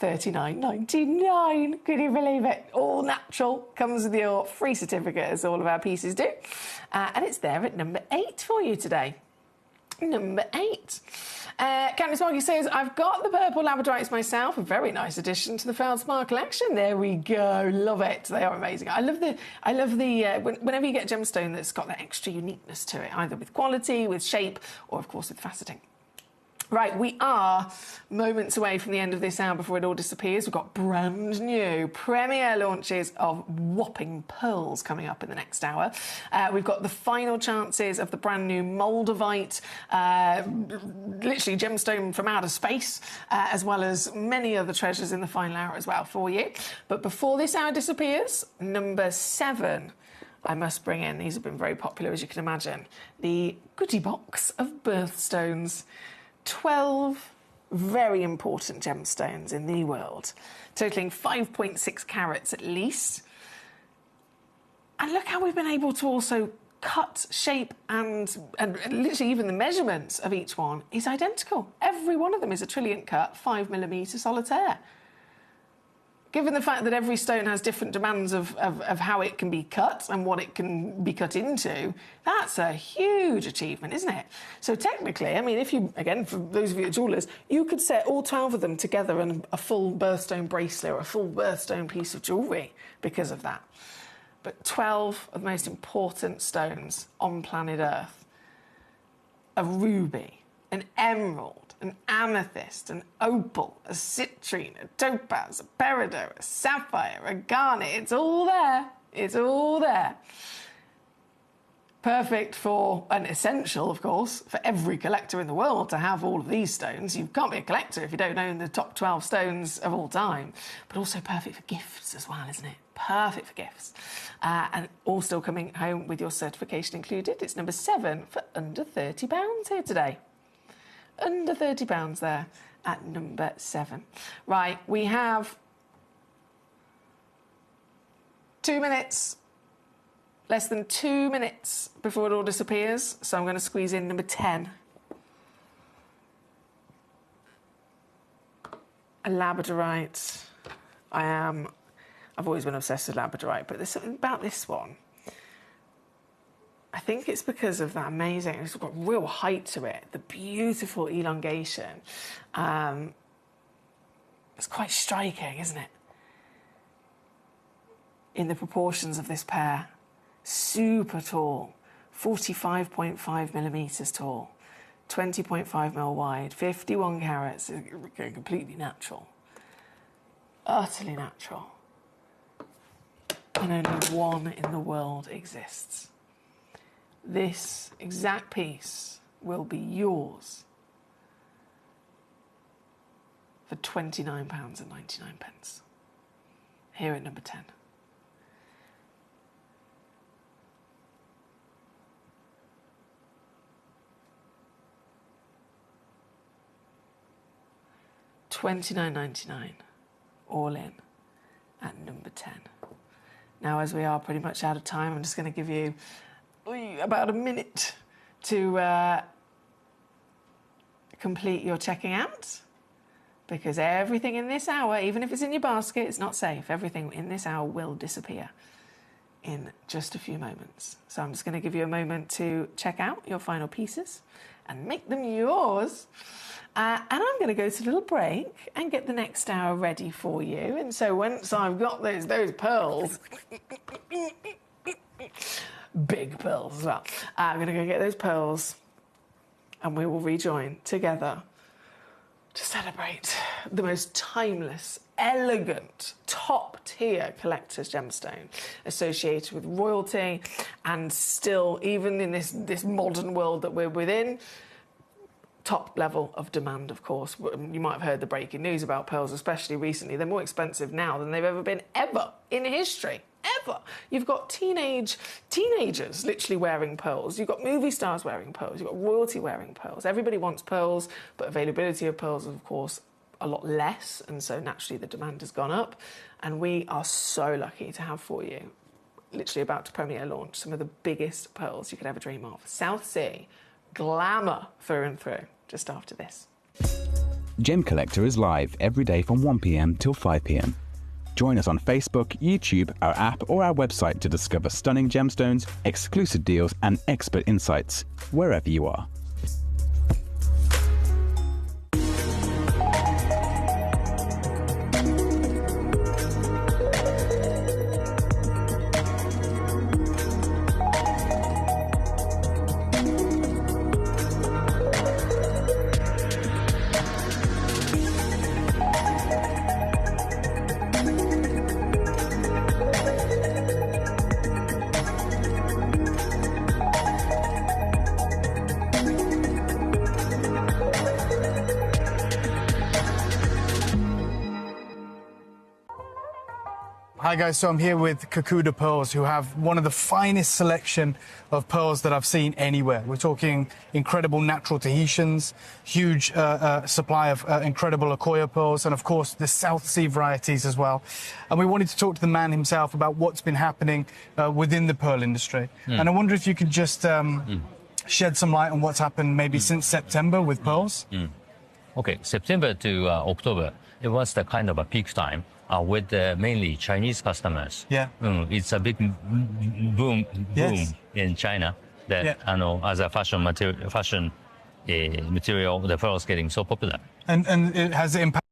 $39.99. Can you believe it? All natural. Comes with your free certificate, as all of our pieces do. And it's there at number 8 for you today. Number 8. Candice Markey says, I've got the purple labradorites myself. A very nice addition to the Feldspar collection. There we go. Love it. They are amazing. I love the whenever you get a gemstone that's got that extra uniqueness to it, either with quality, with shape, or of course with faceting. Right, we are moments away from the end of this hour before it all disappears. We've got brand new premiere launches of whopping pearls coming up in the next hour. We've got the final chances of the brand new Moldavite, literally gemstone from outer space, as well as many other treasures in the final hour as well for you. But before this hour disappears, number 7. I must bring in, these have been very popular as you can imagine, the goodie box of birthstones. 12 very important gemstones in the world, totaling 5.6 carats at least. And look how we've been able to also cut, shape, and literally even the measurements of each one is identical. Every one of them is a trillion cut, 5mm solitaire. Given the fact that every stone has different demands of how it can be cut and what it can be cut into, that's a huge achievement, isn't it? So technically, I mean, if you, again, for those of you at jewellers, you could set all 12 of them together in a full birthstone bracelet or a full birthstone piece of jewellery because of that. But 12 of the most important stones on planet Earth, a ruby, an emerald, an amethyst, an opal, a citrine, a topaz, a peridot, a sapphire, a garnet. It's all there. It's all there. Perfect for, and essential, of course, for every collector in the world to have all of these stones. You can't be a collector if you don't own the top 12 stones of all time. But also perfect for gifts as well, isn't it? Perfect for gifts. And all still coming home with your certification included. It's number 7 for under £30 here today. Under £30 there at number 7. Right, we have 2 minutes, less than 2 minutes before it all disappears, so I'm going to squeeze in number 10. A labradorite. I've always been obsessed with labradorite, but there's something about this one. I think it's because of that amazing, it's got real height to it, the beautiful elongation. It's quite striking, isn't it? In the proportions of this pair. Super tall, 45.5mm tall, 20.5mm wide, 51 carats, completely natural. Utterly natural. And only one in the world exists. This exact piece will be yours for £29.99 here at number 10. $29.99 all in at number 10. Now, as we are pretty much out of time, I'm just going to give you about a minute to complete your checking out, because everything in this hour, even if it's in your basket, it's not safe. Everything in this hour will disappear in just a few moments. So I'm just going to give you a moment to check out your final pieces and make them yours. And I'm going to go to a little break and get the next hour ready for you. And so once I've got those pearls, big pearls as well, I'm going to go get those pearls and we will rejoin together to celebrate the most timeless, elegant, top-tier collector's gemstone associated with royalty, and still, even in this modern world that we're within, top level of demand, of course. You might have heard the breaking news about pearls, especially recently. They're more expensive now than they've ever been, ever, in history. Ever. You've got teenagers literally wearing pearls. You've got movie stars wearing pearls. You've got royalty wearing pearls. Everybody wants pearls, but availability of pearls is, of course, a lot less, and so naturally the demand has gone up. And we are so lucky to have for you, literally about to premiere launch, some of the biggest pearls you could ever dream of. South Sea, glamour through and through, just after this. Gemcollector is live every day from 1 p.m. till 5 p.m. Join us on Facebook, YouTube, our app or our website to discover stunning gemstones, exclusive deals and expert insights wherever you are. Hi guys, so I'm here with Kakuda Pearls, who have one of the finest selection of pearls that I've seen anywhere. We're talking incredible natural Tahitians, huge supply of incredible Akoya pearls, and of course the South Sea varieties as well. And we wanted to talk to the man himself about what's been happening within the pearl industry. And I wonder if you could just shed some light on what's happened maybe since September with pearls. Okay, September to October, it was the kind of a peak time. With mainly Chinese customers. Yeah. It's a big boom in China that as a fashion material, the pearl is getting so popular. And it has the impact.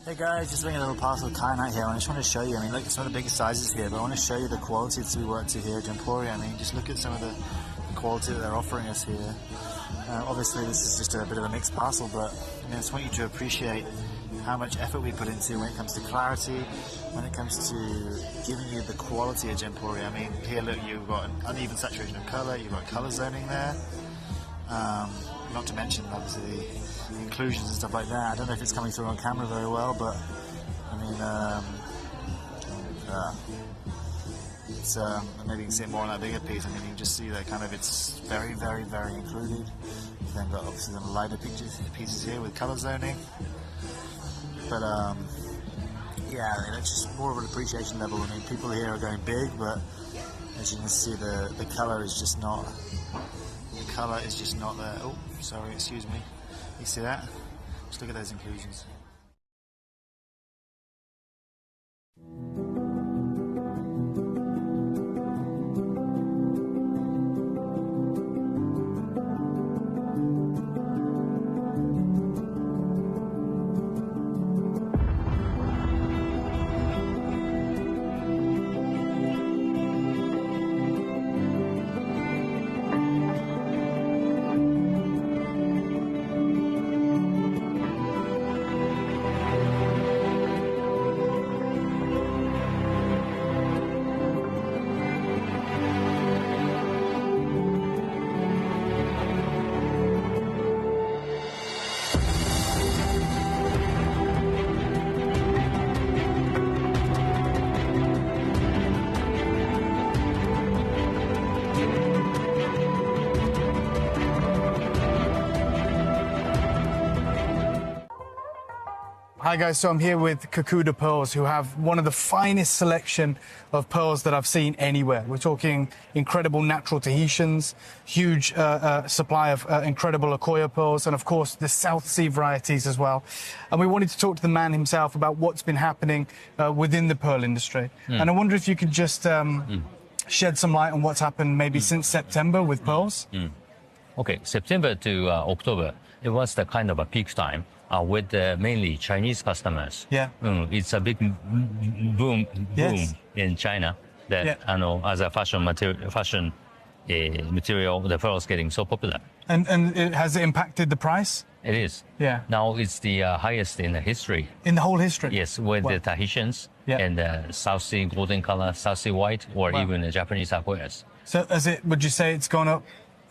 Hey guys, just bringing a little parcel of kyanite here. I just want to show you, I mean, look at some of the biggest sizes here, but I want to show you the quality that we work to here at Gemcollector. I mean, just look at some of the quality that they're offering us here. Obviously this is just a bit of a mixed parcel, but I just want you to appreciate how much effort we put into when it comes to clarity, when it comes to giving you the quality of Gemcollector. I mean, here look, you've got an uneven saturation of colour, you've got colour zoning there, not to mention obviously the inclusions and stuff like that. I don't know if it's coming through on camera very well, but I mean, it's, maybe you can see it more on that bigger piece. I mean, you can just see that kind of it's very, very, very included. You've then got obviously the lighter pieces here with colour zoning. But yeah, I mean, it's just more of an appreciation level. I mean, people here are going big, but as you can see, the colour is just not. The colour is just not there. Oh, sorry, excuse me. You see that? Just look at those inclusions. Hi guys, so I'm here with Kakuda Pearls, who have one of the finest selection of pearls that I've seen anywhere. We're talking incredible natural Tahitians, huge supply of incredible Akoya pearls, and of course the South Sea varieties as well. And we wanted to talk to the man himself about what's been happening within the pearl industry. And I wonder if you could just shed some light on what's happened maybe since September with pearls. Okay, September to October, it was the kind of a peak time. With mainly Chinese customers. Yeah. It's a big boom in China that as a fashion material, the pearl is getting so popular. And it has it impacted the price? It is. Yeah. Now it's the highest in the history. In the whole history? Yes, with the Tahitians and the South Sea golden color, South Sea white, or even the Japanese Akoyas. So would you say it's gone up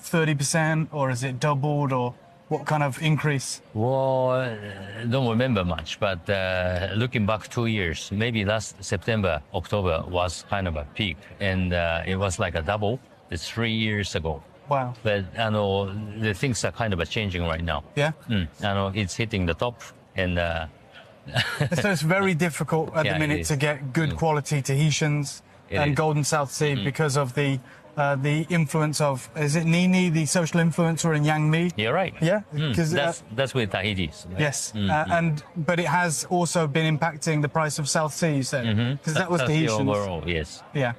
30%, or is it doubled, or what kind of increase? Well, I don't remember much, but looking back 2 years, maybe last September, October was kind of a peak, and it was like a double. It's 3 years ago. Wow. But the things are kind of changing right now. Yeah. It's hitting the top, and so it's very difficult at the minute to get good quality Tahitians and Golden South Sea because of the influence of, is it Nini, the social influencer in Yang Mi? You're right. Yeah, because that's with Tahiti's. Right? Yes, but it has also been impacting the price of South Sea, you said, because that was Tahitians. Overall, yes. Yeah.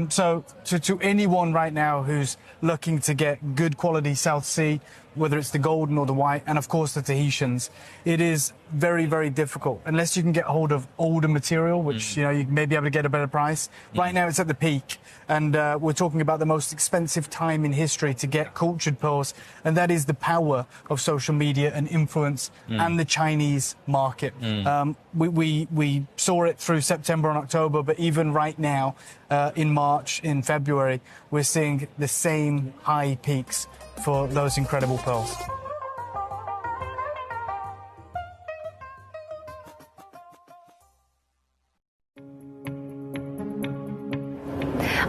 So to anyone right now who's looking to get good quality South Sea, whether it's the golden or the white, and of course the Tahitians, it is very, very difficult unless you can get hold of older material, which you may be able to get a better price. Right now it's at the peak, and we're talking about the most expensive time in history to get cultured pearls, and that is the power of social media and influence and the Chinese market. We saw it through September and October, but even right now in March, in February, we're seeing the same high peaks for those incredible pearls.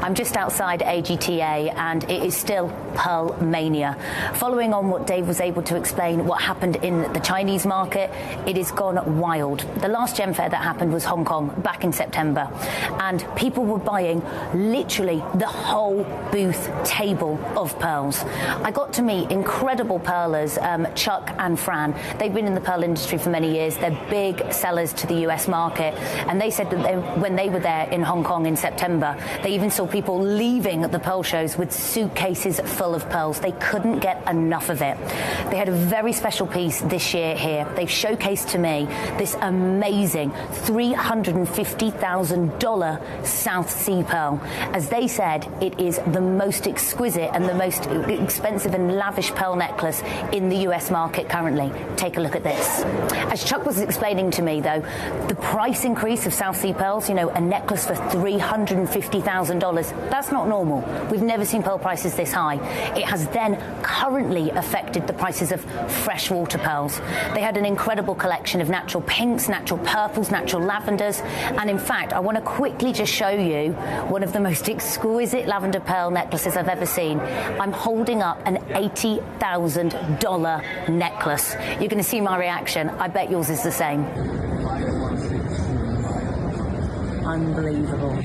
I'm just outside AGTA and it is still pearl mania. Following on what Dave was able to explain what happened in the Chinese market, it has gone wild. The last gem fair that happened was Hong Kong back in September, and people were buying literally the whole booth table of pearls. I got to meet incredible pearlers, Chuck and Fran. They've been in the pearl industry for many years. They're big sellers to the US market, and they said that when they were there in Hong Kong in September, they even saw people leaving the pearl shows with suitcases full of pearls. They couldn't get enough of it. They had a very special piece this year here. They've showcased to me this amazing $350,000 South Sea pearl. As they said, it is the most exquisite and the most expensive and lavish pearl necklace in the US market currently. Take a look at this. As Chuck was explaining to me, though, the price increase of South Sea pearls, you know, a necklace for $350,000, that's not normal. We've never seen pearl prices this high. It has then currently affected the prices of freshwater pearls. They had an incredible collection of natural pinks, natural purples, natural lavenders, and in fact, I want to quickly just show you one of the most exquisite lavender pearl necklaces I've ever seen. I'm holding up an $80,000 necklace. You're going to see my reaction. I bet yours is the same. Unbelievable.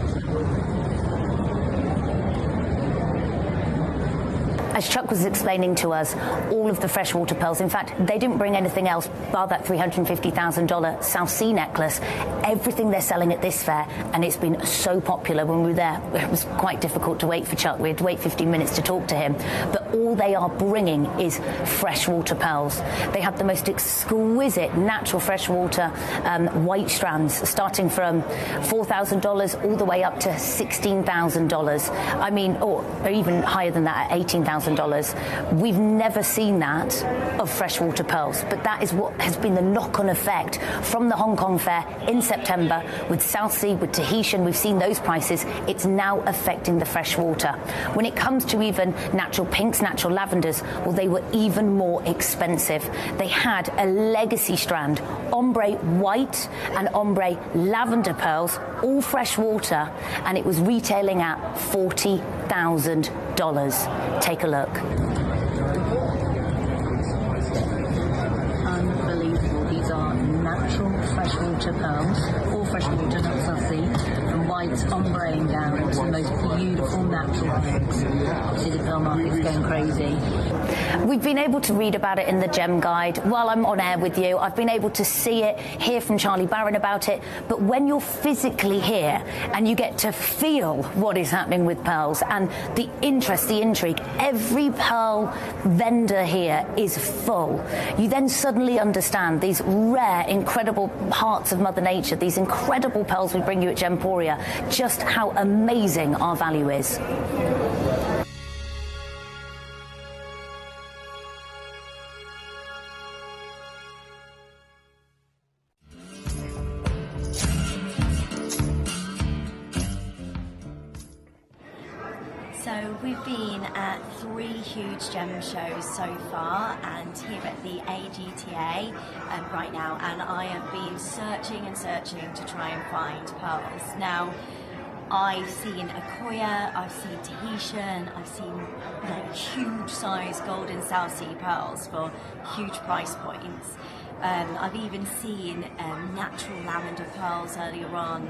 As Chuck was explaining to us, all of the freshwater pearls, in fact, they didn't bring anything else bar that $350,000 South Sea necklace. Everything they're selling at this fair, and it's been so popular. When we were there, it was quite difficult to wait for Chuck. We had to wait 15 minutes to talk to him. But all they are bringing is freshwater pearls. They have the most exquisite natural freshwater white strands, starting from $4,000 all the way up to $16,000. I mean, or even higher than that at $18,000. We've never seen that of freshwater pearls, but that is what has been the knock-on effect from the Hong Kong fair in September with South Sea, with Tahitian. We've seen those prices. It's now affecting the freshwater. When it comes to even natural pinks, natural lavenders, well, they were even more expensive. They had a legacy strand, ombre white and ombre lavender pearls, all freshwater, and it was retailing at $40,000. Take a look. Unbelievable. These are natural freshwater pearls, all freshwater, not South Sea, from white ombreing down to the most beautiful natural pinks. Obviously, the pearl market's going crazy. We've been able to read about it in the Gem Guide while I'm on air with you. I've been able to see it, hear from Charlie Barron about it. But when you're physically here and you get to feel what is happening with pearls and the interest, the intrigue, every pearl vendor here is full. You then suddenly understand these rare, incredible parts of Mother Nature, these incredible pearls we bring you at Gemporia, just how amazing our value is. So we've been at 3 huge gem shows so far, and here at the AGTA right now, and I have been searching and searching to try and find pearls. Now, I've seen Akoya, I've seen Tahitian, I've seen like huge size golden South Sea pearls for huge price points. I've even seen natural lavender pearls earlier on,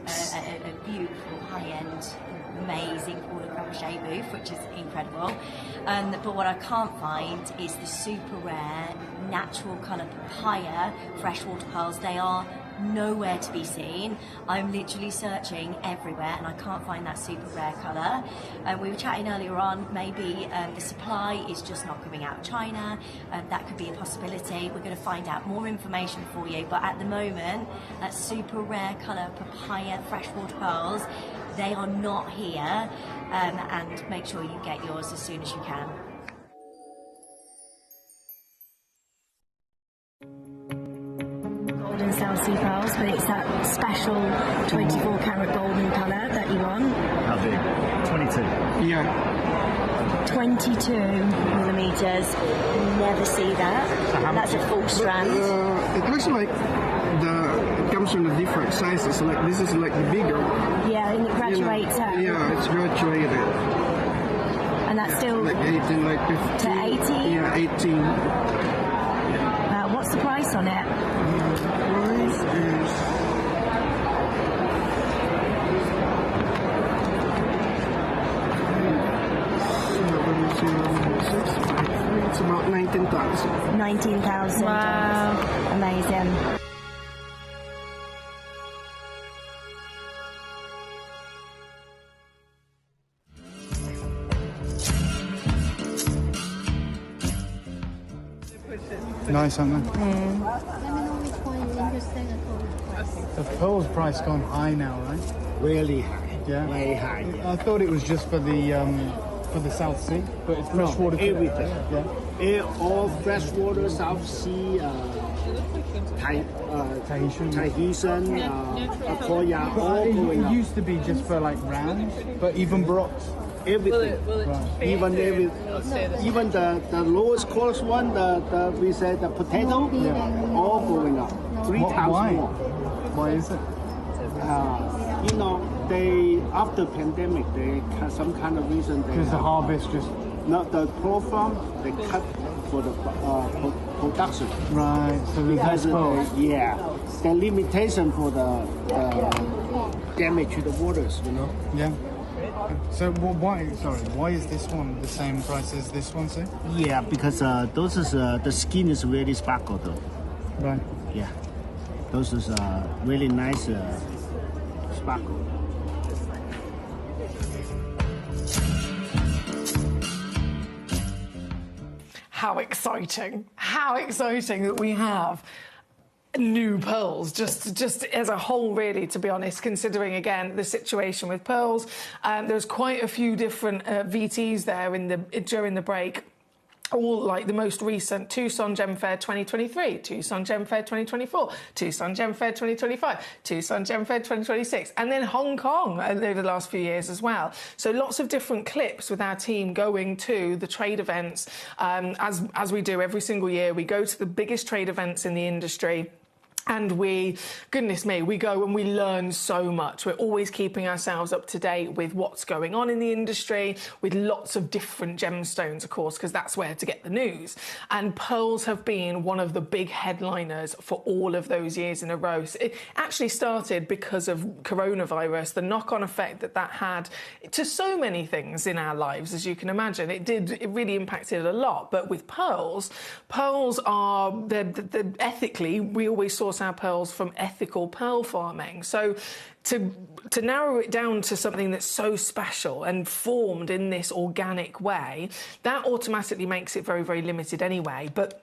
a beautiful high-end amazing Paula Crochet booth, which is incredible. But what I can't find is the super rare natural colour papaya freshwater pearls. They are nowhere to be seen. I'm literally searching everywhere and I can't find that super rare colour. We were chatting earlier on, maybe the supply is just not coming out of China. That could be a possibility. We're going to find out more information for you, but at the moment that super rare colour papaya freshwater pearls, they are not here, and make sure you get yours as soon as you can. Golden South Sea pearls, but it's that special 24 karat golden colour that you want. How big? 22. Yeah. 22 millimetres. Never see that. That's a full strand. It looks like it comes in a different sizes. Like this is like the bigger one. Yeah, and it grabs graduates up. Yeah, it's graduated. And that's still like 18, like 15. to 18? Yeah, 18. What's the price on it? Price is it's about 19,000. 19,000. Wow. Amazing. Nice, aren't they? Mm. The pearl's price gone high now, right? Really high. Yeah. Very high. Yeah. I thought it was just for the South Sea, but it's freshwater. Everything. Yeah. All freshwater, South Sea, Tahitian, Akoya, all going It up. used to be just for like rounds, but even brocks. Everything. Right. Even the lowest cost one, we say the potato, all going up. 3 times Why? more. Why is it? They after pandemic, they some kind of reason. Because the harvest just. Not the pro farm, they cut for the production. Right. So there's less pearls. The limitation for the damage to the waters, Yeah. So why is this one the same price as this one, sir? Yeah, because those is the skin is really sparkle though. Right. Yeah. Those is really nice sparkle. How exciting. How exciting that we have new pearls, just as a whole, really, to be honest, considering, again, the situation with pearls. There's quite a few different VTs there during the break. All like the most recent: Tucson Gem Fair 2023, Tucson Gem Fair 2024, Tucson Gem Fair 2025, Tucson Gem Fair 2026, and then Hong Kong over the last few years as well. So lots of different clips with our team going to the trade events. As we do every single year, we go to the biggest trade events in the industry. And goodness me, we go and we learn so much. We're always keeping ourselves up to date with what's going on in the industry, with lots of different gemstones, of course, because that's where to get the news. And pearls have been one of the big headliners for all of those years in a row. So it actually started because of coronavirus, the knock-on effect that had to so many things in our lives, as you can imagine. It really impacted a lot. But with pearls are, ethically, we always source our pearls from ethical pearl farming. So to narrow it down to something that's so special and formed in this organic way, that automatically makes it very, very limited anyway. But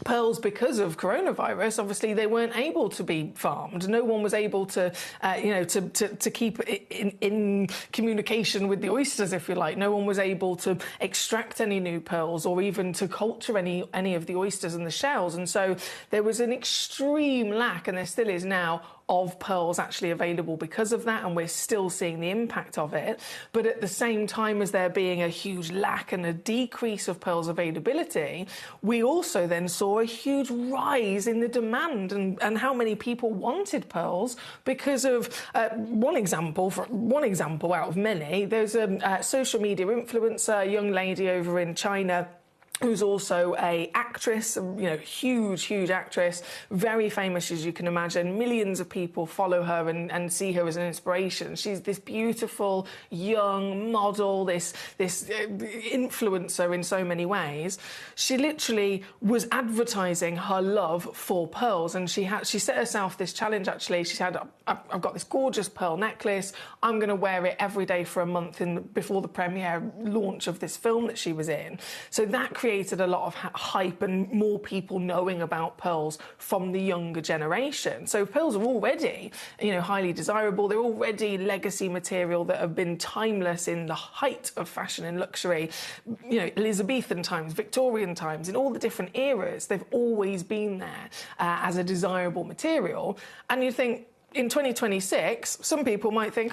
pearls, because of coronavirus, obviously they weren't able to be farmed. No one was able to, to keep in communication with the oysters, if you like. No one was able to extract any new pearls or even to culture any of the oysters and the shells. And so there was an extreme lack, and there still is now, of pearls actually available because of that, and we're still seeing the impact of it. But at the same time as there being a huge lack and a decrease of pearls availability, we also then saw a huge rise in the demand and how many people wanted pearls because of one example out of many. There's a social media influencer, a young lady over in China, who's also a actress, huge actress, very famous, as you can imagine. Millions of people follow her and see her as an inspiration. She's this beautiful young model, this influencer in so many ways. She literally was advertising her love for pearls, and she set herself this challenge. Actually, she said, "I've got this gorgeous pearl necklace. I'm going to wear it every day for a month before the premiere launch of this film that she was in." So that created a lot of hype and more people knowing about pearls from the younger generation. So pearls are already, highly desirable. They're already legacy material that have been timeless in the height of fashion and luxury. Elizabethan times, Victorian times, in all the different eras, they've always been there as a desirable material. And you think, in 2026, some people might think,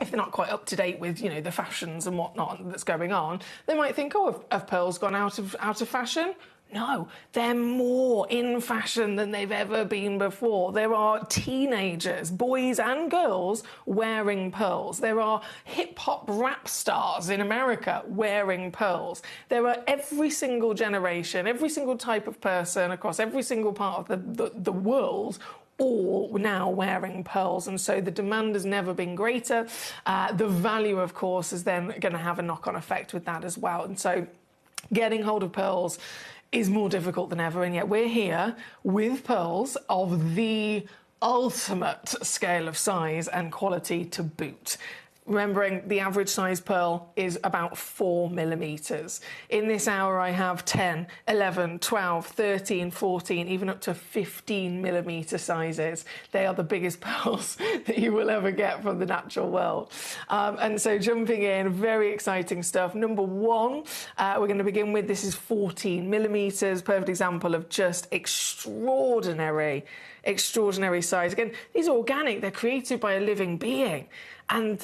if they're not quite up to date with, the fashions and whatnot that's going on, they might think, have pearls gone out of fashion? No, they're more in fashion than they've ever been before. There are teenagers, boys and girls, wearing pearls. There are hip-hop rap stars in America wearing pearls. There are every single generation, every single type of person across every single part of the world all now wearing pearls, and so the demand has never been greater. The value, of course, is then going to have a knock-on effect with that as well, and so getting hold of pearls is more difficult than ever, and yet we're here with pearls of the ultimate scale of size and quality to boot. Remembering the average size pearl is about 4 millimeters. In this hour, I have 10, 11, 12, 13, 14, even up to 15 millimeter sizes. They are the biggest pearls that you will ever get from the natural world. And so jumping in, very exciting stuff. Number one, we're going to begin with, this is 14 millimeters, perfect example of just extraordinary size. Again, these are organic, they're created by a living being. And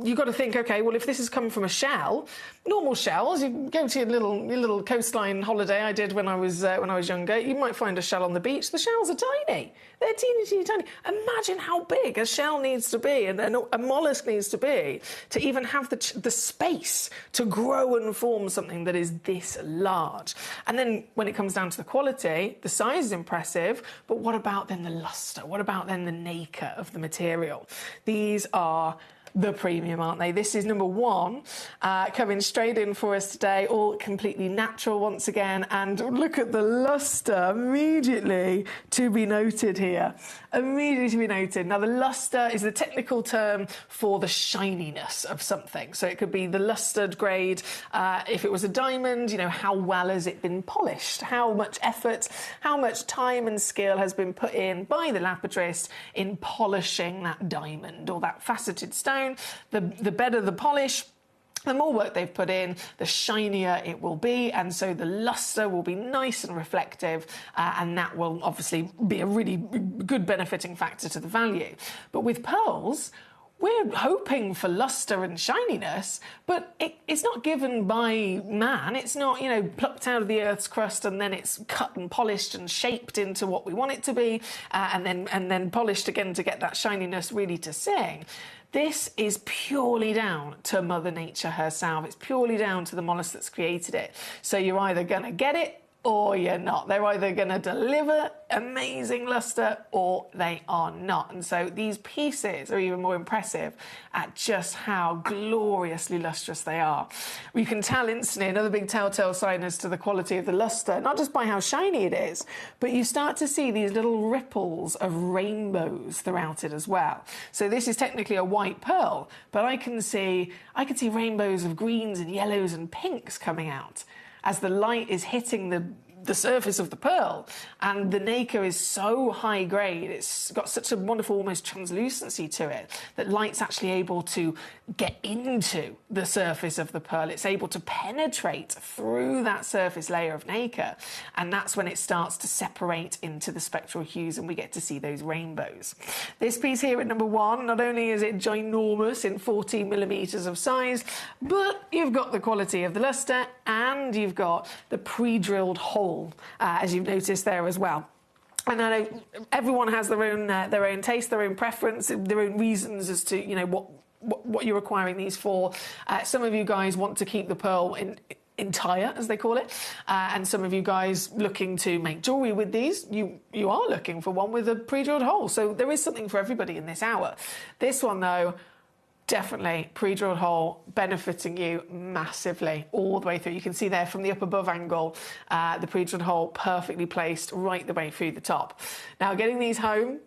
you've got to think, okay, well, if this has come from a shell, normal shells, you go to your little coastline holiday I did when I was younger, you might find a shell on the beach. The shells are tiny. They're teeny tiny. Imagine how big a shell needs to be and a mollusk needs to be to even have the space to grow and form something that is this large. And then when it comes down to the quality, the size is impressive, but what about then the luster? What about then the nacre of the material? These are the premium, aren't they? This is number one, coming straight in for us today, all completely natural once again, and look at the luster immediately to be noted here. Immediately to be noted. Now, the luster is the technical term for the shininess of something. So it could be the lustered grade. If it was a diamond, you know, how well has it been polished? How much effort, how much time and skill has been put in by the lapidrist in polishing that diamond or that faceted stone? The better the polish, the more work they've put in, the shinier it will be, and so the luster will be nice and reflective, and that will obviously be a really good benefiting factor to the value. But with pearls, we're hoping for luster and shininess, but it's not given by man. It's not, you know, plucked out of the Earth's crust and then it's cut and polished and shaped into what we want it to be, and then polished again to get that shininess really to sing. This is purely down to Mother Nature herself. It's purely down to the mollusk that's created it. So you're either going to get it or you're not. They're either going to deliver amazing luster or they are not. And so these pieces are even more impressive at just how gloriously lustrous they are. You can tell instantly, another big telltale sign as to the quality of the luster, not just by how shiny it is, but you start to see these little ripples of rainbows throughout it as well. So this is technically a white pearl, but I can see rainbows of greens and yellows and pinks coming out as the light is hitting the surface of the pearl, and the nacre is so high grade, it's got such a wonderful almost translucency to it that light's actually able to get into the surface of the pearl. It's able to penetrate through that surface layer of nacre, and that's when it starts to separate into the spectral hues and we get to see those rainbows. This piece here at number one, not only is it ginormous in 14 millimeters of size, but you've got the quality of the luster and you've got the pre-drilled hole, as you've noticed there as well. And I know everyone has their own taste, their own preference, their own reasons as to, you know, what you're requiring these for. Some of you guys want to keep the pearl entire, as they call it, and some of you guys looking to make jewellery with these, you are looking for one with a pre-drilled hole. So there is something for everybody in this hour. This one, though, definitely pre-drilled hole benefiting you massively all the way through. You can see there from the up above angle, the pre-drilled hole perfectly placed right the way through the top. Now, getting these home,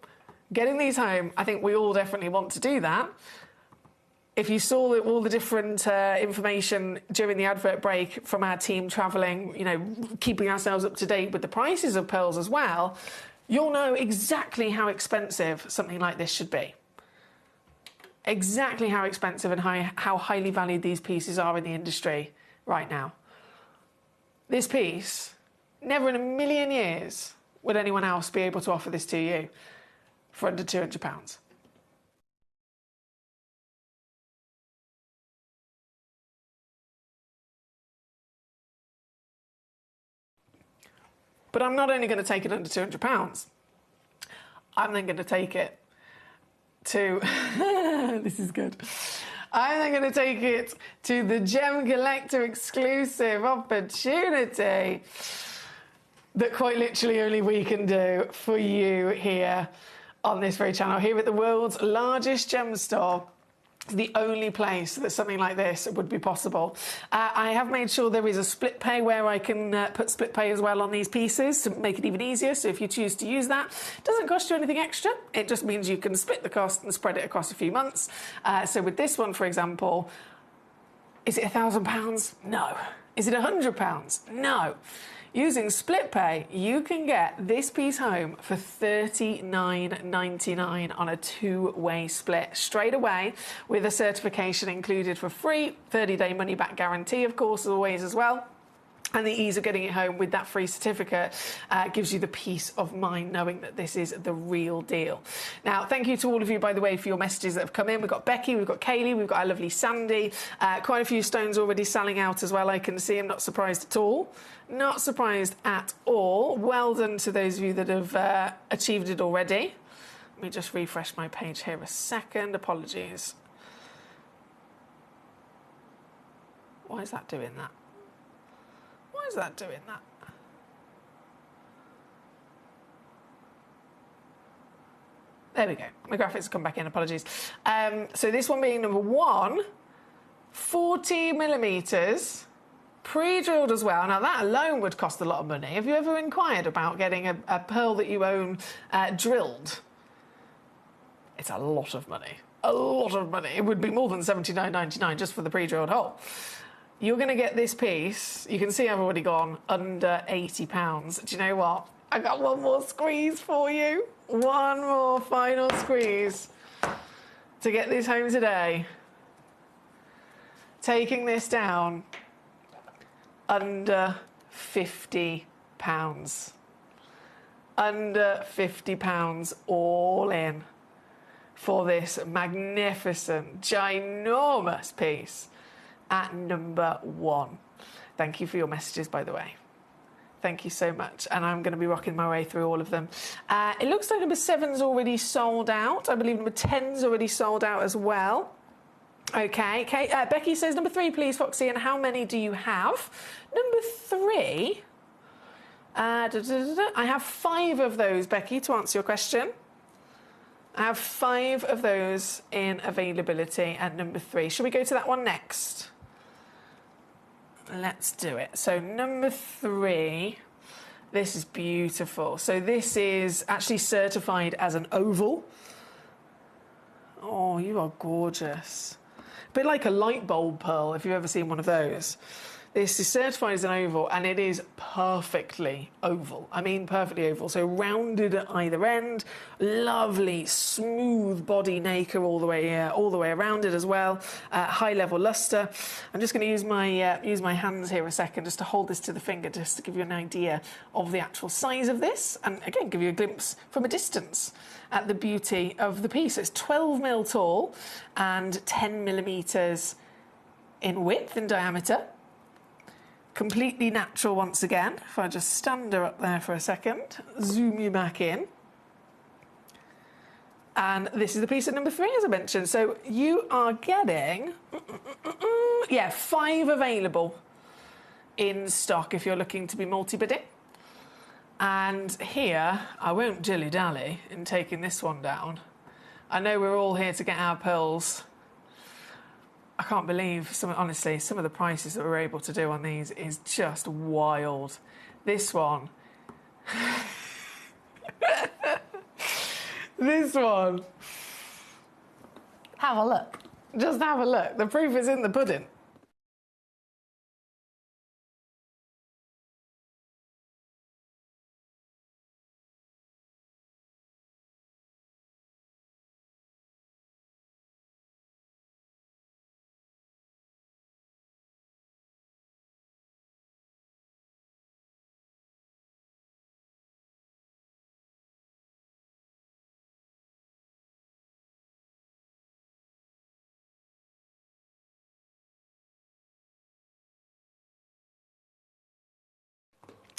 I think we all definitely want to do that. If you saw all the different information during the advert break from our team travelling, you know, keeping ourselves up to date with the prices of pearls as well, you'll know exactly how expensive something like this should be. Exactly how expensive and how highly valued these pieces are in the industry right now. This piece, never in a million years would anyone else be able to offer this to you for under £200. But I'm not only going to take it under £200. I'm then going to take it to... this is good. I'm then going to take it to the Gemcollector exclusive opportunity that quite literally only we can do for you here on this very channel, here at the world's largest gem store. The only place that something like this would be possible. I have made sure there is a split pay where I can put split pay as well on these pieces to make it even easier. So if you choose to use that, it doesn't cost you anything extra. It just means you can split the cost and spread it across a few months. So with this one, for example, is it £1,000? No. Is it £100? No. Using split pay, you can get this piece home for $39.99 on a two-way split straight away, with a certification included for free, 30-day money-back guarantee, of course, always as well. And the ease of getting it home with that free certificate gives you the peace of mind knowing that this is the real deal. Now, thank you to all of you, by the way, for your messages that have come in. We've got Becky, we've got Kaylee, we've got our lovely Sandy. Quite a few stones already selling out as well, I can see. I'm not surprised at all. Not surprised at all. Well done to those of you that have achieved it already. Let me just refresh my page here a second. Apologies. Why is that doing that? Why is that doing that? There we go. My graphics have come back in. Apologies. So this one being number 1, 40 millimeters, pre-drilled as well. Now that alone would cost a lot of money. Have you ever inquired about getting a pearl that you own drilled? It's a lot of money. A lot of money. It would be more than $79.99 just for the pre-drilled hole. You're going to get this piece. You can see I've already gone under £80. Do you know what? I got one more squeeze for you. One more final squeeze to get this home today. Taking this down under £50. Under £50 all in for this magnificent, ginormous piece at number 1. Thank you for your messages, by the way. Thank you so much. And I'm going to be rocking my way through all of them. It looks like number 7's already sold out. I believe number 10's already sold out as well. Okay. Becky says, number 3, please, Foxy. And how many do you have? Number 3... I have 5 of those, Becky, to answer your question. I have 5 of those in availability at number 3. Shall we go to that one next? Let's do it. So number 3, this is beautiful. So this is actually certified as an oval. Oh, you are gorgeous. A bit like a light bulb pearl, if you've ever seen one of those. This is certified as an oval, and it is perfectly oval. I mean perfectly oval. So rounded at either end, lovely, smooth body nacre all the way around it as well. High level luster. I'm just going to use my hands here a second just to hold this to the finger, just to give you an idea of the actual size of this, and again give you a glimpse from a distance at the beauty of the piece. It's 12 mil tall and 10 millimeters in width, in diameter. Completely natural once again. If I just stand her up there for a second, zoom you back in. And this is the piece at number 3, as I mentioned. So you are getting, 5 available in stock if you're looking to be multi-bidding. And here, I won't dilly-dally in taking this one down. I know we're all here to get our pearls. I can't believe, honestly, some of the prices that we're able to do on these is just wild. This one. This one. Have a look. Just have a look. The proof is in the pudding.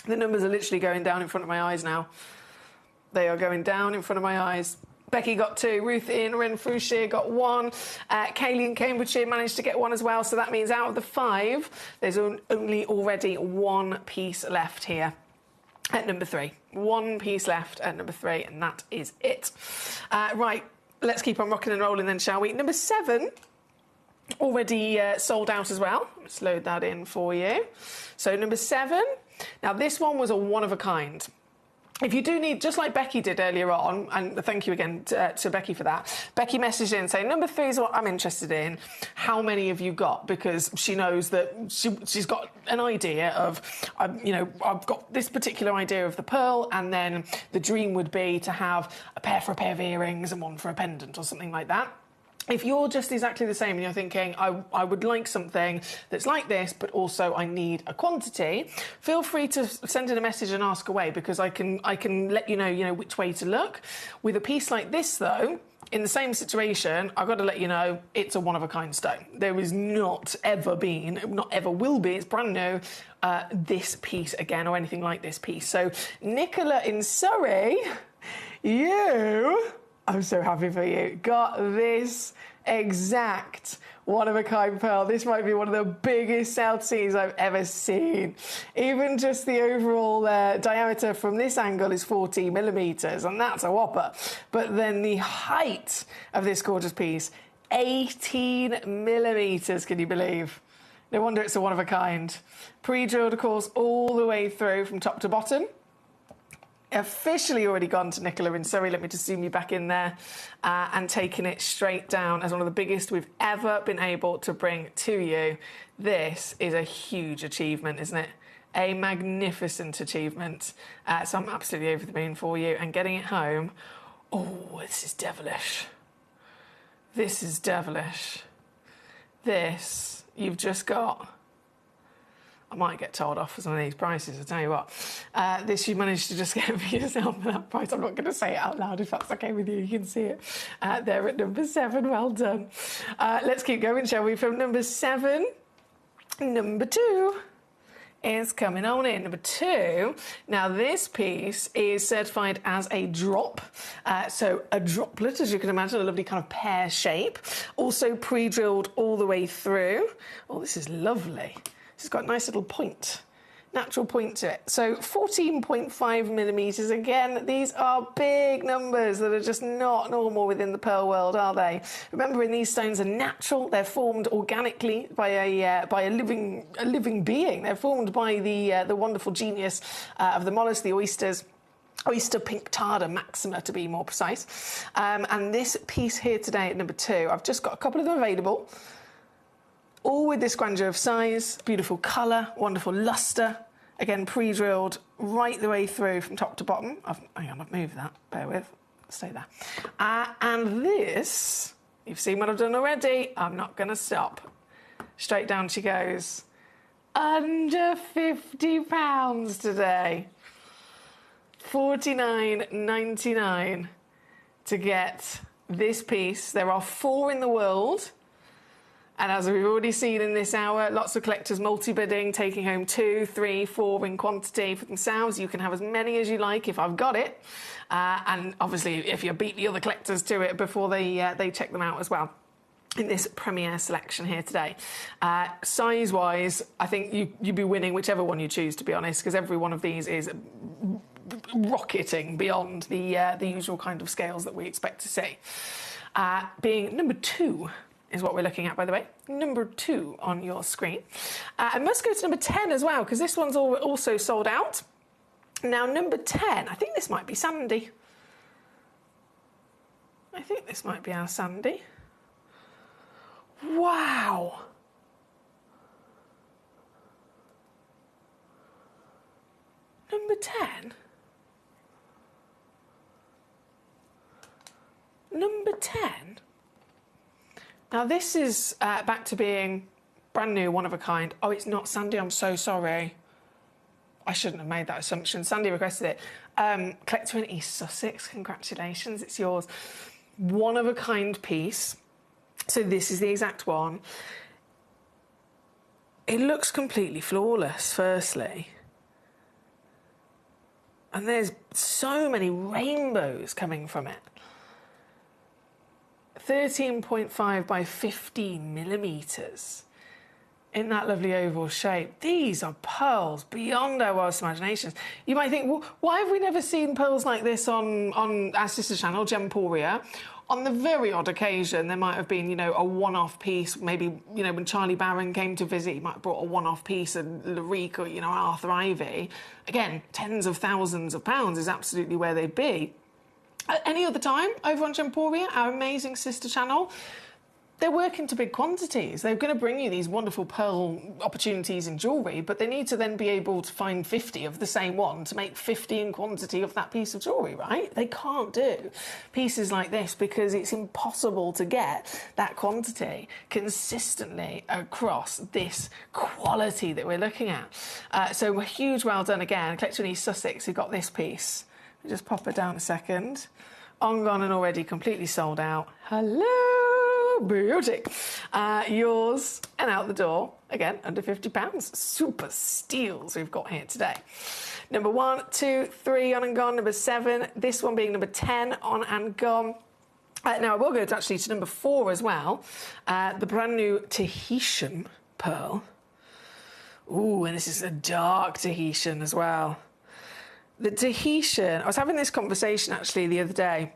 The numbers are literally going down in front of my eyes now. They are going down in front of my eyes. Becky got 2, Ruth in Renfrewshire got 1, Kaylee in Cambridgeshire managed to get 1 as well, so that means out of the 5, there's only already 1 piece left here at number 3. 1 piece left at number 3, and that is it. Right, let's keep on rocking and rolling then, shall we? Number 7, already sold out as well. Let's load that in for you. So number 7, now this one was a one-of-a-kind. If you do need, just like Becky did earlier on, and thank you again to Becky for that, Becky messaged in saying, number 3 is what I'm interested in. How many have you got? Because she knows that she's got an idea of, you know, I've got this particular idea of the pearl, and then the dream would be to have a pair for a pair of earrings and 1 for a pendant or something like that. If you're just exactly the same and you're thinking, I would like something that's like this, but also I need a quantity, feel free to send in a message and ask away, because I can let you know which way to look. With a piece like this, though, in the same situation, I've got to let you know it's a one-of-a-kind stone. There is not ever will be, it's brand new, this piece again or anything like this piece. So, Nicola in Surrey, I'm so happy for you, got this exact one-of-a-kind pearl. This might be one of the biggest South Seas I've ever seen. Even just the overall diameter from this angle is 14 millimetres, and that's a whopper. But then the height of this gorgeous piece, 18 millimetres, can you believe? No wonder it's a one-of-a-kind. Pre-drilled, of course, all the way through from top to bottom. Officially already gone to Nicola in Surrey. Let me just zoom you back in there, and taking it straight down as one of the biggest we've ever been able to bring to you. This is a huge achievement, isn't it? A magnificent achievement. So I'm absolutely over the moon for you, and getting it home. Oh, this is devilish. This is devilish. This, you've just got... I might get told off for some of these prices, I tell you what. This you managed to just get for yourself for that price. I'm not going to say it out loud if that's okay with you. You can see it there at number 7. Well done. Let's keep going, shall we? From number 7, number 2 is coming on in. Number 2. Now, this piece is certified as a drop. So a droplet, as you can imagine, a lovely kind of pear shape. Also pre-drilled all the way through. Oh, this is lovely. It's got a nice little point, natural point to it. So 14.5 millimetres. Again, these are big numbers that are just not normal within the pearl world, are they? Remembering these stones are natural. They're formed organically by a living being. They're formed by the wonderful genius of the mollusk, the oysters. Oyster Pinctada maxima, to be more precise. And this piece here today at number 2, I've just got a couple of them available. All with this grandeur of size, beautiful colour, wonderful lustre. Again, pre-drilled right the way through from top to bottom. Hang on, I've moved that. Bear with. Stay there. And this, you've seen what I've done already. I'm not going to stop. Straight down she goes. Under £50 today. $49.99 to get this piece. There are 4 in the world. And as we've already seen in this hour, lots of collectors multi-bidding, taking home 2, 3, 4 in quantity for themselves. You can have as many as you like if I've got it. And obviously, if you beat the other collectors to it before they check them out as well. In this premiere selection here today. Size-wise, I think you'd be winning whichever one you choose, to be honest, because every one of these is rocketing beyond the usual kind of scales that we expect to see. Being number 2... is what we're looking at, by the way. Number 2 on your screen. I must go to number 10 as well, because this one's also sold out. Now, number 10, I think this might be Sandy. I think this might be our Sandy. Wow. Number 10. Number 10. Now, this is back to being brand new, one of a kind. Oh, it's not Sandy, I'm so sorry. I shouldn't have made that assumption. Sandy requested it. Collector in East Sussex, congratulations, it's yours. One of a kind piece. So this is the exact one. It looks completely flawless, firstly. And there's so many rainbows coming from it. 13.5 by 15 millimeters in that lovely oval shape. These are pearls beyond our wildest imaginations. You might think, well, why have we never seen pearls like this on our sister channel, Gemporia? On the very odd occasion, there might have been, you know, a one-off piece. Maybe, you know, when Charlie Barron came to visit, he might have brought a one-off piece, and Larique or, you know, Arthur Ivy. Again, tens of thousands of pounds is absolutely where they'd be. At any other time, over on Gemporia, our amazing sister channel, they're working to big quantities. They're going to bring you these wonderful pearl opportunities in jewellery, but they need to then be able to find 50 of the same one to make 50 in quantity of that piece of jewellery, right? They can't do pieces like this because it's impossible to get that quantity consistently across this quality that we're looking at. So a huge well done again. Collector in East Sussex who got this piece. Let me just pop it down a second. On, gone and already completely sold out. Hello, beauty. Yours and out the door, again, under £50. Super steals we've got here today. Number 1, 2, 3 on and gone. Number 7, this one being number 10 on and gone. Now, I will go actually to number 4 as well. The brand new Tahitian pearl. Ooh, and this is a dark Tahitian as well. The Tahitian, I was having this conversation actually the other day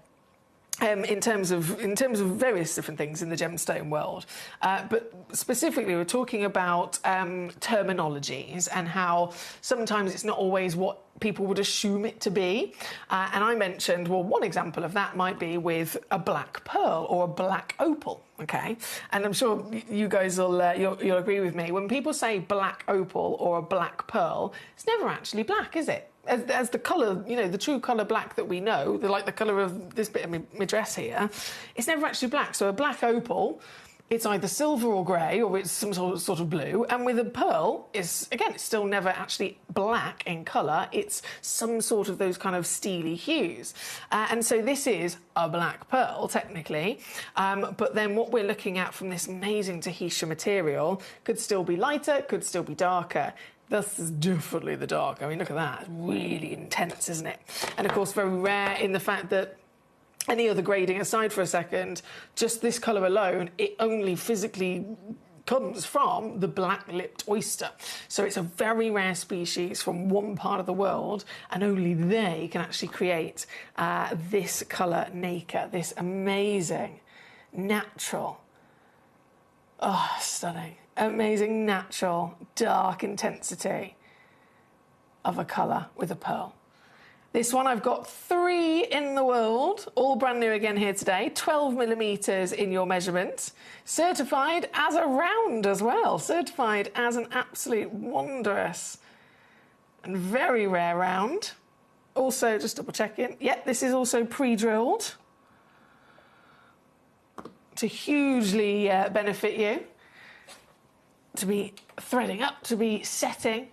in terms of various different things in the gemstone world, but specifically we're talking about terminologies and how sometimes it's not always what people would assume it to be. And I mentioned, well, one example of that might be with a black pearl or a black opal. Okay, and I'm sure you guys will you'll agree with me. When people say black opal or a black pearl, it's never actually black, is it? As the colour, you know, the true colour black that we know, like the colour of this bit of my dress here, it's never actually black. So a black opal, it's either silver or grey, or it's some sort of blue. And with a pearl, it's still never actually black in colour. It's some sort of those kind of steely hues. And so this is a black pearl, technically. But then what we're looking at from this amazing Tahitian material could still be lighter, could still be darker. This is definitely the dark. I mean, look at that. It's really intense, isn't it? And, of course, very rare in the fact that any other grading aside for a second, just this colour alone, it only physically comes from the black-lipped oyster. So it's a very rare species from one part of the world, and only they can actually create this colour nacre, this amazing, natural, stunning, amazing, natural, dark intensity of a colour with a pearl. This one, I've got 3 in the world, all brand new again here today, 12 millimetres in your measurement, certified as a round as well, certified as an absolute wondrous and very rare round. Also, just double checking, this is also pre-drilled to hugely benefit you, to be threading up, to be setting,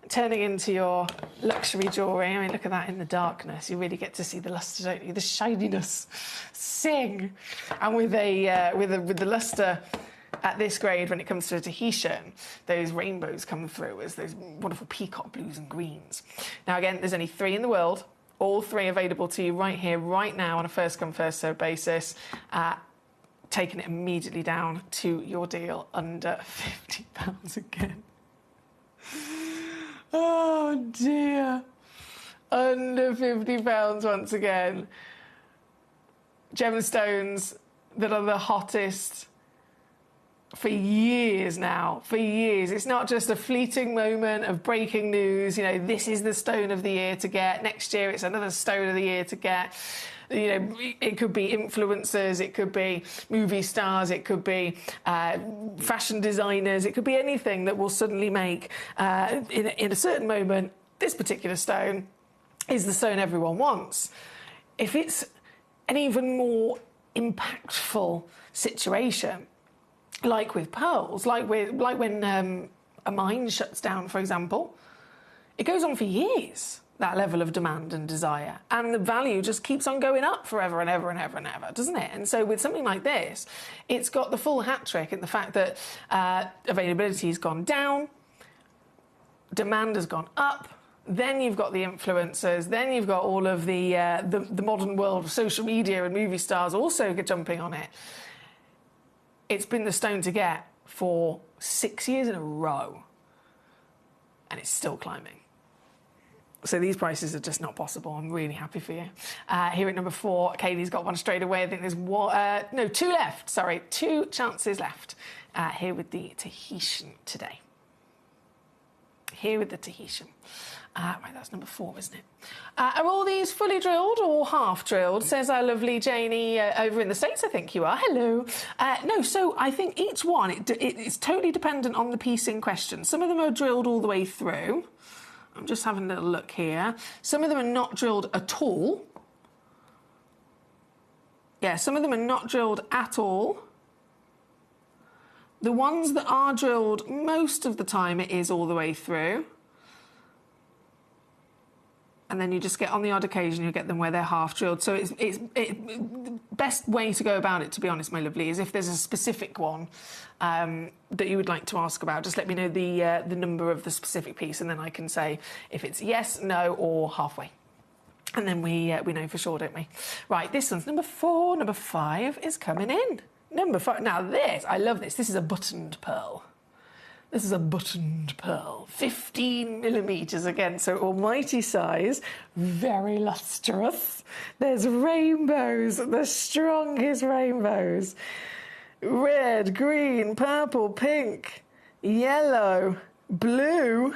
turning into your luxury jewellery. I mean, look at that in the darkness. You really get to see the lustre, don't you? The shininess. Sing. And with the lustre at this grade, when it comes to a Tahitian, those rainbows come through as those wonderful peacock blues and greens. Now, again, there's only 3 in the world. All 3 available to you right here, right now, on a first-come, first-served basis. Taking it immediately down to your deal under £50 again. Oh dear. Under £50 once again. Gemstones that are the hottest for years now, for years. It's not just a fleeting moment of breaking news, you know, this is the stone of the year to get. Next year it's another stone of the year to get. You know, it could be influencers, it could be movie stars, it could be fashion designers, it could be anything that will suddenly make, in a certain moment, this particular stone is the stone everyone wants. If it's an even more impactful situation, like with pearls, like when a mine shuts down, for example, it goes on for years. That level of demand and desire, and the value just keeps on going up forever and ever and ever and ever, doesn't it? And so with something like this, it's got the full hat trick in the fact that availability has gone down, demand has gone up, Then you've got the influencers. Then you've got all of the modern world of social media and movie stars also jumping on it. It's been the stone to get for 6 years in a row, and it's still climbing. So these prices are just not possible. I'm really happy for you. Here at number 4, Katie's got one straight away. I think there's one, no, 2 left. Sorry, 2 chances left. Here with the Tahitian today. Here with the Tahitian. Right, that's number 4, isn't it? Are all these fully drilled or half drilled? Says our lovely Janie over in the States, I think you are. Hello. No, so I think each one, it's totally dependent on the piece in question. Some of them are drilled all the way through. I'm just having a little look here. Some of them are not drilled at all. Yeah, some of them are not drilled at all. The ones that are drilled, most of the time it is all the way through. And then you just get, on the odd occasion, you get them where they're half drilled. So the best way to go about it, to be honest, my lovely, is if there's a specific one that you would like to ask about, just let me know the number of the specific piece, and then I can say if it's yes, no, or halfway. And then we know for sure, don't we? Right, this one's number 4. Number 5 is coming in. Number 5. Now this, I love this. This is a buttoned pearl. This is a buttoned pearl, 15 millimetres again, so almighty size, very lustrous. There's rainbows, the strongest rainbows. Red, green, purple, pink, yellow, blue.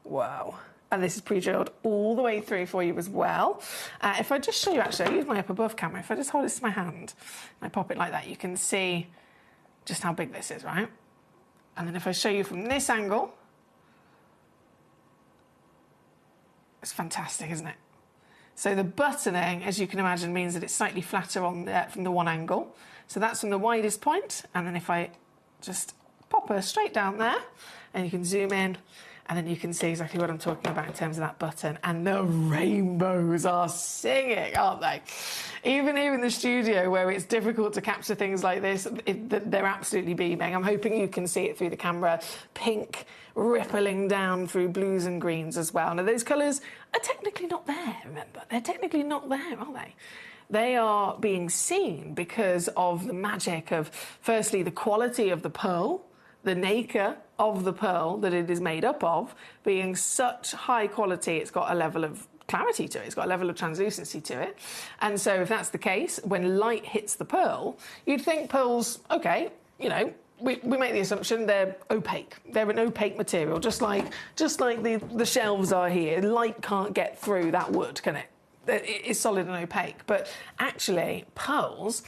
Wow. And this is pre-drilled all the way through for you as well. If I just show you, actually, I use my up above camera. If I just hold this to my hand and I pop it like that, you can see just how big this is, right? And then if I show you from this angle, it's fantastic, isn't it? So the buttoning, as you can imagine, means that it's slightly flatter on from the one angle. So that's from the widest point. And then if I just pop her straight down there, and you can zoom in, and then you can see exactly what I'm talking about in terms of that button. And the rainbows are singing, aren't they? Even here in the studio, where it's difficult to capture things like this, they're absolutely beaming. I'm hoping you can see it through the camera. Pink rippling down through blues and greens as well. Now, those colours are technically not there, remember. They're technically not there, are they? They are being seen because of the magic of, firstly, the quality of the pearl, the nacre of the pearl that it is made up of, being such high quality, it's got a level of clarity to it, it's got a level of translucency to it. And so if that's the case, when light hits the pearl, you'd think pearls, okay, you know, we make the assumption they're opaque. They're an opaque material, just like the shelves are here. Light can't get through that wood, can it? It's solid and opaque. But actually, pearls,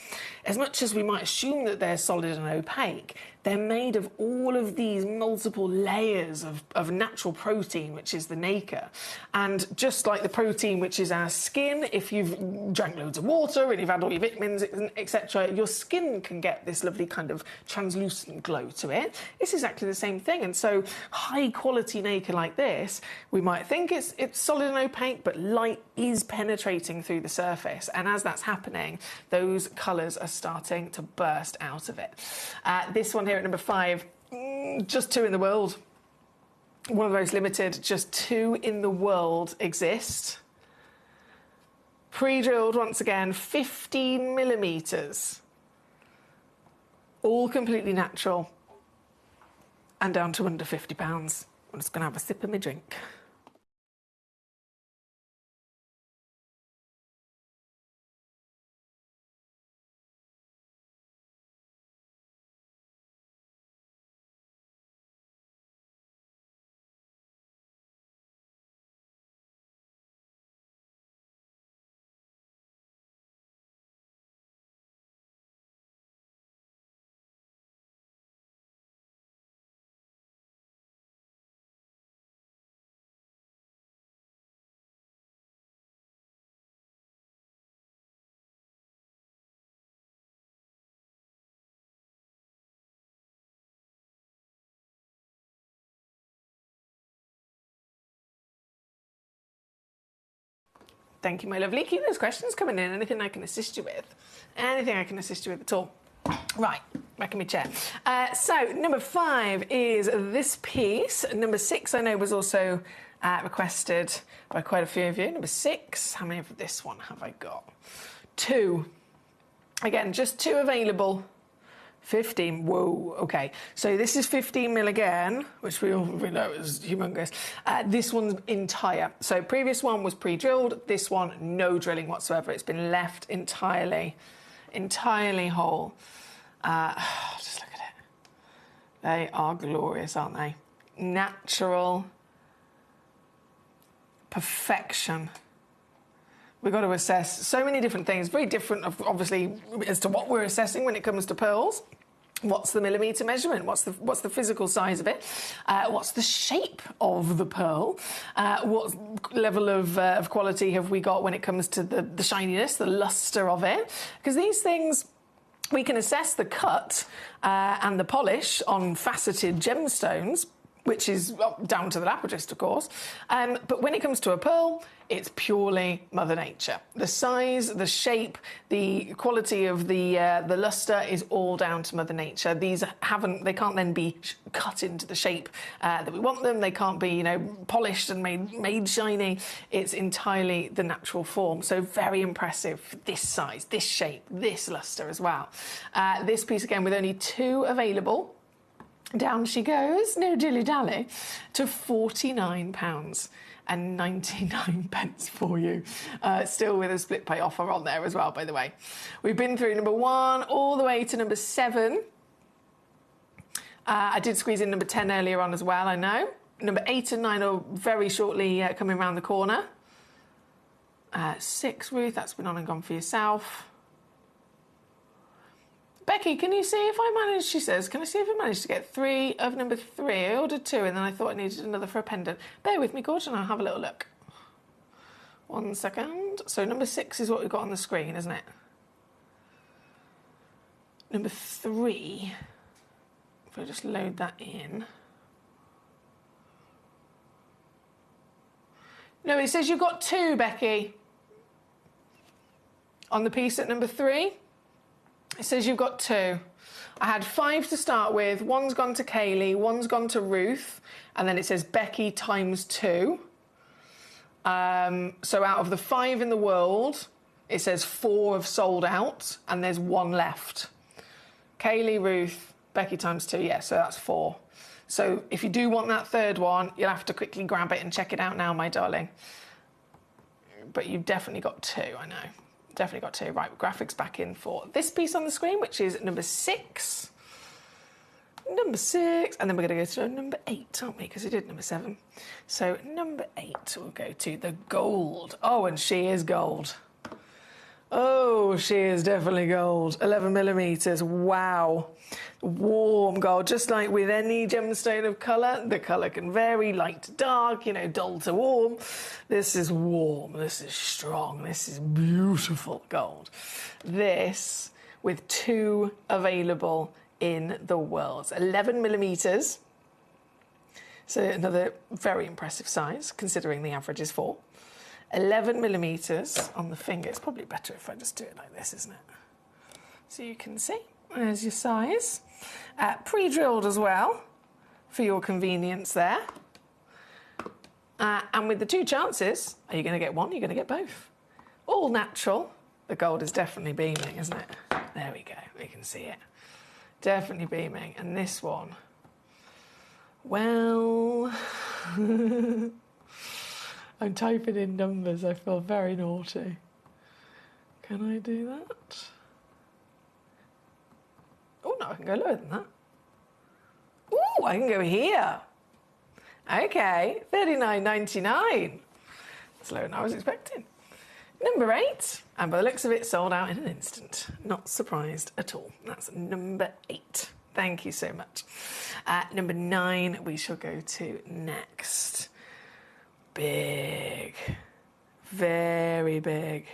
as much as we might assume that they're solid and opaque, they're made of all of these multiple layers of natural protein, which is the nacre. And just like the protein, which is our skin, if you've drank loads of water and you've had all your vitamins, etc., your skin can get this lovely kind of translucent glow to it. It's exactly the same thing. And so high quality nacre like this, we might think it's solid and opaque, but light is penetrating through the surface. And as that's happening, those colours are starting to burst out of it. This one here at number 5, just 2 in the world. One of the most limited, just 2 in the world exist. Pre-drilled once again, 15 millimetres. All completely natural. And down to under £50. I'm just going to have a sip of my drink. Thank you, my lovely. Keep those questions coming in. Anything I can assist you with. Anything I can assist you with at all. Right, back in my chair. So number 5 is this piece. Number 6, I know, was also requested by quite a few of you. Number 6, how many of this one have I got? 2. Again, just 2 available. 15, whoa, okay. So this is 15 mil again, which we all know is humongous. This one's entire. So previous one was pre-drilled, this one, no drilling whatsoever. It's been left entirely whole. Just look at it. They are glorious, aren't they? Natural perfection. We've got to assess so many different things, very different, obviously, as to what we're assessing when it comes to pearls. What's the millimetre measurement? What's the physical size of it? What's the shape of the pearl? What level of quality have we got when it comes to the shininess, the lustre of it? Because these things, we can assess the cut and the polish on faceted gemstones, which is down to the lapidist, of course. But when it comes to a pearl, it's purely Mother Nature. The size, the shape, the quality of the lustre is all down to Mother Nature. These they can't then be cut into the shape that we want them. They can't be, polished and made shiny. It's entirely the natural form. So very impressive. This size, this shape, this lustre as well. This piece again with only 2 available. Down she goes, no dilly-dally, to £49.99 for you. Still with a split pay offer on there as well, by the way. We've been through number 1 all the way to number 7. I did squeeze in number 10 earlier on as well, I know. Number 8 and 9 are very shortly coming around the corner. 6, Ruth, that's been on and gone for yourself. Becky, can you see if I managed, she says, can I see if I managed to get 3 of number 3? I ordered 2 and then I thought I needed another for a pendant. Bear with me, Gordon, I'll have a little look. 1 second. So number 6 is what we've got on the screen, isn't it? Number 3, if I just load that in. No, it says you've got 2, Becky. On the piece at number 3. It says you've got 2. I had 5 to start with. 1's gone to Kaylee, 1's gone to Ruth, and then it says Becky times 2. So out of the 5 in the world, it says 4 have sold out, and there's 1 left. Kaylee, Ruth, Becky times 2, yeah, so that's 4. So if you do want that 3rd one, you'll have to quickly grab it and check it out now, my darling. But you've definitely got 2, I know. Definitely got 2. Right, graphics back in for this piece on the screen, which is number 6. Number 6. And then we're going to go to number 8, aren't we? Because we did number 7. So number 8, we'll go to the gold. Oh, and she is gold. Oh, she is definitely gold. 11 millimetres. Wow. Warm gold. Just like with any gemstone of colour, the colour can vary, light to dark, dull to warm. This is warm. This is strong. This is beautiful gold. This with 2 available in the world. 11 millimetres. So another very impressive size, considering the average is 4. 11 millimetres on the finger. It's probably better if I just do it like this, isn't it? So you can see. There's your size. Pre-drilled as well, for your convenience there. And with the 2 chances, are you going to get 1? You're going to get both. All natural. The gold is definitely beaming, isn't it? There we go. We can see it. Definitely beaming. And this one, well... I'm typing in numbers. I feel very naughty. Can I do that? Oh, no, I can go lower than that. Oh, I can go here. Okay, $39.99. That's lower than I was expecting. Number 8, and by the looks of it, sold out in an instant. Not surprised at all. That's number 8. Thank you so much. Number 9, we shall go to next. Big. Very big.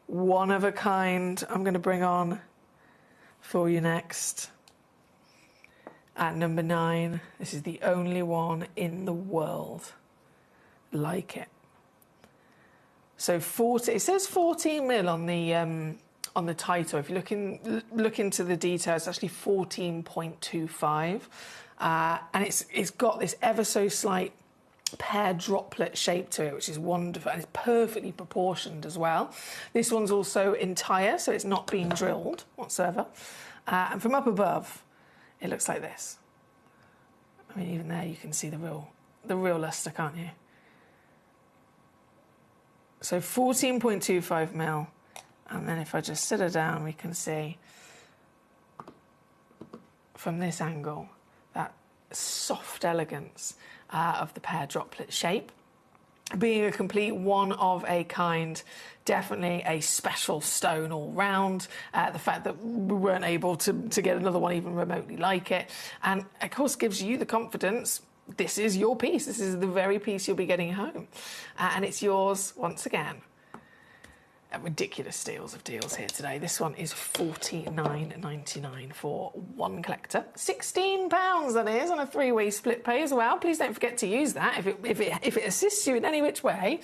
One of a kind I'm going to bring on for you next. At number 9, this is the only one in the world like it. So 40, it says 14 mil on the title. If you look into the details, it's actually 14.25, and it's got this ever so slight pear droplet shape to it, which is wonderful, and it's perfectly proportioned as well. This one's also entire, so it's not been drilled whatsoever. And from up above, it looks like this. I mean, even there you can see the real lustre, can't you? So 14.25 mil, and then if I just sit her down, we can see from this angle that soft elegance of the pear droplet shape. Being a complete one of a kind, definitely a special stone all round. The fact that we weren't able to get another one even remotely like it, and of course gives you the confidence. This is your piece. This is the very piece you'll be getting home, and it's yours once again. Ridiculous steals of deals here today. This one is $49.99 for one collector. £16 that is on a 3-way split pay as well. Please don't forget to use that if it assists you in any which way.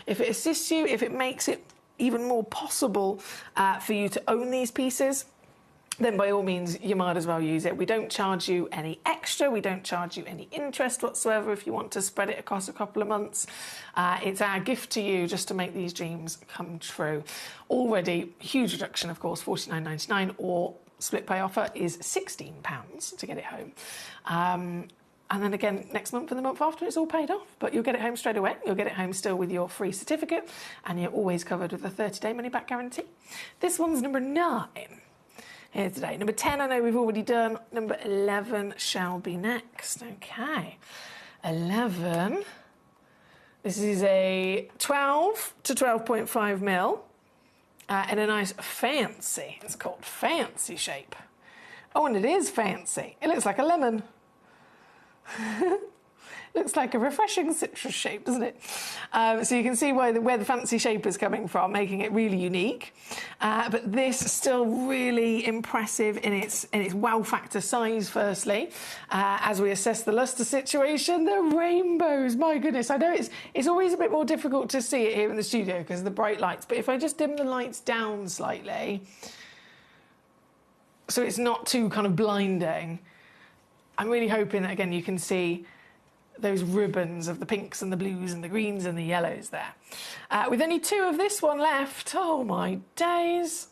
If it assists you, if it makes it even more possible for you to own these pieces, then by all means you might as well use it. We don't charge you any extra, we don't charge you any interest whatsoever if you want to spread it across a couple of months. It's our gift to you just to make these dreams come true. Already huge reduction, of course, $49.99, or split pay offer is £16 to get it home. And then again next month and the month after, it's all paid off, but you'll get it home straight away. You'll get it home still with your free certificate, and you're always covered with a 30-day money-back guarantee. This one's number 9 here today. Number 10, I know we've already done. Number 11 shall be next. Okay. 11. This is a 12 to 12.5 mil in a nice fancy, it's called fancy shape. Oh, and it is fancy. It looks like a lemon. Looks like a refreshing citrus shape, doesn't it? So you can see where the fancy shape is coming from, making it really unique. But this is still really impressive in its wow factor size, firstly. As we assess the lustre situation, the rainbows, my goodness. I know it's always a bit more difficult to see it here in the studio because of the bright lights, but if I just dim the lights down slightly, so it's not too kind of blinding, I'm really hoping that, again, you can see those ribbons of the pinks and the blues and the greens and the yellows there. With only 2 of this one left, oh my days.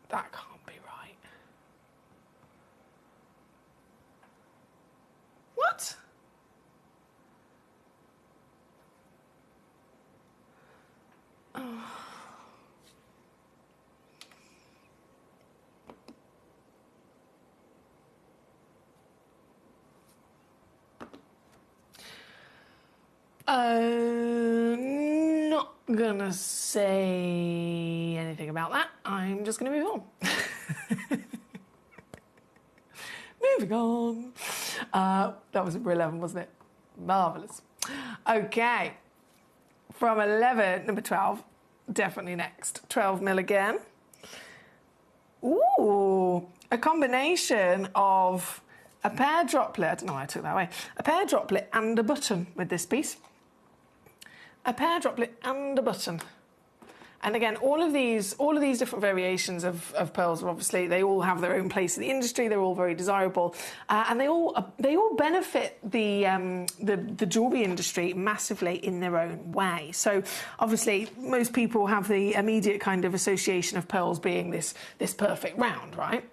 That can't be right. What? Oh. Not gonna say anything about that. I'm just gonna move on. Moving on. That was number 11, wasn't it? Marvellous. Okay. From 11, number 12, definitely next. 12 mil again. Ooh, a combination of a pear droplet, I don't know why I took that away, a pear droplet and a button with this piece. A pear droplet and a button. And again, all of these different variations of pearls are obviously, they all have their own place in the industry. They're all very desirable, and they all benefit the jewellery industry massively in their own way. So obviously, most people have the immediate kind of association of pearls being this perfect round, right?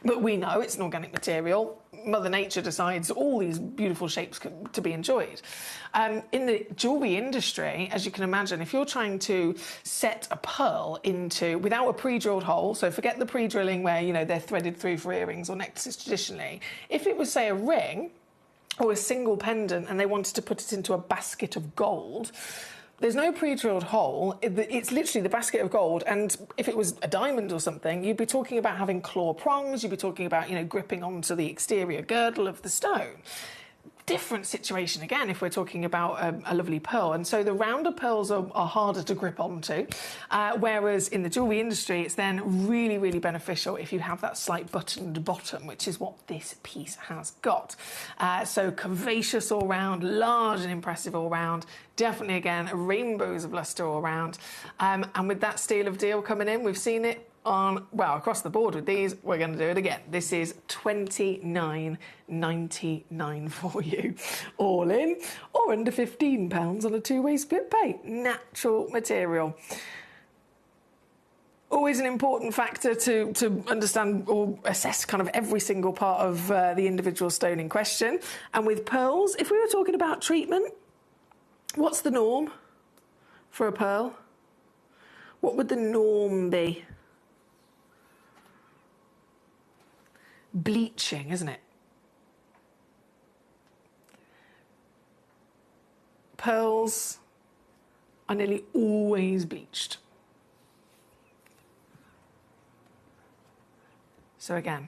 But we know it's an organic material. Mother Nature decides all these beautiful shapes to be enjoyed. In the jewellery industry, as you can imagine, if you're trying to set a pearl without a pre-drilled hole, so forget the pre-drilling where, you know, they're threaded through for earrings or necklaces traditionally. If it was, say, a ring or a single pendant and they wanted to put it into a basket of gold, there's no pre-drilled hole. It's literally the basket of gold. And if it was a diamond or something, you'd be talking about having claw prongs. You'd be talking about, you know, gripping onto the exterior girdle of the stone. different situation again if we're talking about a lovely pearl. And so the rounder pearls are harder to grip onto, whereas in the jewellery industry, it's then really, really beneficial if you have that slight buttoned bottom, which is what this piece has got. So curvaceous all round, large and impressive all round. Definitely, again, rainbows of lustre all round. And with that steel of deal coming in, we've seen it on, well, across the board with these. We're going to do it again. This is $29.99 for you, all in, or under £15 on a two-way split pay. Natural material. Always an important factor to understand or assess kind of every single part of the individual stone in question. And with pearls, if we were talking about treatment, what's the norm for a pearl? What would the norm be? Bleaching, isn't it? Pearls are nearly always bleached. So again,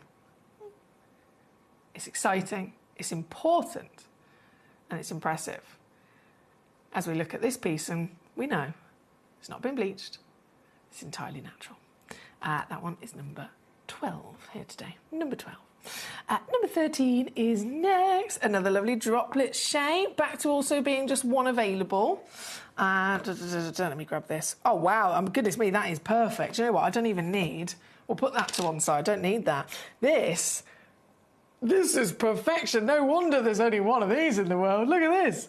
it's exciting, it's important, and it's impressive. As we look at this piece, and we know it's not been bleached, it's entirely natural. That one is number 12 here today, number 12. Number 13 is next. Another lovely droplet shape, back to also being just one available. Let me grab this. Oh, wow, goodness me, that is perfect. You know what, I don't even need, we'll put that to one side, I don't need that. This is perfection. No wonder there's only one of these in the world. Look at this.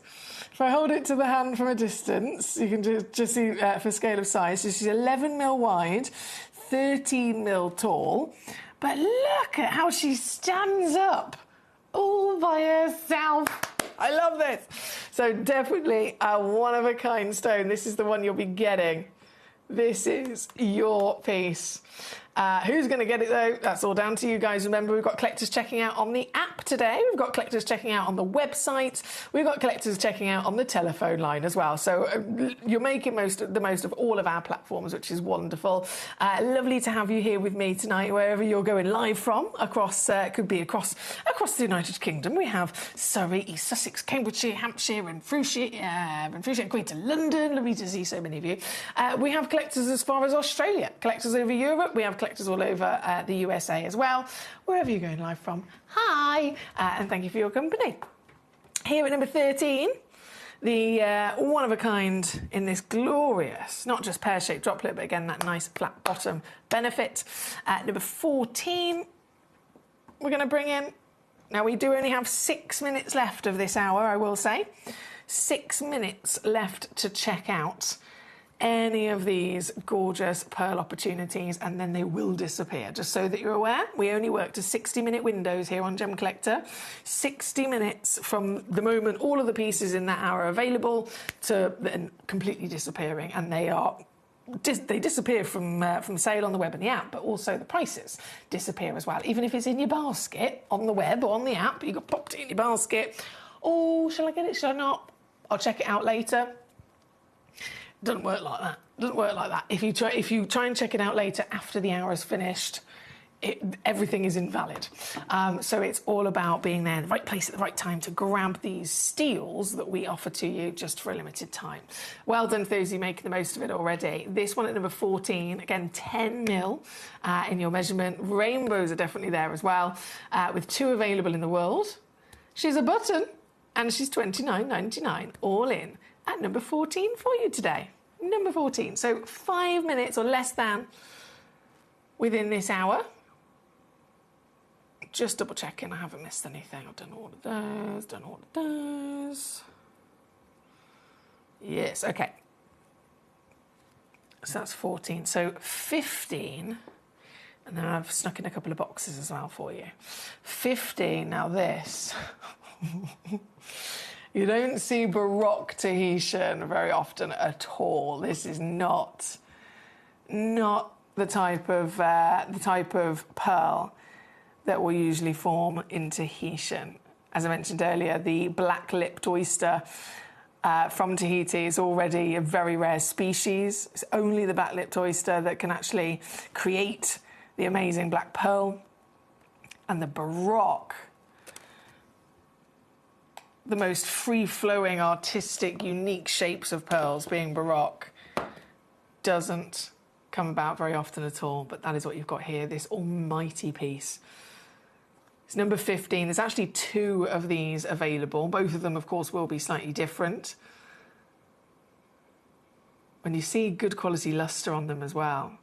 If I hold it to the hand from a distance, you can just see for scale of size. This is 11mm wide, 13mm tall. But look at how she stands up all by herself. I love this. So definitely a one-of-a-kind stone. This is the one you'll be getting. This is your piece. Who's going to get it, though? That's all down to you guys. Remember, we've got collectors checking out on the app today. We've got collectors checking out on the website. We've got collectors checking out on the telephone line as well. So you're making the most of all of our platforms, which is wonderful. Lovely to have you here with me tonight, wherever you're going live from. Across, could be across the United Kingdom. We have Surrey, East Sussex, Cambridgeshire, Hampshire, and Frewshire, Greater London. Lovely to see so many of you. We have collectors as far as Australia, collectors over Europe. We have collectors all over the USA as well. Wherever you're going live from, hi, and thank you for your company. Here at number 13, the one-of-a-kind in this glorious, not just pear-shaped droplet, but again, that nice flat bottom benefit. Number 14, we're going to bring in, now we do only have 6 minutes left of this hour, I will say. 6 minutes left to check out any of these gorgeous pearl opportunities, and then they will disappear. Just so that you're aware, we only work to 60-minute windows here on Gem Collector. 60 minutes from the moment all of the pieces in that hour are available to then completely disappearing, and they disappear from sale on the web and the app, but also the prices disappear as well. Even if it's in your basket on the web or on the app, you got popped it in your basket. Oh, shall I get it? Shall I not? I'll check it out later. Doesn't work like that. Doesn't work like that. If you try and check it out later after the hour is finished, everything is invalid. So it's all about being there in the right place at the right time to grab these steals that we offer to you just for a limited time. Well done, those who are making the most of it already. This one at number 14, again, 10mm in your measurement. Rainbows are definitely there as well, with 2 available in the world. She's a button, and she's $29.99 all in. At number 14 for you today. Number 14. So 5 minutes or less than within this hour. Just double checking I haven't missed anything. I've done all of those. Yes, okay. So that's 14. So 15. And then I've snuck in a couple of boxes as well for you. 15. Now this. You don't see Baroque Tahitian very often at all. This is not the type of pearl that will usually form in Tahitian. As I mentioned earlier, the black-lipped oyster from Tahiti is already a very rare species. It's only the black-lipped oyster that can actually create the amazing black pearl. And the Baroque the most free-flowing, artistic, unique shapes of pearls, being Baroque, doesn't come about very often at all, but that is what you've got here, this almighty piece. It's number 15. There's actually 2 of these available. Both of them, of course, will be slightly different. When you see good quality luster on them as well,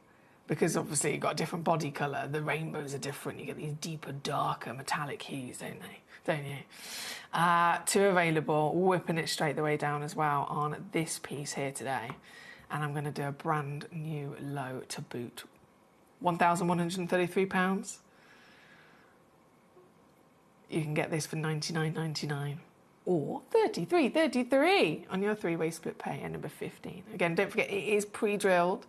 because obviously you've got a different body colour, the rainbows are different, you get these deeper, darker, metallic hues, don't you? 2 available, whipping it straight the way down as well on this piece here today. And I'm going to do a brand new low to boot. £1,133. You can get this for $99.99 or $33.33 on your 3-way split pay at number 15. Again, don't forget, it is pre-drilled.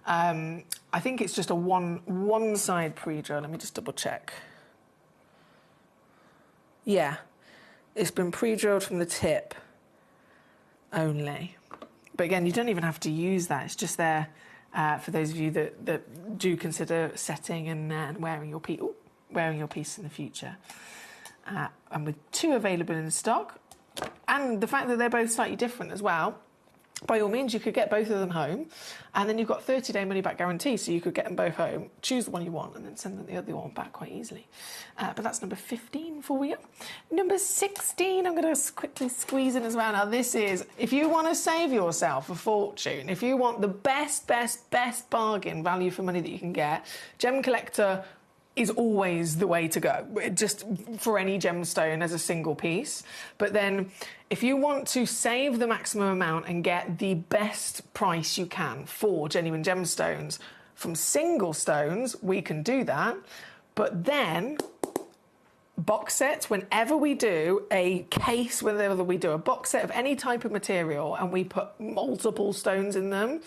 I think it's just a one side pre-drill. Let me just double check. Yeah, it's been pre-drilled from the tip only. But again, you don't even have to use that. It's just there for those of you that do consider setting and wearing your piece in the future. And with 2 available in stock, and the fact that they're both slightly different as well, by all means, you could get both of them home, and then you've got 30-day money-back guarantee, so you could get them both home, choose the one you want, and then send the other one back quite easily. But that's number 15 for you. Number 16, I'm going to quickly squeeze in as well. Now, this is, if you want to save yourself a fortune, if you want the best bargain value for money that you can get, Gemcollector is always the way to go, just for any gemstone as a single piece. But then if you want to save the maximum amount and get the best price you can for genuine gemstones from single stones, we can do that. But then box sets, whenever we do a case, whenever we do a box set of any type of material and we put multiple stones in them,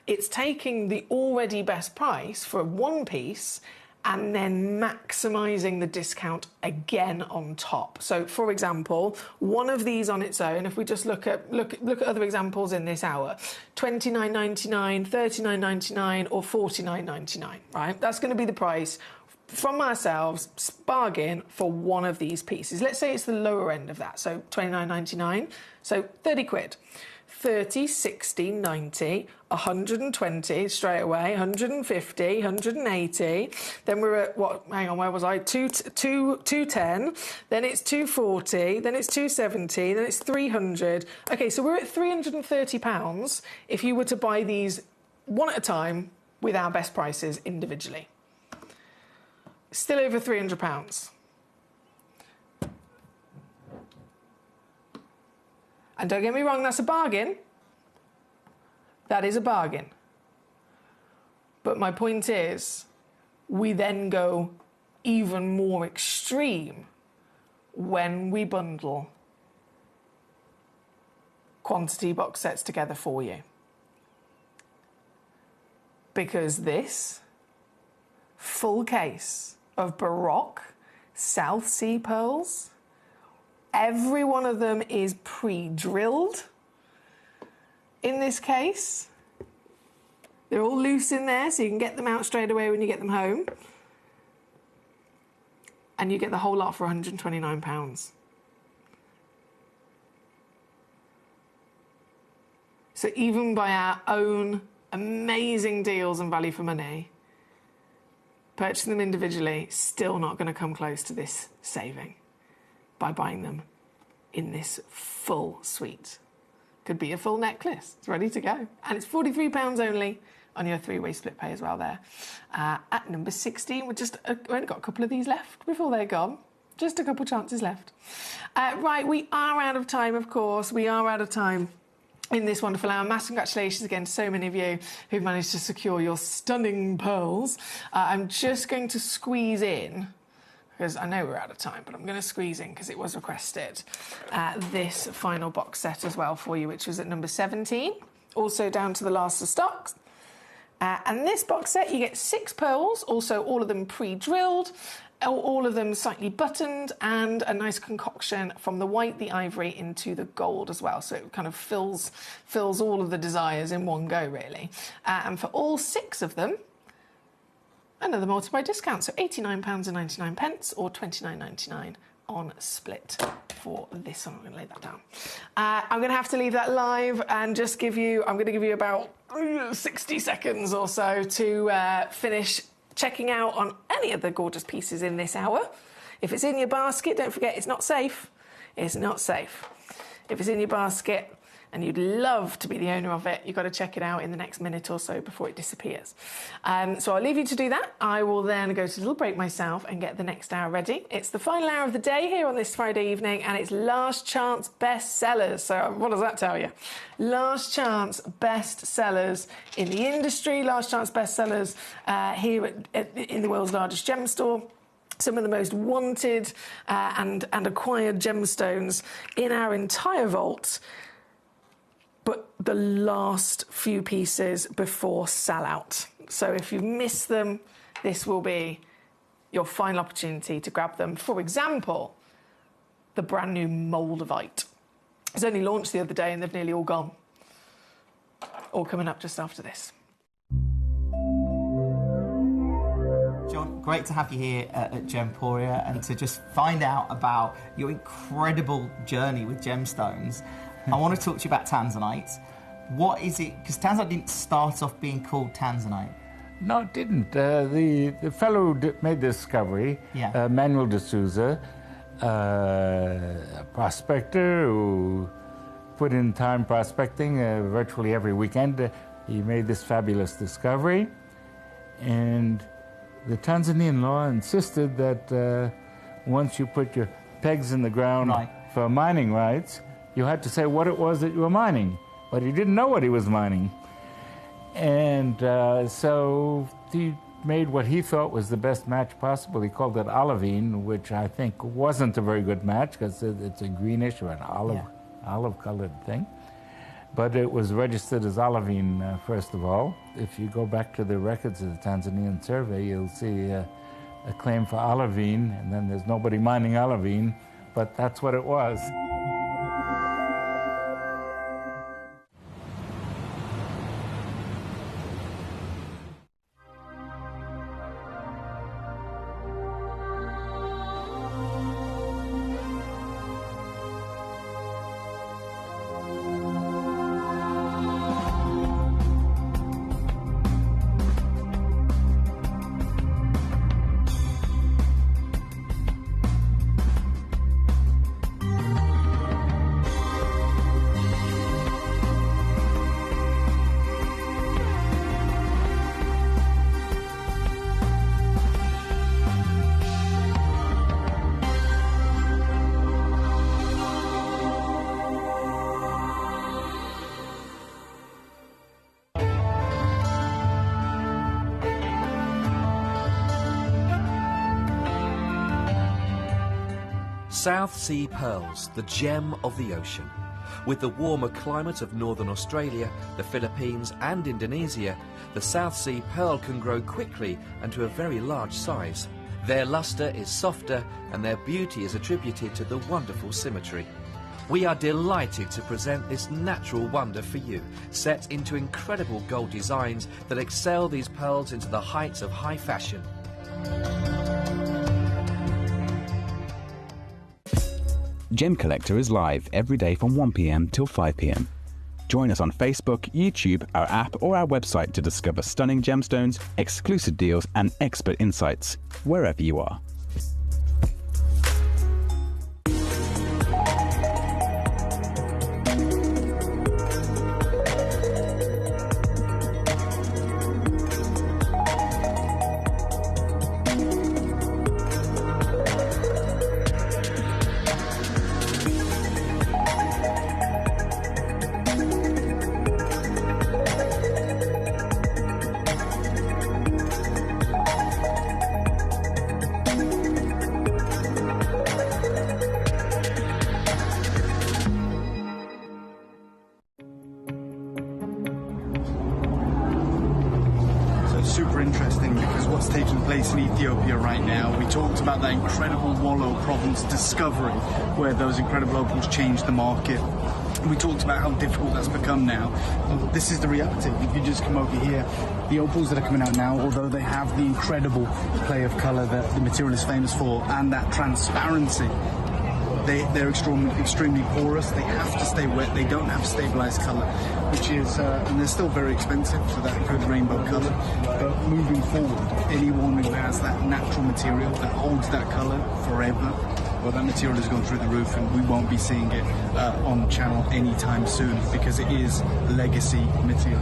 it's taking the already best price for one piece and then maximising the discount again on top. So, for example, one of these on its own, if we just look at other examples in this hour, $29.99, $39.99 or $49.99, right? That's going to be the price from ourselves, bargain, for one of these pieces. Let's say it's the lower end of that, so $29.99, so 30 quid. 30, 60, 90, 120 straight away, 150, 180. Then we're at, what, hang on, where was I? 210, then it's 240, then it's 270, then it's 300. Okay, so we're at £330 if you were to buy these one at a time with our best prices individually. Still over £300. And don't get me wrong, that's a bargain. That is a bargain. But my point is, we then go even more extreme when we bundle quantity box sets together for you. Because this full case of Baroque South Sea pearls, every one of them is pre-drilled. In this case, they're all loose in there, so you can get them out straight away when you get them home. And you get the whole lot for £129. So even by our own amazing deals and value for money, purchasing them individually, still not going to come close to this saving by buying them in this full suite. Could be a full necklace. It's ready to go. And it's £43 only on your 3-way split pay as well there. At number 16, we've only got a couple of these left before they're gone. Just a couple chances left. Right, we are out of time, of course. We are out of time in this wonderful hour. Massive congratulations again to so many of you who've managed to secure your stunning pearls. I'm just going to squeeze in, because I know we're out of time, but I'm going to squeeze in because it was requested, this final box set as well for you, which was at number 17, also down to the last of stocks. And this box set, you get 6 pearls, also all of them pre-drilled, all of them slightly buttoned, and a nice concoction from the white, the ivory, into the gold as well. So it kind of fills all of the desires in one go, really. And for all 6 of them, another multi-buy discount, so £89.99 or £29.99 on split for this one. I'm going to lay that down. I'm going to have to leave that live and just give you, I'm going to give you about 60 seconds or so to finish checking out on any of the gorgeous pieces in this hour. If it's in your basket, don't forget it's not safe. It's not safe. If it's in your basket and you'd love to be the owner of it, you've got to check it out in the next minute or so before it disappears. So I'll leave you to do that. I will then go to a little break myself and get the next hour ready. It's the final hour of the day here on this Friday evening, and it's last chance bestsellers. So what does that tell you? Last chance bestsellers in the industry, last chance bestsellers here in the world's largest gem store. Some of the most wanted and acquired gemstones in our entire vault, but the last few pieces before sellout. So if you miss them, this will be your final opportunity to grab them. For example, the brand new Moldavite. It was only launched the other day and they've nearly all gone. All coming up just after this. John, great to have you here at Gemporia and to just find out about your incredible journey with gemstones. I want to talk to you about tanzanite. What is it? Because tanzanite didn't start off being called tanzanite. No, it didn't. The fellow who made the discovery, Manuel de Souza, a prospector who put in time prospecting virtually every weekend, he made this fabulous discovery. And the Tanzanian law insisted that once you put your pegs in the ground for mining rights, you had to say what it was that you were mining, but he didn't know what he was mining. And so he made what he thought was the best match possible. He called it olivine, which I think wasn't a very good match because it's a greenish or an olive-colored thing. But it was registered as olivine, first of all. If you go back to the records of the Tanzanian survey, you'll see a claim for olivine, and then there's nobody mining olivine, but that's what it was. South Sea pearls, the gem of the ocean. With the warmer climate of northern Australia, the Philippines and Indonesia, the South Sea pearl can grow quickly and to a very large size. Their luster is softer and their beauty is attributed to the wonderful symmetry. We are delighted to present this natural wonder for you, set into incredible gold designs that excel these pearls into the heights of high fashion. Gemcollector is live every day from 1 p.m. till 5 p.m. Join us on Facebook, YouTube, our app or our website to discover stunning gemstones, exclusive deals and expert insights, wherever you are. Super interesting because what's taking place in Ethiopia right now, we talked about that incredible Wollo province discovery where those incredible opals changed the market. We talked about how difficult that's become now. This is the reality. If you just come over here, the opals that are coming out now, although they have the incredible play of colour that the material is famous for and that transparency, they're extremely porous. They have to stay wet. They don't have stabilised colour, which is, and they're still very expensive for that good rainbow colour. But moving forward, anyone who has that natural material that holds that colour forever, well, that material is going through the roof, and we won't be seeing it on the channel anytime soon because it is legacy material.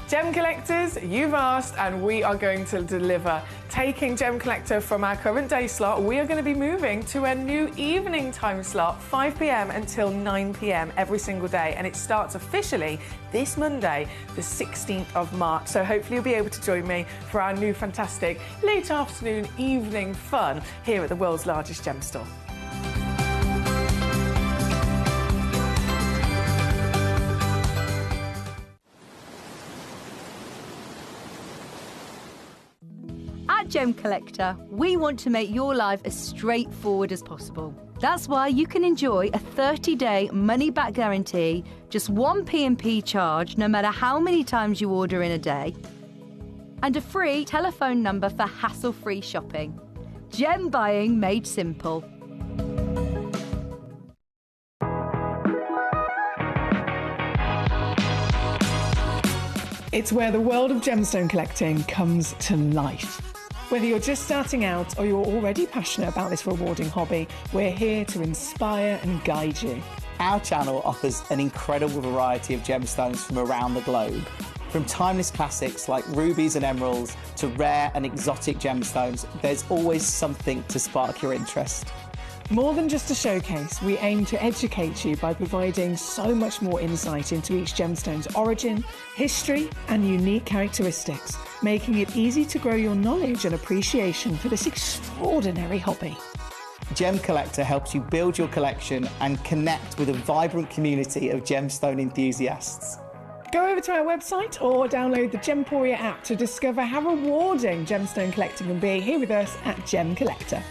Gem collectors, you've asked and we are going to deliver. Taking Gem Collector from our current day slot, we are going to be moving to a new evening time slot, 5 p.m. until 9 p.m. every single day, and it starts officially this Monday, the 16th of March. So hopefully you'll be able to join me for our new fantastic late afternoon evening fun here at the world's largest gem store. At Gemcollector, we want to make your life as straightforward as possible. That's why you can enjoy a 30-day money-back guarantee, just one P&P charge no matter how many times you order in a day, and a free telephone number for hassle-free shopping. Gem buying made simple. It's where the world of gemstone collecting comes to life. Whether you're just starting out or you're already passionate about this rewarding hobby, we're here to inspire and guide you. Our channel offers an incredible variety of gemstones from around the globe. From timeless classics like rubies and emeralds to rare and exotic gemstones, there's always something to spark your interest. More than just a showcase, we aim to educate you by providing so much more insight into each gemstone's origin, history, and unique characteristics, making it easy to grow your knowledge and appreciation for this extraordinary hobby. Gem Collector helps you build your collection and connect with a vibrant community of gemstone enthusiasts. Go over to our website or download the Gemporia app to discover how rewarding gemstone collecting can be here with us at Gem Collector.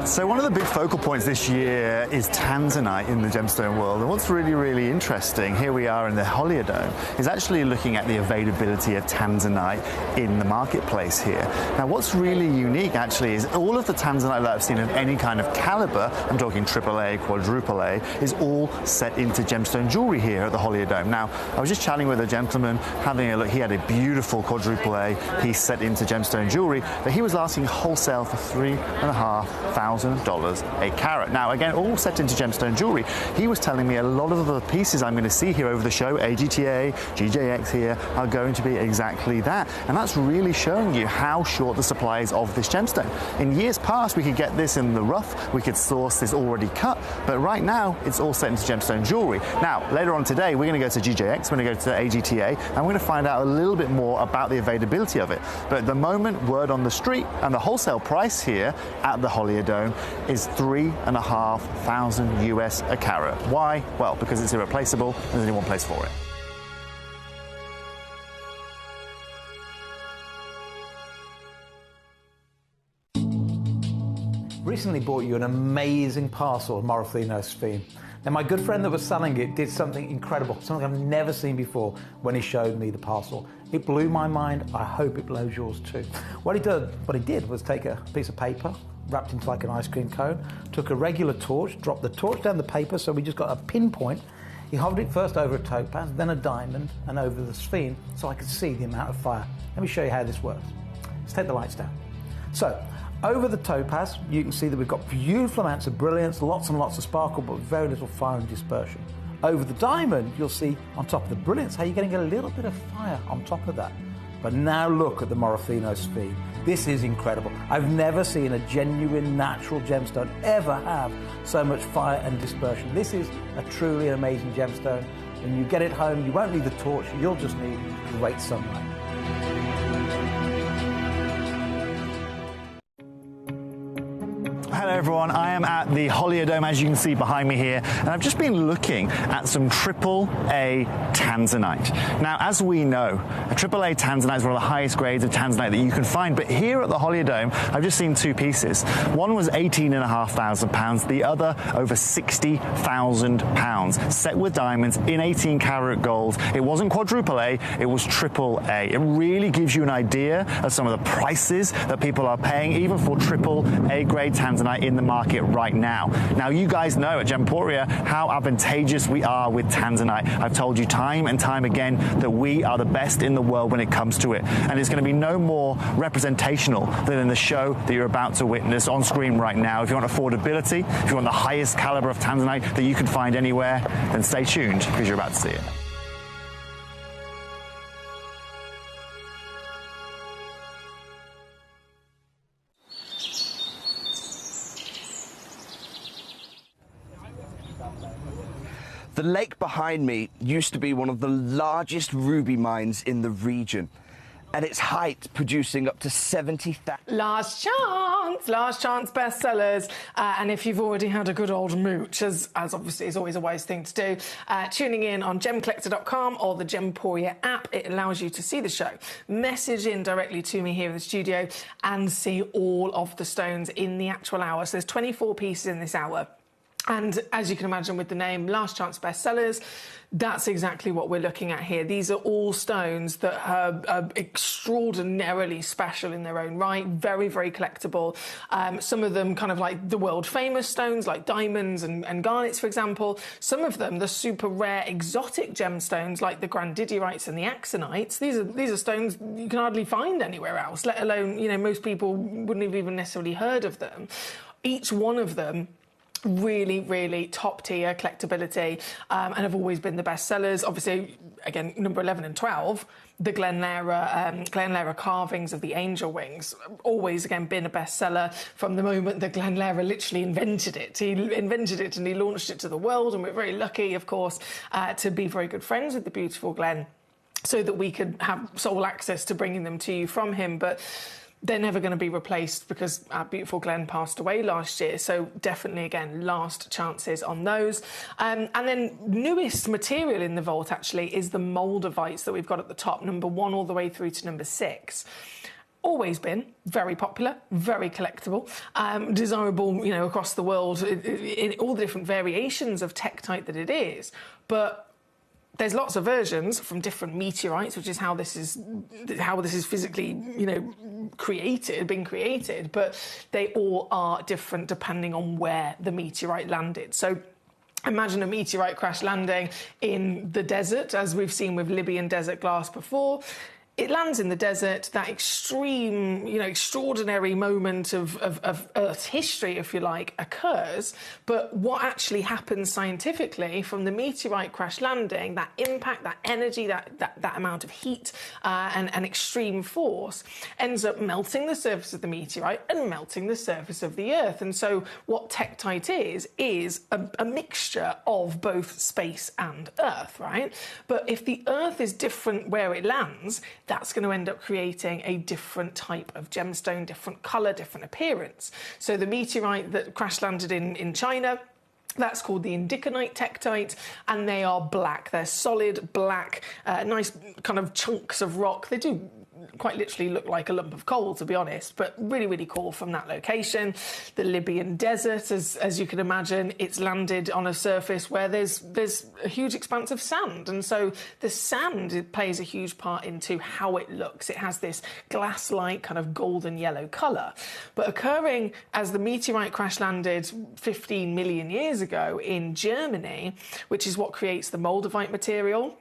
So one of the big focal points this year is tanzanite in the gemstone world, and what's really, really interesting, here we are in the Holiodome, is actually looking at the availability of tanzanite in the marketplace here. Now what's really unique actually is all of the tanzanite that I've seen of any kind of caliber, I'm talking AAA, quadruple A, is all set into gemstone jewelry here at the Holiodome. Now I was just chatting with a gentleman, having a look, he had a beautiful quadruple A piece set into gemstone jewelry that he was asking wholesale for $3,500 a carat. Now again, all set into gemstone jewelry. He was telling me a lot of the pieces I'm going to see here over the show, AGTA, GJX here, are going to be exactly that. And that's really showing you how short the supply is of this gemstone. In years past, we could get this in the rough, we could source this already cut, but right now it's all set into gemstone jewelry. Now, later on today, we're going to go to GJX, we're going to go to AGTA, and we're going to find out a little bit more about the availability of it. But at the moment, word on the street, and the wholesale price here at the Holiodome is $3,500 US a carat. Why? Well, because it's irreplaceable and there's only one place for it. Recently bought you an amazing parcel of Morofino sphene. Now my good friend that was selling it did something incredible, something I've never seen before when he showed me the parcel. It blew my mind. I hope it blows yours too. What he did was take a piece of paper, wrapped into like an ice cream cone, took a regular torch, dropped the torch down the paper so we just got a pinpoint. He hovered it first over a topaz, then a diamond, and over the sphene so I could see the amount of fire. Let me show you how this works. Let's take the lights down. So, over the topaz, you can see that we've got beautiful amounts of brilliance, lots and lots of sparkle, but very little fire and dispersion. Over the diamond, you'll see on top of the brilliance how you're getting a little bit of fire on top of that. But now look at the Morofino sphene. This is incredible. I've never seen a genuine natural gemstone ever have so much fire and dispersion. This is a truly amazing gemstone. When you get it home, you won't need the torch, you'll just need great sunlight. Hello everyone, I am at the Holiodome, as you can see behind me here, and I've just been looking at some AAA tanzanite. Now, as we know, a AAA tanzanite is one of the highest grades of tanzanite that you can find, but here at the Holiodome, I've just seen two pieces. One was £18,500, the other over £60,000, set with diamonds in 18 karat gold. It wasn't quadruple A, it was AAA. It really gives you an idea of some of the prices that people are paying, even for AAA grade tanzanite in the market right now. Now, you guys know at Gemporia how advantageous we are with tanzanite. I've told you time and time again that we are the best in the world when it comes to it. And it's going to be no more representational than in the show that you're about to witness on screen right now. If you want affordability, if you want the highest caliber of tanzanite that you can find anywhere, then stay tuned because you're about to see it. The lake behind me used to be one of the largest ruby mines in the region. At its height, producing up to 70,000. Last chance bestsellers. And if you've already had a good old mooch, as obviously is always a wise thing to do, tuning in on gemcollector.com or the Gemporia app, it allows you to see the show, message in directly to me here in the studio, and see all of the stones in the actual hour. So there's 24 pieces in this hour. And as you can imagine with the name Last Chance Bestsellers, that's exactly what we're looking at here. These are all stones that are extraordinarily special in their own right, very, very collectible. Some of them kind of like the world famous stones like diamonds and garnets, for example. Some of them, the super rare exotic gemstones like the grandidierite and the axonites. These are stones you can hardly find anywhere else, let alone, you know, most people wouldn't have even necessarily heard of them. Each one of them really, really top tier collectability, and have always been the best sellers. Obviously, again, number 11 and 12, the Glenlera carvings of the angel wings, always again been a bestseller from the moment that Glenlera literally invented it. He invented it and he launched it to the world, and we're very lucky, of course, to be very good friends with the beautiful Glen, so that we could have sole access to bringing them to you from him. But they're never going to be replaced because our beautiful Glen passed away last year. So definitely, again, last chances on those. And then newest material in the vault, actually, is the moldavites that we've got at the top, number 1 all the way through to number 6. Always been very popular, very collectible, desirable, you know, across the world in all the different variations of tektite that it is. But there's lots of versions from different meteorites, which is how this is physically, you know, been created, but they all are different depending on where the meteorite landed. So imagine a meteorite crash landing in the desert, as we've seen with Libyan desert glass before. It lands in the desert, that extreme, you know, extraordinary moment of Earth's history, if you like, occurs. But what actually happens scientifically from the meteorite crash landing, that impact, that energy, that amount of heat and extreme force, ends up melting the surface of the meteorite and melting the surface of the Earth. And so what tektite is a mixture of both space and Earth, right? But if the Earth is different where it lands, that's going to end up creating a different type of gemstone, different colour, different appearance. So the meteorite that crash landed in China, that's called the indiconite tektite, and they are black. They're solid black, nice kind of chunks of rock. They do quite literally look like a lump of coal, to be honest, but really, really cool from that location. The Libyan desert, as you can imagine, it's landed on a surface where there's a huge expanse of sand, and so the sand plays a huge part into how it looks. It has this glass-like kind of golden yellow colour, but occurring as the meteorite crash landed 15 million years ago in Germany, which is what creates the moldavite material.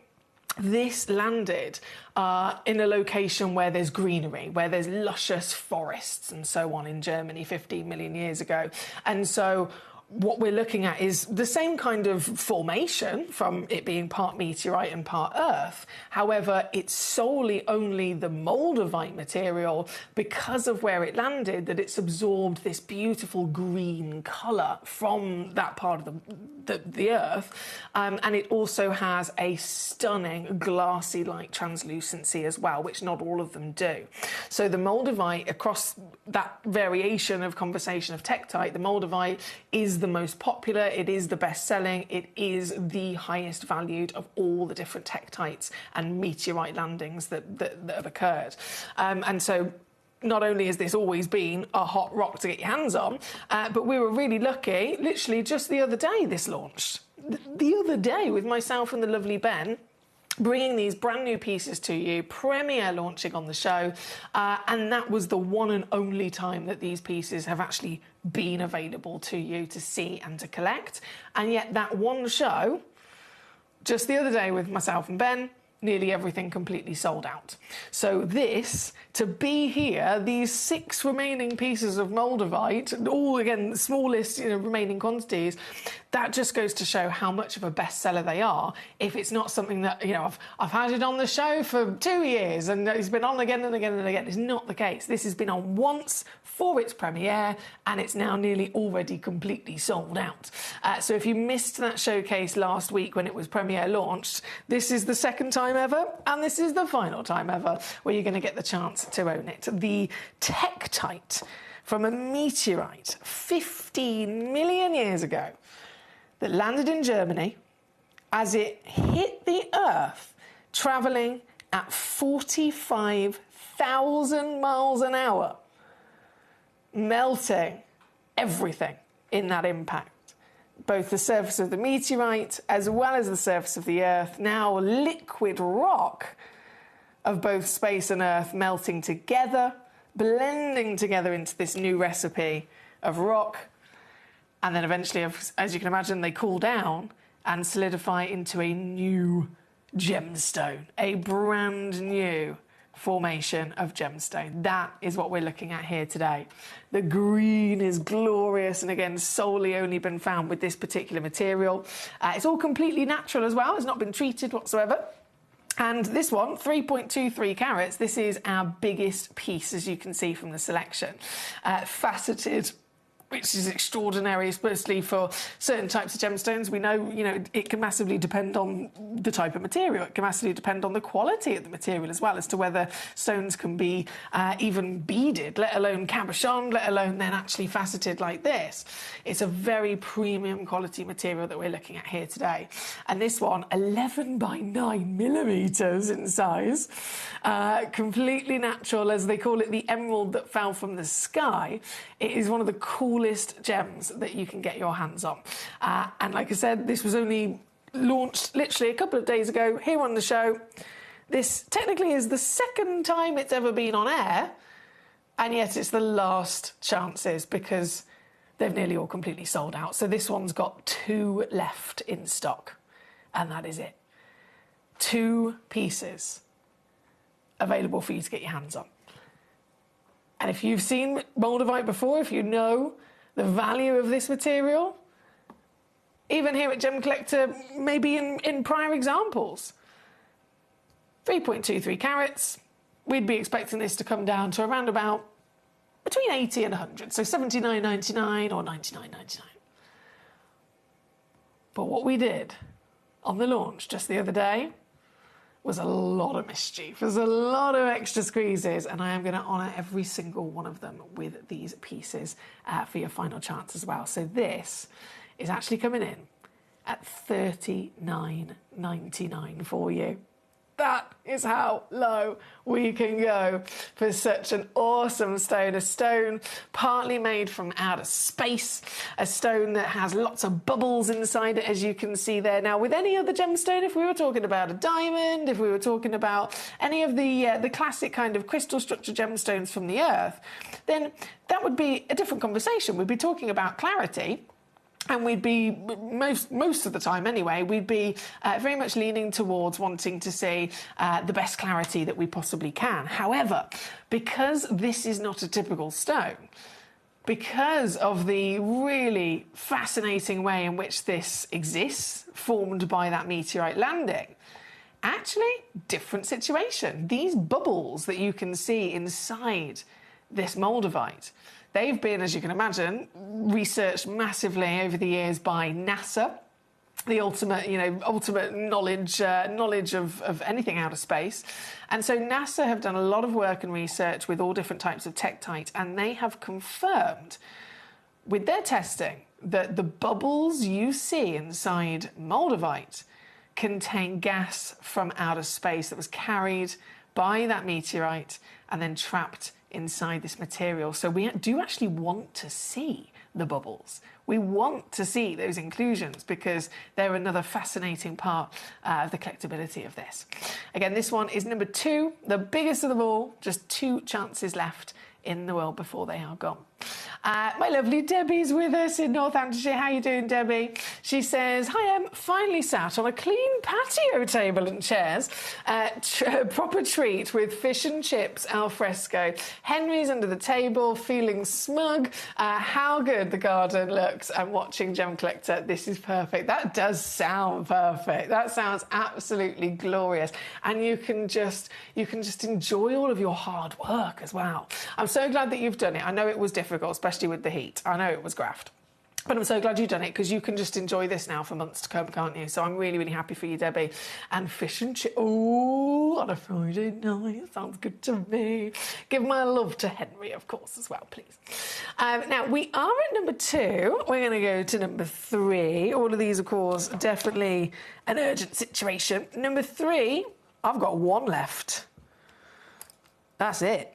This landed in a location where there's greenery, where there's luscious forests and so on in Germany 15 million years ago. And so what we're looking at is the same kind of formation from it being part meteorite and part earth. However, it's solely only the moldavite material, because of where it landed, that it's absorbed this beautiful green colour from that part of the earth. And it also has a stunning glassy-like translucency as well, which not all of them do. So the moldavite, across that variation of conversation of tektite, the moldavite is the most popular, it is the best selling, it is the highest valued of all the different tektites and meteorite landings that have occurred. And so not only has this always been a hot rock to get your hands on, but we were really lucky, literally just the other day this launched. The other day, with myself and the lovely Ben, bringing these brand new pieces to you, premiere launching on the show, and that was the one and only time that these pieces have actually been available to you to see and to collect. And yet that one show, just the other day with myself and Ben, nearly everything completely sold out. So this, to be here, these 6 remaining pieces of moldavite, all again the smallest remaining quantities, that just goes to show how much of a bestseller they are. If it's not something that, I've had it on the show for 2 years and it's been on again and again and again. It's not the case. This has been on once for its premiere and it's now nearly already completely sold out. So if you missed that showcase last week when it was premiere launched, this is the second time ever and this is the final time ever where you're going to get the chance to own it. The tektite from a meteorite 15 million years ago that landed in Germany as it hit the Earth, travelling at 45,000 miles an hour, melting everything in that impact. Both the surface of the meteorite as well as the surface of the Earth, now liquid rock of both space and Earth melting together, blending together into this new recipe of rock. And then eventually, as you can imagine, they cool down and solidify into a new gemstone, a brand new formation of gemstone. That is what we're looking at here today. The green is glorious and again solely only been found with this particular material. It's all completely natural as well. It's not been treated whatsoever. And this one, 3.23 carats, this is our biggest piece, as you can see from the selection. Faceted, which is extraordinary, especially for certain types of gemstones. We know, it can massively depend on the type of material. It can massively depend on the quality of the material as well, as to whether stones can be even beaded, let alone cabochon, let alone then actually faceted like this. It's a very premium quality material that we're looking at here today. And this one, 11 by 9 millimeters in size, completely natural, as they call it, the emerald that fell from the sky. It is one of the coolest gems that you can get your hands on. And like I said, this was only launched literally a couple of days ago here on the show. This technically is the second time it's ever been on air, and yet it's the last chances because they've nearly all completely sold out. So this one's got 2 left in stock, and that is it. 2 pieces available for you to get your hands on. And if you've seen moldavite before, if you know the value of this material, even here at Gemcollector, maybe in prior examples, 3.23 carats, we'd be expecting this to come down to around about between 80 and 100, so 79.99 or 99.99. But what we did on the launch just the other day was a lot of mischief. There's a lot of extra squeezes, and I am going to honour every single one of them with these pieces for your final chance as well. So this is actually coming in at $39.99 for you. That is how low we can go for such an awesome stone. A stone partly made from outer space, a stone that has lots of bubbles inside it, as you can see there. Now, with any other gemstone, if we were talking about a diamond, if we were talking about any of the classic kind of crystal structure gemstones from the Earth, then that would be a different conversation. We'd be talking about clarity. And we'd be, most of the time anyway, we'd be very much leaning towards wanting to see the best clarity that we possibly can. However, because this is not a typical stone, because of the really fascinating way in which this exists, formed by that meteorite landing. Actually, different situation. These bubbles that you can see inside this moldavite, they've been, as you can imagine, researched massively over the years by NASA, the ultimate, ultimate knowledge of anything out of space. And so NASA have done a lot of work and research with all different types of tektite, and they have confirmed with their testing that the bubbles you see inside moldavite contain gas from outer space that was carried by that meteorite and then trapped inside this material. So we do actually want to see the bubbles. We want to see those inclusions because they're another fascinating part of the collectability of this. Again, this one is number 2, the biggest of them all, just 2 chances left in the world before they are gone. My lovely Debbie's with us in Northamptonshire. How you doing, Debbie? She says, hi, I'm finally sat on a clean patio table and chairs. Proper treat with fish and chips al fresco. Henry's under the table, feeling smug. How good the garden looks. I'm watching Gemcollector. This is perfect. That does sound perfect. That sounds absolutely glorious. And you can just enjoy all of your hard work as well. I'm so glad that you've done it. I know it was difficult, especially with the heat. I know it was graft. But I'm so glad you've done it because you can just enjoy this now for months to come, can't you? So I'm really, really happy for you, Debbie. And fish and chips. Oh, on a Friday night. Sounds good to me. Give my love to Henry, of course, as well, please. Now, we are at number 2. We're going to go to number 3. All of these, of course, definitely an urgent situation. Number 3, I've got 1 left. That's it.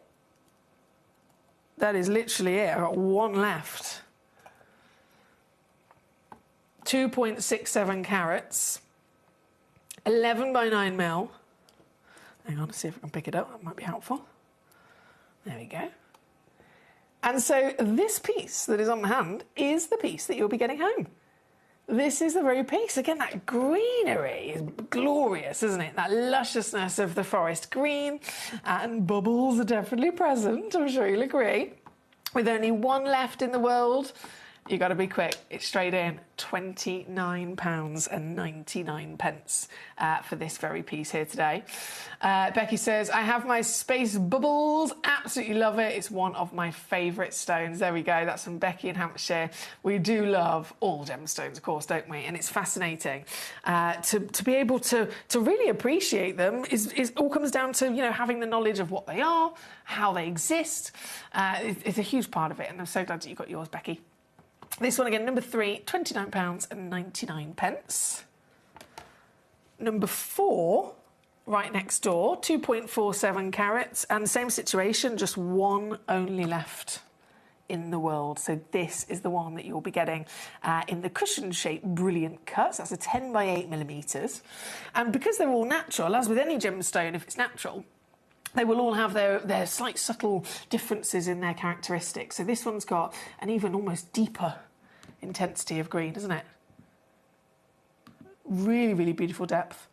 That is literally it. I've got 1 left. 2.67 carats, 11 by 9 mil. Hang on to see if I can pick it up. That might be helpful. There we go. And so this piece that is on my hand is the piece that you'll be getting home. This is the very piece. Again, that greenery is glorious, isn't it? That lusciousness of the forest green, and bubbles are definitely present, I'm sure you'll agree. With only 1 left in the world, you got to be quick. It's straight in, £29.99 for this very piece here today. Becky says, I have my space bubbles. Absolutely love it. It's one of my favourite stones. There we go. That's from Becky in Hampshire. We do love all gemstones, of course, don't we? And it's fascinating to be able to really appreciate them. Is all comes down to, having the knowledge of what they are, how they exist. It's a huge part of it. And I'm so glad that you got yours, Becky. This one again, number 3, £29.99. Number 4, right next door, 2.47 carats, and same situation, just 1 only left in the world. So this is the one that you'll be getting in the cushion shape brilliant cuts. That's a 10 by 8 millimetres. And because they're all natural, as with any gemstone, if it's natural, they will all have their slight subtle differences in their characteristics. So this one's got an even almost deeper intensity of green, isn't it? Really, really beautiful depth.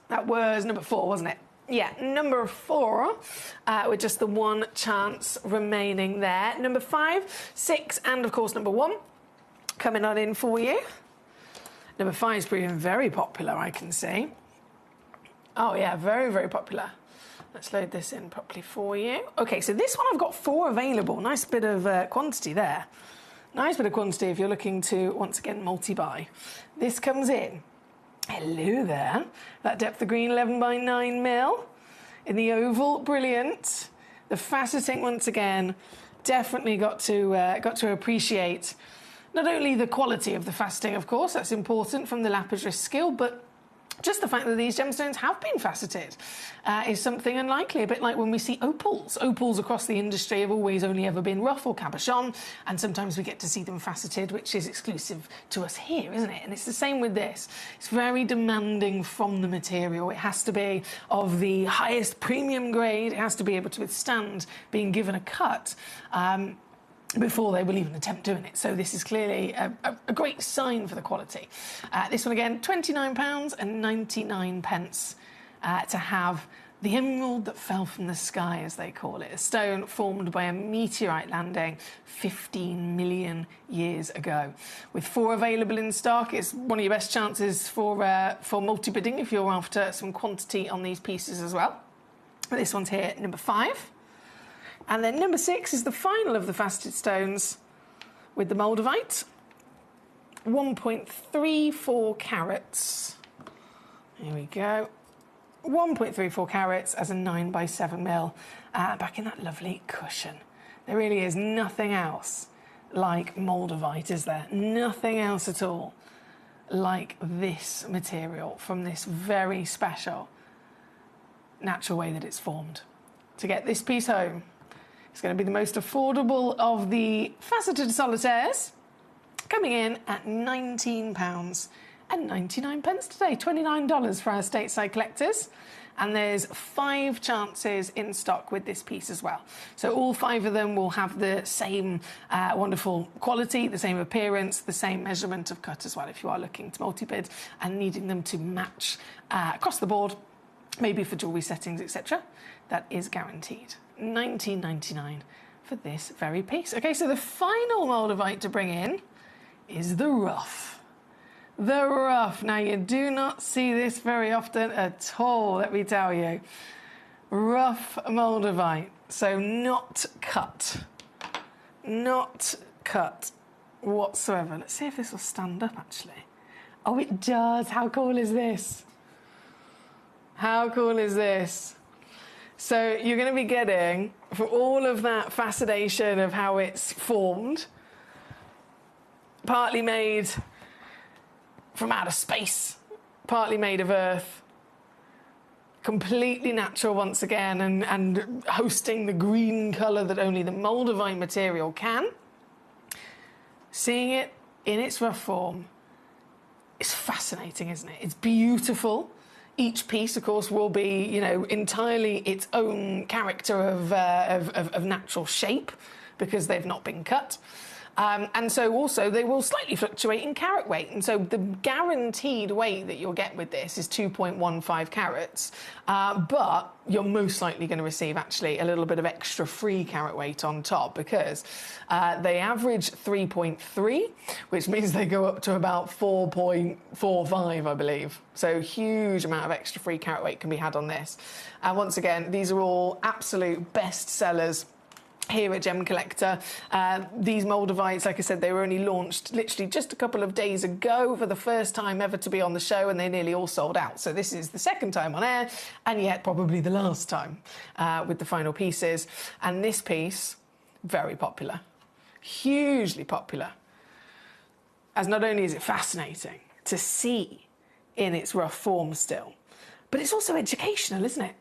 That was number 4, wasn't it? Yeah, number 4, with just the 1 chance remaining there. Number 5, 6, and of course number 1 coming on in for you. Number 5 is proving very popular, I can see. Oh yeah, very, very popular. Let's load this in properly for you. Okay, so this one I've got 4 available. Nice bit of quantity there. Nice bit of quantity if you're looking to, once again, multi-buy. This comes in Hello there. That depth of green, 11 by 9 mil. In the oval, brilliant. The faceting, once again, definitely got to appreciate not only the quality of the faceting, of course, that's important from the lapidary's skill, but just the fact that these gemstones have been faceted is something unlikely, a bit like when we see opals. Opals across the industry have always only ever been rough or cabochon, and sometimes we get to see them faceted, which is exclusive to us here, isn't it? And it's the same with this. It's very demanding from the material. It has to be of the highest premium grade. It has to be able to withstand being given a cut before they will even attempt doing it. So this is clearly a great sign for the quality. This one again, £29.99 to have the emerald that fell from the sky, as they call it, a stone formed by a meteorite landing 15 million years ago. With 4 available in stock, it's one of your best chances for multi-bidding if you're after some quantity on these pieces as well. This one's here at number 5. And then number 6 is the final of the faceted stones with the Moldavite. 1.34 carats. Here we go. 1.34 carats as a 9 by 7 mil. Back in that lovely cushion. There really is nothing else like Moldavite, is there? Nothing else at all like this material from this very special natural way that it's formed. To get this piece home, it's going to be the most affordable of the faceted solitaires, coming in at £19.99 today, $29 for our stateside collectors. And there's 5 chances in stock with this piece as well. So all 5 of them will have the same wonderful quality, the same appearance, the same measurement of cut as well, if you are looking to multi-bid and needing them to match across the board, maybe for jewellery settings, etc. That is guaranteed. $19.99 for this very piece. Okay, so the final Moldavite to bring in is the rough. The rough. Now, you do not see this very often at all, let me tell you. Rough Moldavite. So not cut. Not cut whatsoever. Let's see if this will stand up, actually. Oh, it does. How cool is this? How cool is this? So you're going to be getting, for all of that fascination of how it's formed, partly made from outer space, partly made of earth, completely natural once again, and hosting the green colour that only the Moldavite material can. Seeing it in its rough form is fascinating, isn't it? It's beautiful. Each piece, of course, will be, you know, entirely its own character of natural shape because they've not been cut. And so also they will slightly fluctuate in carat weight. And so the guaranteed weight that you'll get with this is 2.15 carats. But you're most likely going to receive actually a little bit of extra free carat weight on top because they average 3.3, which means they go up to about 4.45, I believe. So huge amount of extra free carat weight can be had on this. And once again, these are all absolute best sellers here at Gemcollector. These Moldavites, like I said, they were only launched literally just a couple of days ago for the first time ever to be on the show, and they nearly all sold out. So this is the second time on air, and yet probably the last time with the final pieces. And this piece, very popular, hugely popular, as not only is it fascinating to see in its rough form still, but it's also educational, isn't it?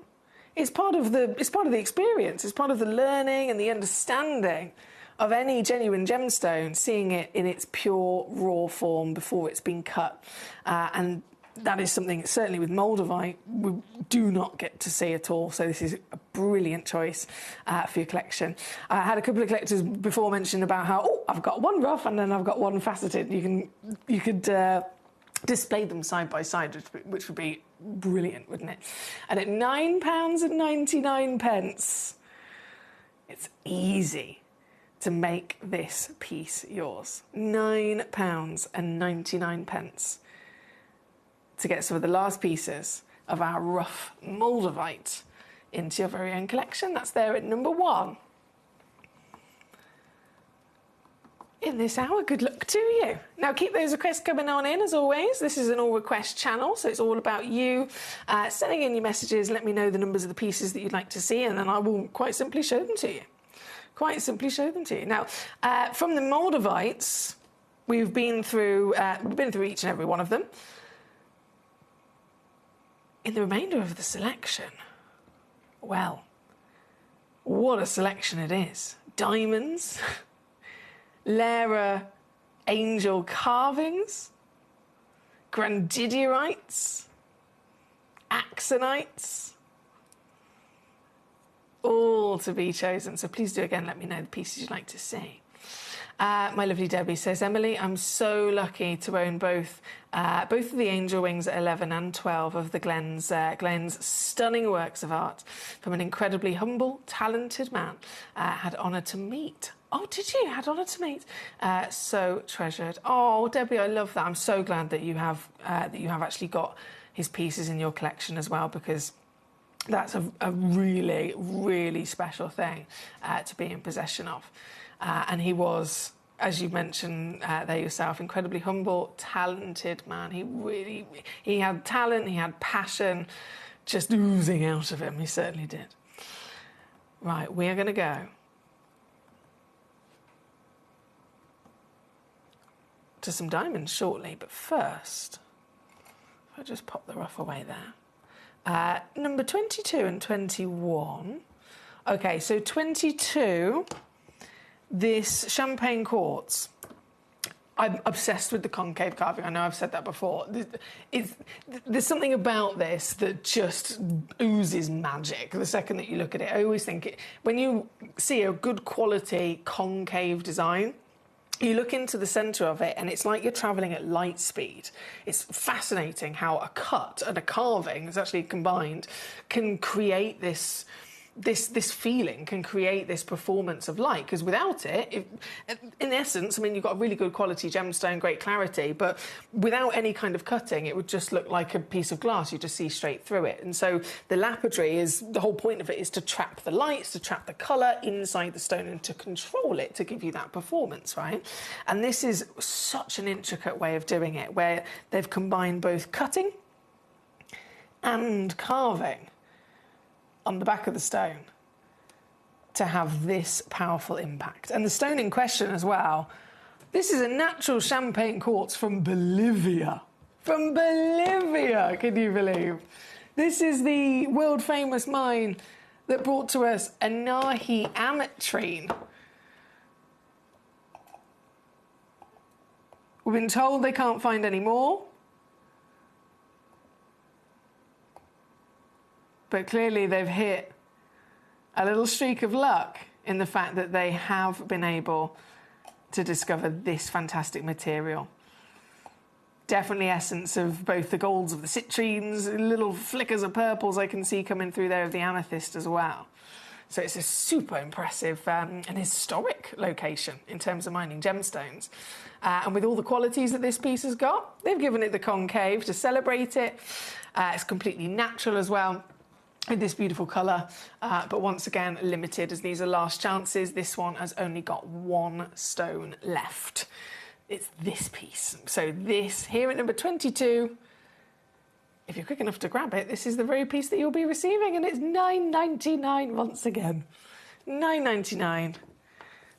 It's part of the experience. It's part of the learning and the understanding of any genuine gemstone, seeing it in its pure raw form before it's been cut. And that is something, certainly with Moldavite, we do not get to see at all. So this is a brilliant choice for your collection. I had a couple of collectors before mention about how, oh, I've got one rough and then I've got one faceted. You could display them side by side, which would be brilliant, wouldn't it? And at £9.99, it's easy to make this piece yours. £9.99 to get some of the last pieces of our rough Moldavite into your very own collection. That's there at number 1. in this hour. Good luck to you. Now, keep those requests coming on in, as always. This is an all-request channel, so it's all about you sending in your messages. Let me know the numbers of the pieces that you'd like to see, and then I will quite simply show them to you. Quite simply show them to you. Now, from the Moldavites, we've been through each and every one of them. In the remainder of the selection, well, what a selection it is. Diamonds, Lera angel carvings, Grandidierite, Axonites, all to be chosen. So please do again let me know the pieces you'd like to see. My lovely Debbie says, Emily, I'm so lucky to own both of the angel wings at 11 and 12 of the Glenn's stunning works of art from an incredibly humble, talented man. Had honour to meet. Oh, did you? Had honour to meet. So treasured. Oh, Debbie, I love that. I'm so glad that you have actually got his pieces in your collection as well, because that's a really, really special thing to be in possession of. And he was, as you mentioned there yourself, incredibly humble, talented man. He had talent, he had passion just oozing out of him. He certainly did. Right, we are going to go to some diamonds shortly, but first, I'll just pop the rough away there. Number 22 and 21. Okay, so 22... This champagne quartz, I'm obsessed with the concave carving. I know I've said that before. There's something about this that just oozes magic the second that you look at it. I always think when you see a good quality concave design, you look into the centre of it and it's like you're travelling at light speed. It's fascinating how a cut and a carving, that's actually combined, can create this feeling, can create this performance of light, because without it, in essence, I mean, you've got a really good quality gemstone, great clarity, but without any kind of cutting, it would just look like a piece of glass. You just see straight through it. And so the lapidary the whole point of it is to trap the lights, to trap the colour inside the stone and to control it, to give you that performance, right? And this is such an intricate way of doing it, where they've combined both cutting and carving on the back of the stone to have this powerful impact. And the stone in question as well, this is a natural champagne quartz from Bolivia. From Bolivia, can you believe? This is the world-famous mine that brought to us Anahi ametrine. We've been told they can't find any more. But clearly they've hit a little streak of luck in the fact that they have been able to discover this fantastic material. Definitely essence of both the golds of the citrines, little flickers of purples I can see coming through there of the amethyst as well. So it's a super impressive and historic location in terms of mining gemstones. And with all the qualities that this piece has got, they've given it the concave to celebrate it. It's completely natural as well, in this beautiful colour, but once again limited, as these are last chances. This one has only got one stone left. It's this piece. So this here at number 22, if you're quick enough to grab it, this is the very piece that you'll be receiving, and it's $9.99 once again. $9.99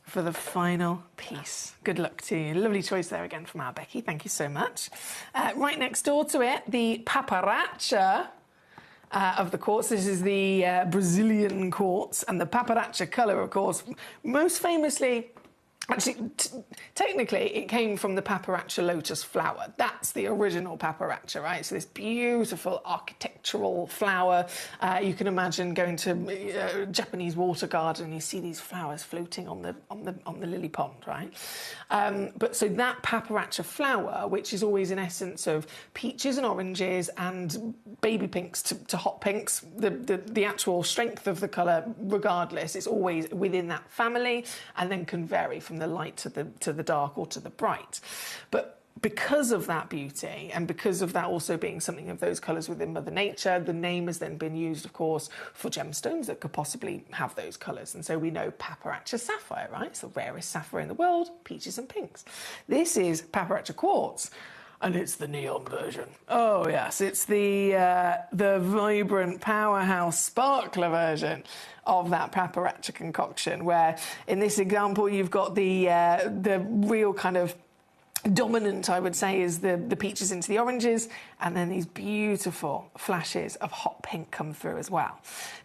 for the final piece. Good luck to you. Lovely choice there again from our Becky. Thank you so much. Right next door to it, the Paparacha of the quartz. This is the Brazilian quartz, and the Paparacha colour, of course, most famously, actually, technically, it came from the Paparacha lotus flower. That's the original Paparacha, right? So this beautiful architectural flower. You can imagine going to a Japanese water garden, and you see these flowers floating on the lily pond, right? But so that Paparacha flower, which is always in essence of peaches and oranges and baby pinks to hot pinks, the actual strength of the colour, regardless, it's always within that family, and then can vary from the light to the dark or to the bright. But because of that beauty and because of that also being something of those colours within Mother Nature, the name has then been used, of course, for gemstones that could possibly have those colours. And so we know Paparacha sapphire, right? It's the rarest sapphire in the world, peaches and pinks. This is Paparacha quartz, and it's the neon version. Oh yes, it's the vibrant powerhouse sparkler version of that Paparacha concoction, where in this example you've got the real kind of dominant, I would say, is the peaches into the oranges, and then these beautiful flashes of hot pink come through as well.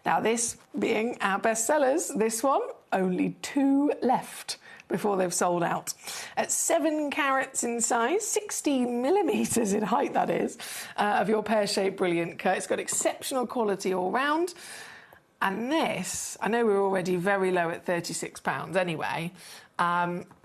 Now, this being our best sellers, this one, only 2 left before they've sold out. At 7 carats in size, 60 millimetres in height, that is, of your pear-shaped brilliant cut. It's got exceptional quality all round. And this, I know we're already very low at £36 anyway,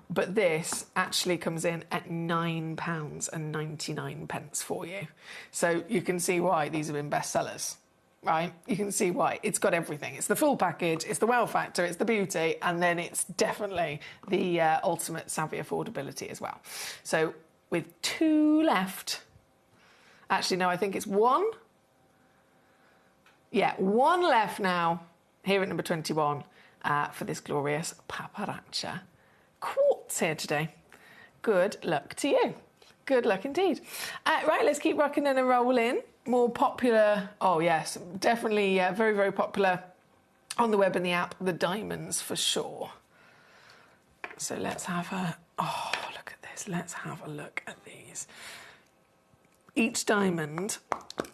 but this actually comes in at £9.99 for you. So you can see why these have been bestsellers, right? You can see why. It's got everything. It's the full package, it's the wow factor, it's the beauty, and then it's definitely the ultimate savvy affordability as well. So with 2 left, actually, no, I think it's 1. Yeah, 1 left now, here at number 21, for this glorious Paparacha quartz here today. Good luck to you. Good luck indeed. Right, let's keep rocking and rolling. More popular, oh yes, definitely very, very popular on the web and the app, the diamonds for sure. So let's have a, oh, look at this. Let's have a look at these. Each diamond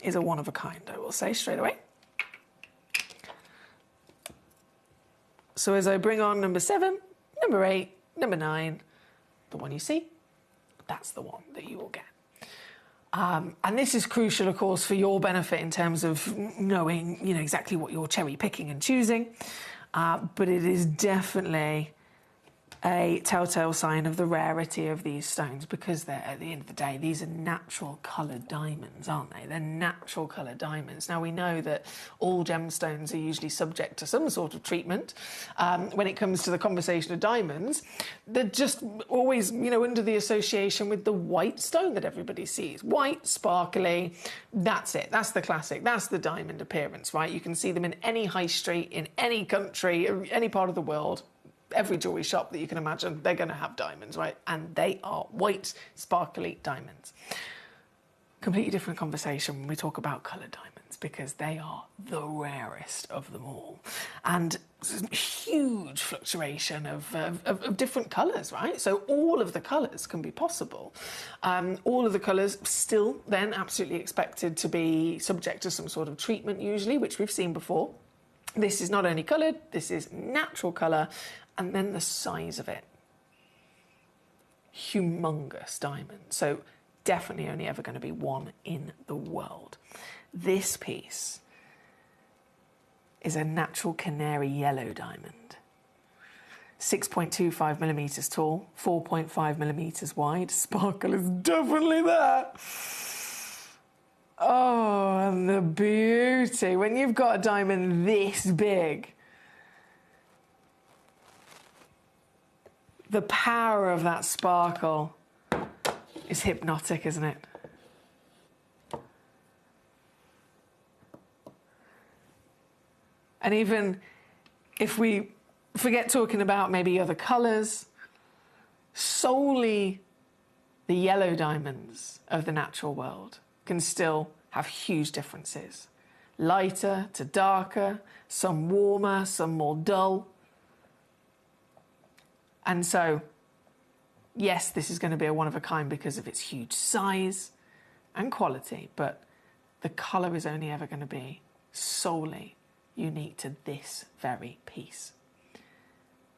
is a one of a kind, I will say straight away. So as I bring on number 7, number 8, number 9, the one you see, that's the one that you will get. And this is crucial, of course, for your benefit in terms of knowing, you know, exactly what you're cherry picking and choosing. But it is definitely a telltale sign of the rarity of these stones, because they're, at the end of the day, these are natural coloured diamonds, aren't they? They're natural coloured diamonds. Now, we know that all gemstones are usually subject to some sort of treatment. When it comes to the conversation of diamonds, they're just always, you know, under the association with the white stone that everybody sees. White, sparkly, that's it. That's the classic. That's the diamond appearance, right? You can see them in any high street, in any country, any part of the world. Every jewellery shop that you can imagine, they're going to have diamonds, right? And they are white, sparkly diamonds. Completely different conversation when we talk about coloured diamonds, because they are the rarest of them all. And huge fluctuation of different colours, right? So all of the colours can be possible. All of the colours still then absolutely expected to be subject to some sort of treatment usually, which we've seen before. This is not only coloured, this is natural colour. And then the size of it. Humongous diamond. So definitely only ever going to be one in the world. This piece is a natural canary yellow diamond. 6.25 millimetres tall, 4.5 millimetres wide. Sparkle is definitely there. Oh, and the beauty. When you've got a diamond this big, the power of that sparkle is hypnotic, isn't it? And even if we forget talking about maybe other colours, solely the yellow diamonds of the natural world can still have huge differences. Lighter to darker, some warmer, some more dull. And so, yes, this is going to be a one-of-a-kind because of its huge size and quality, but the colour is only ever going to be solely unique to this very piece.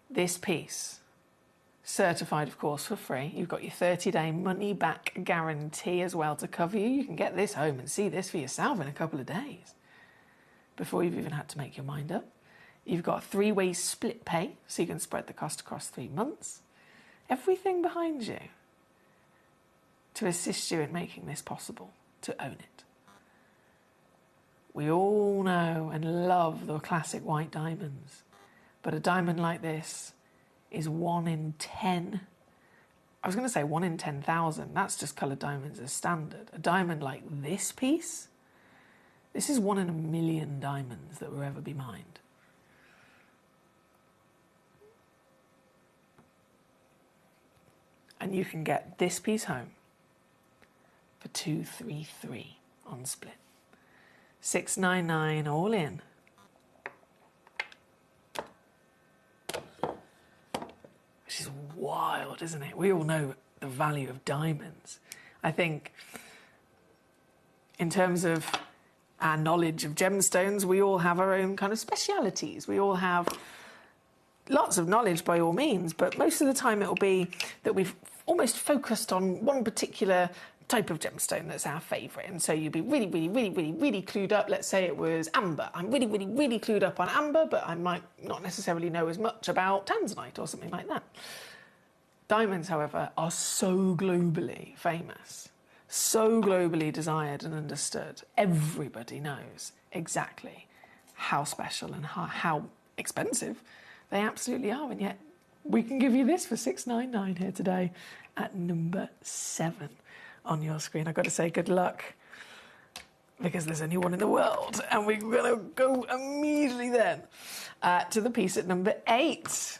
This piece, certified, of course, for free. You've got your 30-day money-back guarantee as well to cover you. You can get this home and see this for yourself in a couple of days before you've even had to make your mind up. You've got a 3-way split pay, so you can spread the cost across 3 months. Everything behind you to assist you in making this possible, to own it. We all know and love the classic white diamonds, but a diamond like this is 1 in 10. I was going to say 1 in 10,000. That's just coloured diamonds as standard. A diamond like this piece, this is 1 in a million diamonds that will ever be mined. And you can get this piece home for 233 on split. 699 all in. Which is wild, isn't it? We all know the value of diamonds. I think in terms of our knowledge of gemstones, we all have our own kind of specialities. We all have lots of knowledge by all means, but most of the time it will be that we've almost focused on one particular type of gemstone that's our favourite. And so you'd be really clued up. Let's say it was amber. I'm really clued up on amber, but I might not necessarily know as much about tanzanite or something like that. Diamonds, however, are so globally famous, so globally desired and understood. Everybody knows exactly how special and how expensive they absolutely are. And yet we can give you this for $699 here today at number 7 on your screen. I've got to say good luck, because there's only one in the world, and we're going to go immediately then to the piece at number 8.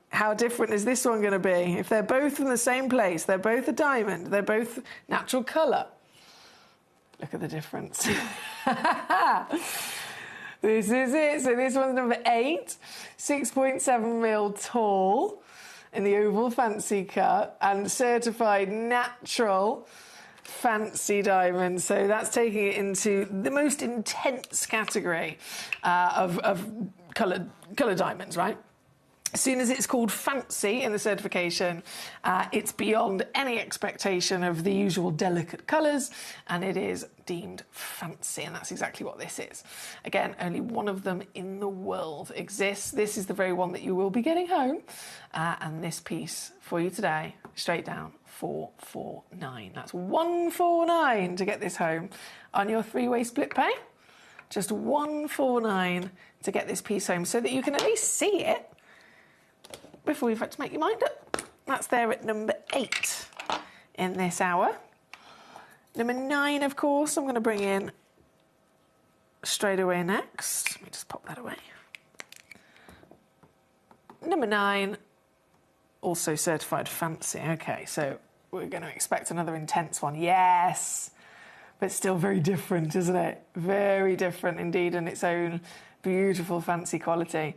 How different is this one going to be? If they're both from the same place, they're both a diamond, they're both natural colour. Look at the difference. This is it. So this one's number 8, 6.7 mil tall in the oval fancy cut and certified natural fancy diamond. So that's taking it into the most intense category of coloured diamonds, right? As soon as it's called fancy in the certification, it's beyond any expectation of the usual delicate colours, and it is deemed fancy, and that's exactly what this is. Again, only one of them in the world exists. This is the very one that you will be getting home, and this piece for you today, straight down, 449. That's 149 to get this home on your 3-way split pay. Just 149 to get this piece home, so that you can at least see it before you've had to make your mind up. That's there at number 8 in this hour. Number 9, of course, I'm going to bring in straight away next. Let me just pop that away. Number 9, also certified fancy. Okay, so we're going to expect another intense one. Yes, but still very different, isn't it? Very different indeed in its own beautiful fancy quality.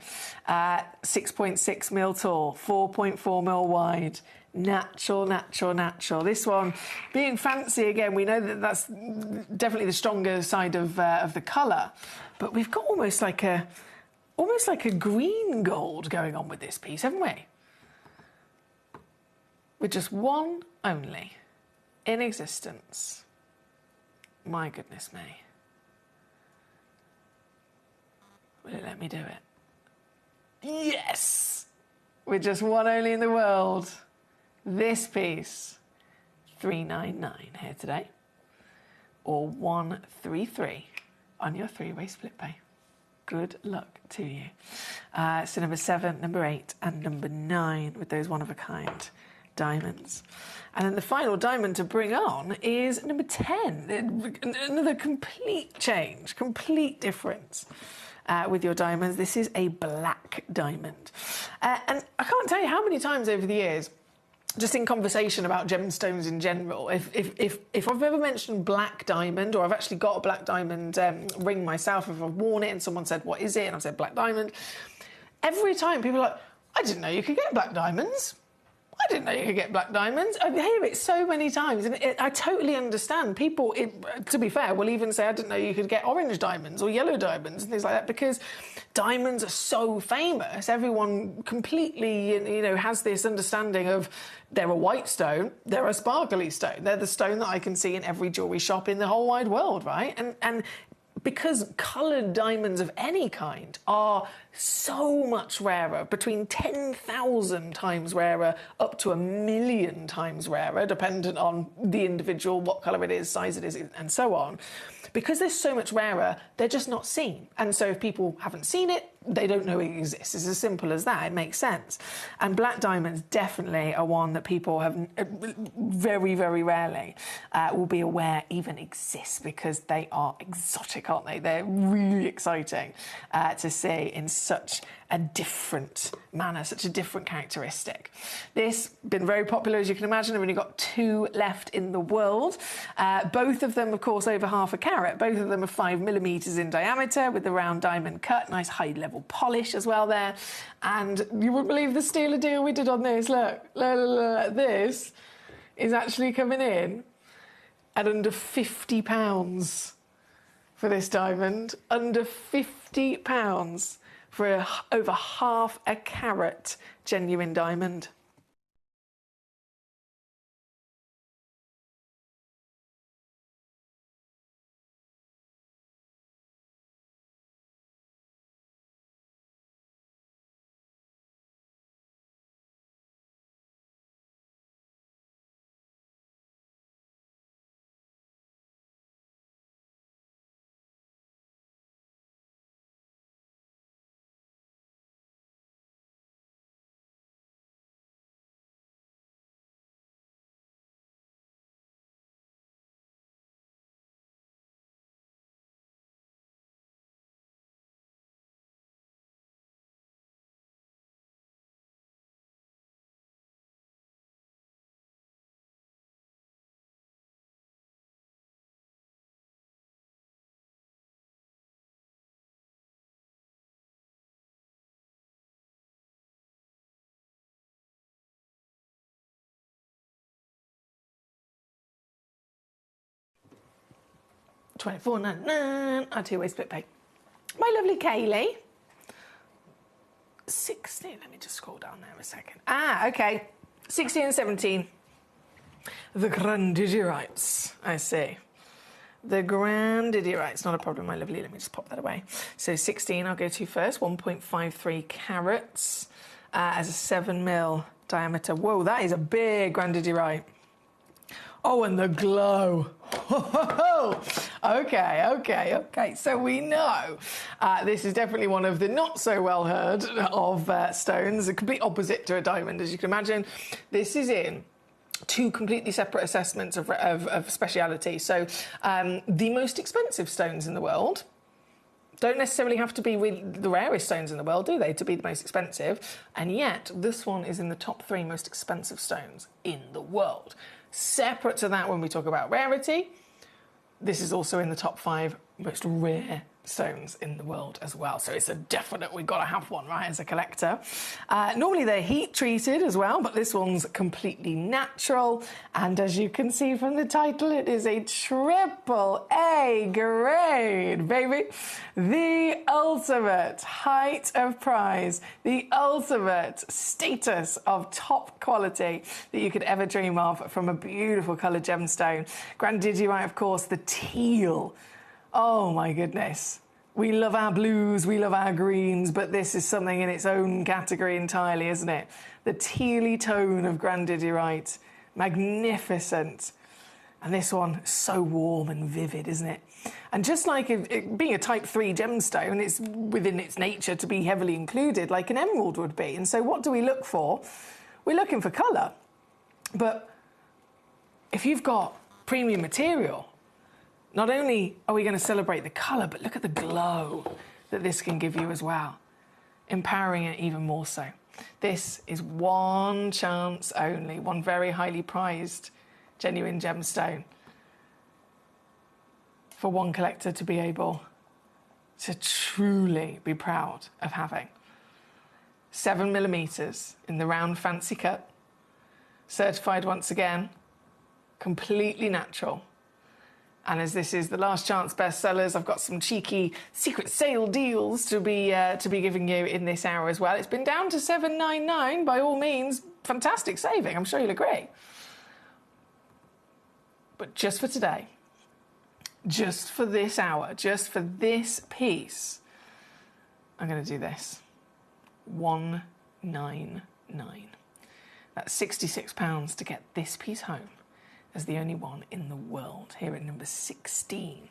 6.6 mil tall, 4.4 mil wide. Natural. This one being fancy again, we know that that's definitely the stronger side of the colour, but we've got almost like a green gold going on with this piece, haven't we? With just one only in existence. My goodness me. Will it let me do it? Yes! With just one only in the world. This piece, $399 here today, or $133 on your 3-way split pay. Good luck to you. So number 7, number 8, and number 9 with those one-of-a-kind diamonds. And then the final diamond to bring on is number 10. Another complete change, complete difference. With your diamonds. This is a black diamond. And I can't tell you how many times over the years, just in conversation about gemstones in general, if I've ever mentioned black diamond, or I've actually got a black diamond ring myself, if I've worn it and someone said, what is it? And I've said black diamond. Every time people are like, I didn't know you could get black diamonds. I didn't know you could get black diamonds. I hear it so many times, and I totally understand. People, to be fair, will even say, I didn't know you could get orange diamonds or yellow diamonds and things like that, because diamonds are so famous. Everyone completely, has this understanding of they're a white stone, they're a sparkly stone. They're the stone that I can see in every jewellery shop in the whole wide world, right? And because coloured diamonds of any kind are so much rarer, between 10,000 times rarer up to 1,000,000 times rarer, dependent on the individual, what colour it is, size it is, and so on. Because they're so much rarer, they're just not seen. And so if people haven't seen it, they don't know it exists. It's as simple as that. It makes sense. And black diamonds definitely are one that people have very, very rarely will be aware even exists, because they are exotic, aren't they? They're really exciting to see in such a different manner, such a different characteristic. This been very popular, as you can imagine. I've only got 2 left in the world. Both of them, of course, over half a carat. Both of them are 5 millimeters in diameter with the round diamond cut. Nice high-level polish as well there. And you wouldn't believe the stealer deal we did on this. Look, this is actually coming in at under £50 for this diamond. Under £50 for over half a carat genuine diamond. $24.99. Our two-way split pay. My lovely Kaylee. 16. Let me just scroll down there a second. Okay. 16 and 17. The grandiderites, I see. The grandiderites, not a problem, my lovely. Let me just pop that away. So 16, I'll go to first. 1.53 carats as a 7 mil diameter. Whoa, that is a big grandiderite. Oh, and the glow. Okay. So we know this is definitely one of the not so well heard of stones, a complete opposite to a diamond, as you can imagine. This is in 2 completely separate assessments of speciality. So the most expensive stones in the world don't necessarily have to be with the rarest stones in the world, do they, to be the most expensive? And yet, this one is in the top 3 most expensive stones in the world. Separate to that, when we talk about rarity, this is also in the top 5 most rare stones in the world as well. So it's a definite, we've got to have one, right, as a collector. Normally they're heat treated as well, but this one's completely natural. And as you can see from the title, it is a AAA grade, baby. The ultimate height of prize, the ultimate status of top quality that you could ever dream of from a beautiful coloured gemstone. Grandidierite, of course, the teal. Oh my goodness. We love our blues, we love our greens, but this is something in its own category entirely, isn't it? The tealy tone of grandidierite. Magnificent. And this one, so warm and vivid, isn't it? And just like it being a type 3 gemstone, it's within its nature to be heavily included, like an emerald would be. And so what do we look for? We're looking for colour. But if you've got premium material, not only are we going to celebrate the colour, but look at the glow that this can give you as well, empowering it even more so. This is one chance only, one very highly prized genuine gemstone for one collector to be able to truly be proud of having. 7 millimeters in the round fancy cut, certified once again, completely natural. And as this is the last chance bestsellers, I've got some cheeky secret sale deals to be giving you in this hour as well. It's been down to $7.99. By all means, fantastic saving. I'm sure you'll agree. But just for today, just for this hour, just for this piece, I'm going to do this. $199. That's £66 to get this piece home as the only one in the world, here at number 16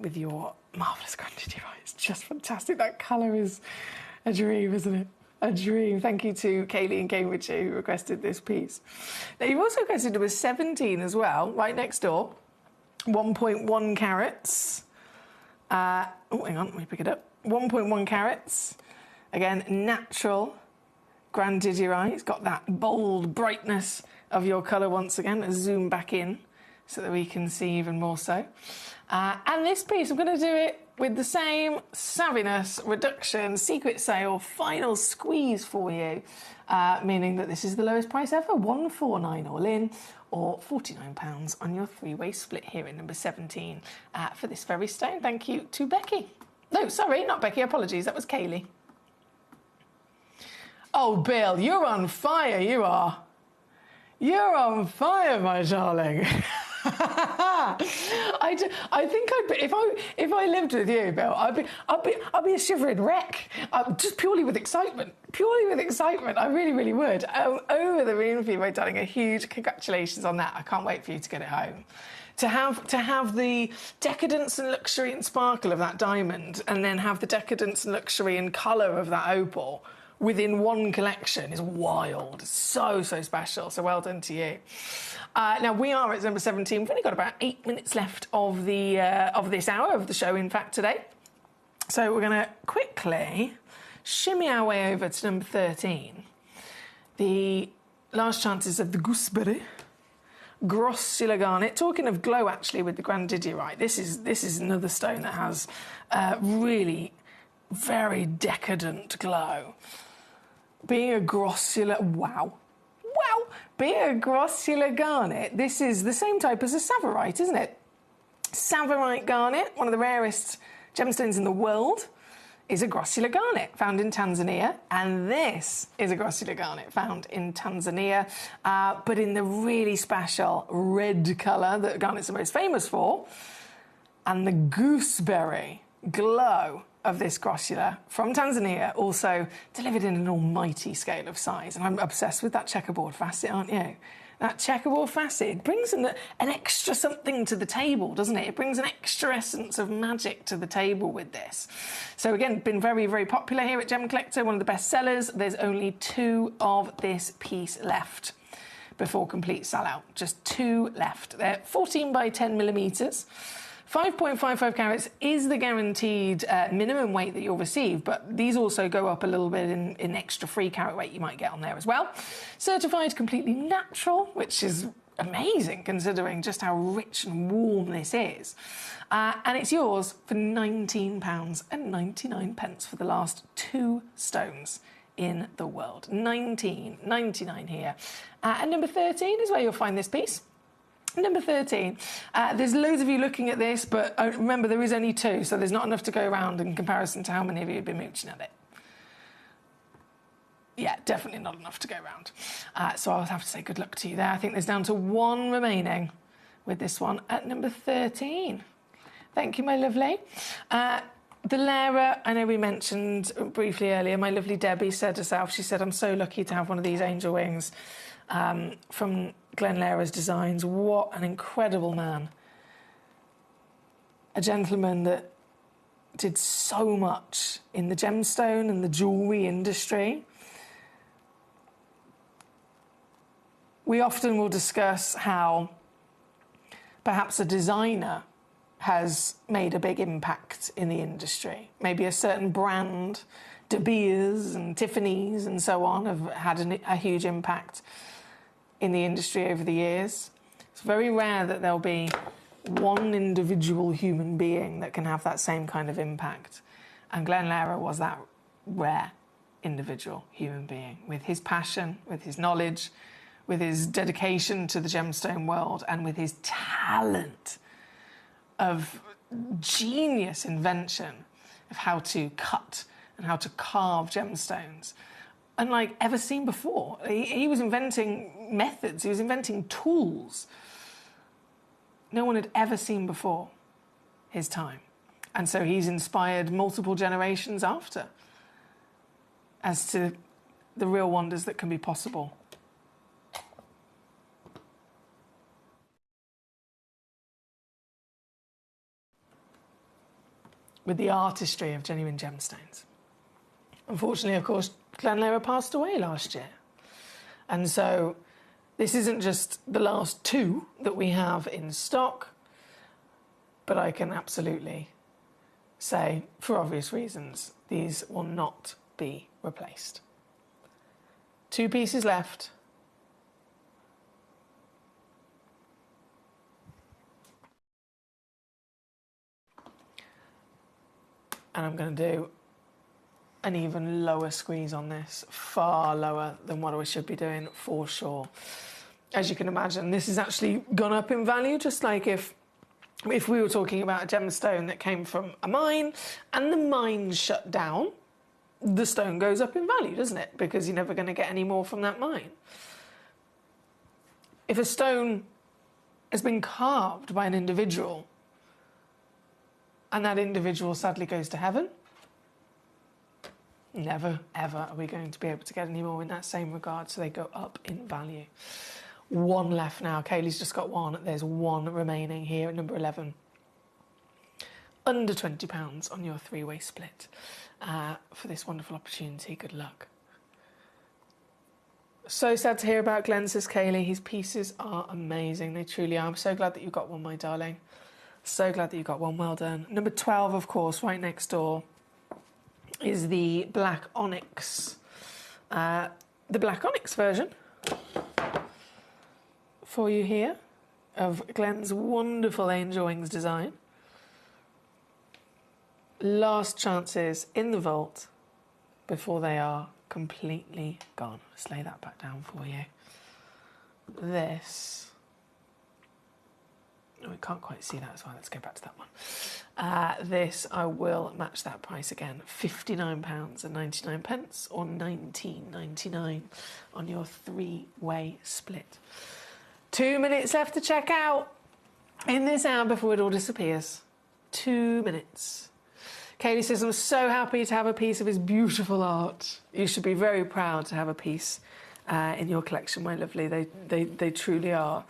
with your marvellous grandidierite. It's just fantastic. That colour is A dream, isn't it? A dream. Thank you to Kaylee in Cambridgeshire who requested this piece. Now, you've also requested number 17 as well, right next door. 1.1 carats. Oh, hang on, let me pick it up. 1.1 carats. Again, natural grandidierite. It's got that bold brightness of your colour once again. Let's zoom back in so that we can see even more so. And this piece, I'm going to do it with the same savviness, reduction, secret sale, final squeeze for you, meaning that this is the lowest price ever, £149 all in, or £49 on your three-way split here at number 17 for this very stone. Thank you to Becky. No, sorry, not Becky, apologies, that was Kaylee. Oh, Bill, you're on fire, you are. You're on fire, my darling. I think if I lived with you, Bill, I'd be a shivering wreck, just purely with excitement. Purely with excitement, I really, really would. Over the moon for you, my darling. A huge congratulations on that. I can't wait for you to get it home. To have the decadence and luxury and sparkle of that diamond, and then have the decadence and luxury and colour of that opal within one collection is wild. So, so special. So well done to you. Now, we are at number 17. We've only got about 8 minutes left of this hour of the show, in fact, today. So we're going to quickly shimmy our way over to number 13. The last chances of the gooseberry. Grossular garnet. Talking of glow, actually, with the grandidierite, this is another stone that has really very decadent glow. Being a grossular, wow. Being a grossular garnet, this is the same type as a Savorite, isn't it? Savorite garnet, one of the rarest gemstones in the world, is a grossular garnet found in Tanzania, and this is a grossular garnet found in Tanzania, but in the really special red colour that garnets are most famous for, and the gooseberry glow of this grossular from Tanzania, also delivered in an almighty scale of size. And I'm obsessed with that checkerboard facet, aren't you? That checkerboard facet brings an extra something to the table, doesn't it? It brings an extra essence of magic to the table with this. So again, been very, very popular here at Gemcollector, one of the best sellers. There's only 2 of this piece left before complete sellout. Just 2 left. They're 14 by 10 millimetres. 5.55 carats is the guaranteed minimum weight that you'll receive, but these also go up a little bit in extra free carat weight you might get on there as well. Certified completely natural, which is amazing considering just how rich and warm this is. And it's yours for £19.99 for the last 2 stones in the world. £19.99 here. And number 13 is where you'll find this piece. Number 13. There's loads of you looking at this, but remember there is only 2, so there's not enough to go around in comparison to how many of you have been mooching at it. Yeah, definitely not enough to go around. So I'll have to say good luck to you there. I think there's down to 1 remaining with this one at number 13. Thank you, my lovely. The Lara, I know we mentioned briefly earlier, my lovely Debbie said herself, she said, I'm so lucky to have one of these angel wings from Glenn Lara's Designs. What an incredible man. A gentleman that did so much in the gemstone and the jewellery industry. We often will discuss how perhaps a designer has made a big impact in the industry. Maybe a certain brand, De Beers and Tiffany's and so on, have had a huge impact in the industry over the years. It's very rare that there'll be one individual human being that can have that same kind of impact. And Glenn Lara was that rare individual human being, with his passion, with his knowledge, with his dedication to the gemstone world, and with his talent of genius invention of how to cut and how to carve gemstones, unlike ever seen before. He was inventing methods, he was inventing tools no one had ever seen before his time. And so he's inspired multiple generations after as to the real wonders that can be possible. With the artistry of genuine gemstones. Unfortunately, of course, Glenlara passed away last year. And so this isn't just the last two that we have in stock, but I can absolutely say, for obvious reasons, these will not be replaced. 2 pieces left. And I'm going to do an even lower squeeze on this, far lower than what I should be doing for sure. As you can imagine, this has actually gone up in value, just like if we were talking about a gemstone that came from a mine and the mine shut down, the stone goes up in value, doesn't it? Because you're never going to get any more from that mine. If a stone has been carved by an individual and that individual sadly goes to heaven, never, ever are we going to be able to get any more in that same regard, so they go up in value. 1 left now. Kaylee's just got 1. There's 1 remaining here at number 11. Under £20 on your 3-way split for this wonderful opportunity. Good luck. So sad to hear about Glenn, says Kaylee. His pieces are amazing. They truly are. I'm so glad that you got 1, my darling. So glad that you got 1. Well done. Number 12, of course, right next door, is the Black Onyx. The Black Onyx version for you here of Glenn's wonderful angel wings design. Last chances in the vault before they are completely gone. Let's lay that back down for you. This, oh, we can't quite see that as well. Let's go back to that one. This, I will match that price again. £59.99 or £19.99 on your 3-way split. 2 minutes left to check out in this hour before it all disappears. 2 minutes. Kaylee says, I'm so happy to have a piece of his beautiful art. You should be very proud to have a piece in your collection, my lovely. They truly are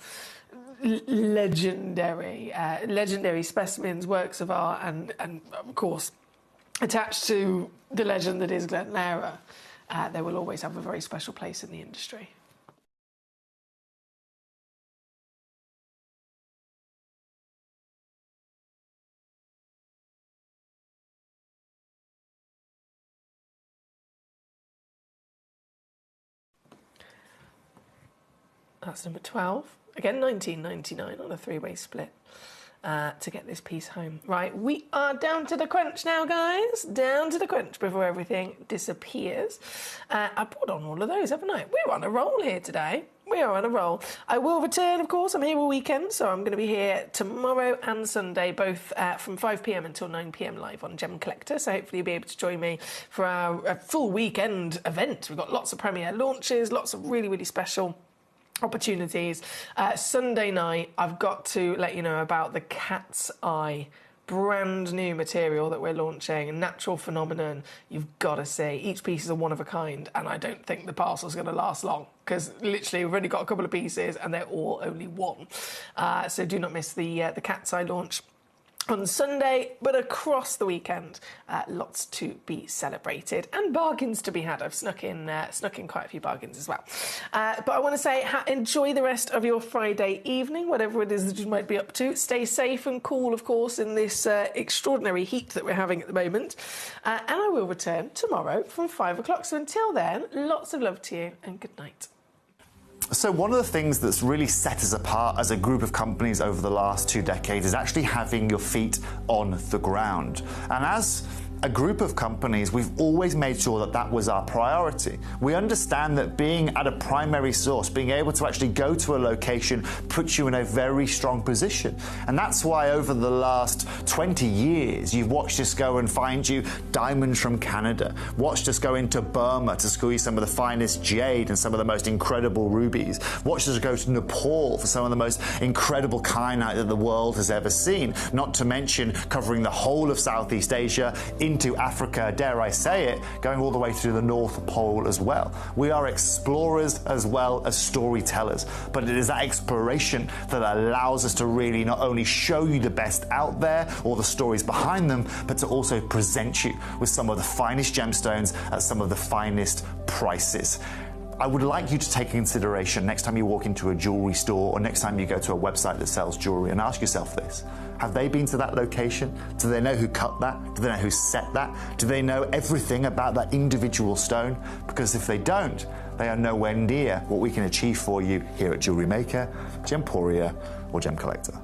legendary specimens, works of art, and of course, attached to the legend that is Glenlara, they will always have a very special place in the industry. That's number 12. Again, £19.99 on a 3-way split to get this piece home. Right, we are down to the crunch now, guys. Down to the crunch before everything disappears. I brought on all of those, haven't I? We're on a roll here today. We are on a roll. I will return, of course. I'm here all weekend, so I'm going to be here tomorrow and Sunday, both from 5 p.m. until 9 p.m. live on Gemcollector. So hopefully you'll be able to join me for our full weekend event. We've got lots of premiere launches, lots of really, really special opportunities. Sunday night, I've got to let you know about the Cat's Eye brand new material that we're launching, a natural phenomenon. You've got to see. Each piece is a one of a kind, and I don't think the parcel's going to last long, because literally we've already got a couple of pieces and they're all only 1. So do not miss the Cat's Eye launch on Sunday, but across the weekend, lots to be celebrated and bargains to be had. I've snuck in quite a few bargains as well. But I want to say, enjoy the rest of your Friday evening, whatever it is that you might be up to. Stay safe and cool, of course, in this extraordinary heat that we're having at the moment. And I will return tomorrow from 5 o'clock. So until then, lots of love to you and good night. So one of the things that's really set us apart as a group of companies over the last 2 decades is actually having your feet on the ground. And as a group of companies, we've always made sure that that was our priority. We understand that being at a primary source, being able to actually go to a location, puts you in a very strong position. And that's why over the last 20 years, you've watched us go and find you diamonds from Canada, watched us go into Burma to squeeze some of the finest jade and some of the most incredible rubies, watched us go to Nepal for some of the most incredible kyanite that the world has ever seen, not to mention covering the whole of Southeast Asia, into Africa, dare I say it, going all the way to the North Pole as well. We are explorers as well as storytellers, but it is that exploration that allows us to really not only show you the best out there or the stories behind them, but to also present you with some of the finest gemstones at some of the finest prices. I would like you to take consideration next time you walk into a jewelry store or next time you go to a website that sells jewelry and ask yourself this. Have they been to that location? Do they know who cut that? Do they know who set that? Do they know everything about that individual stone? Because if they don't, they are nowhere near what we can achieve for you here at Jewelry Maker, Gemporia, or Gemcollector.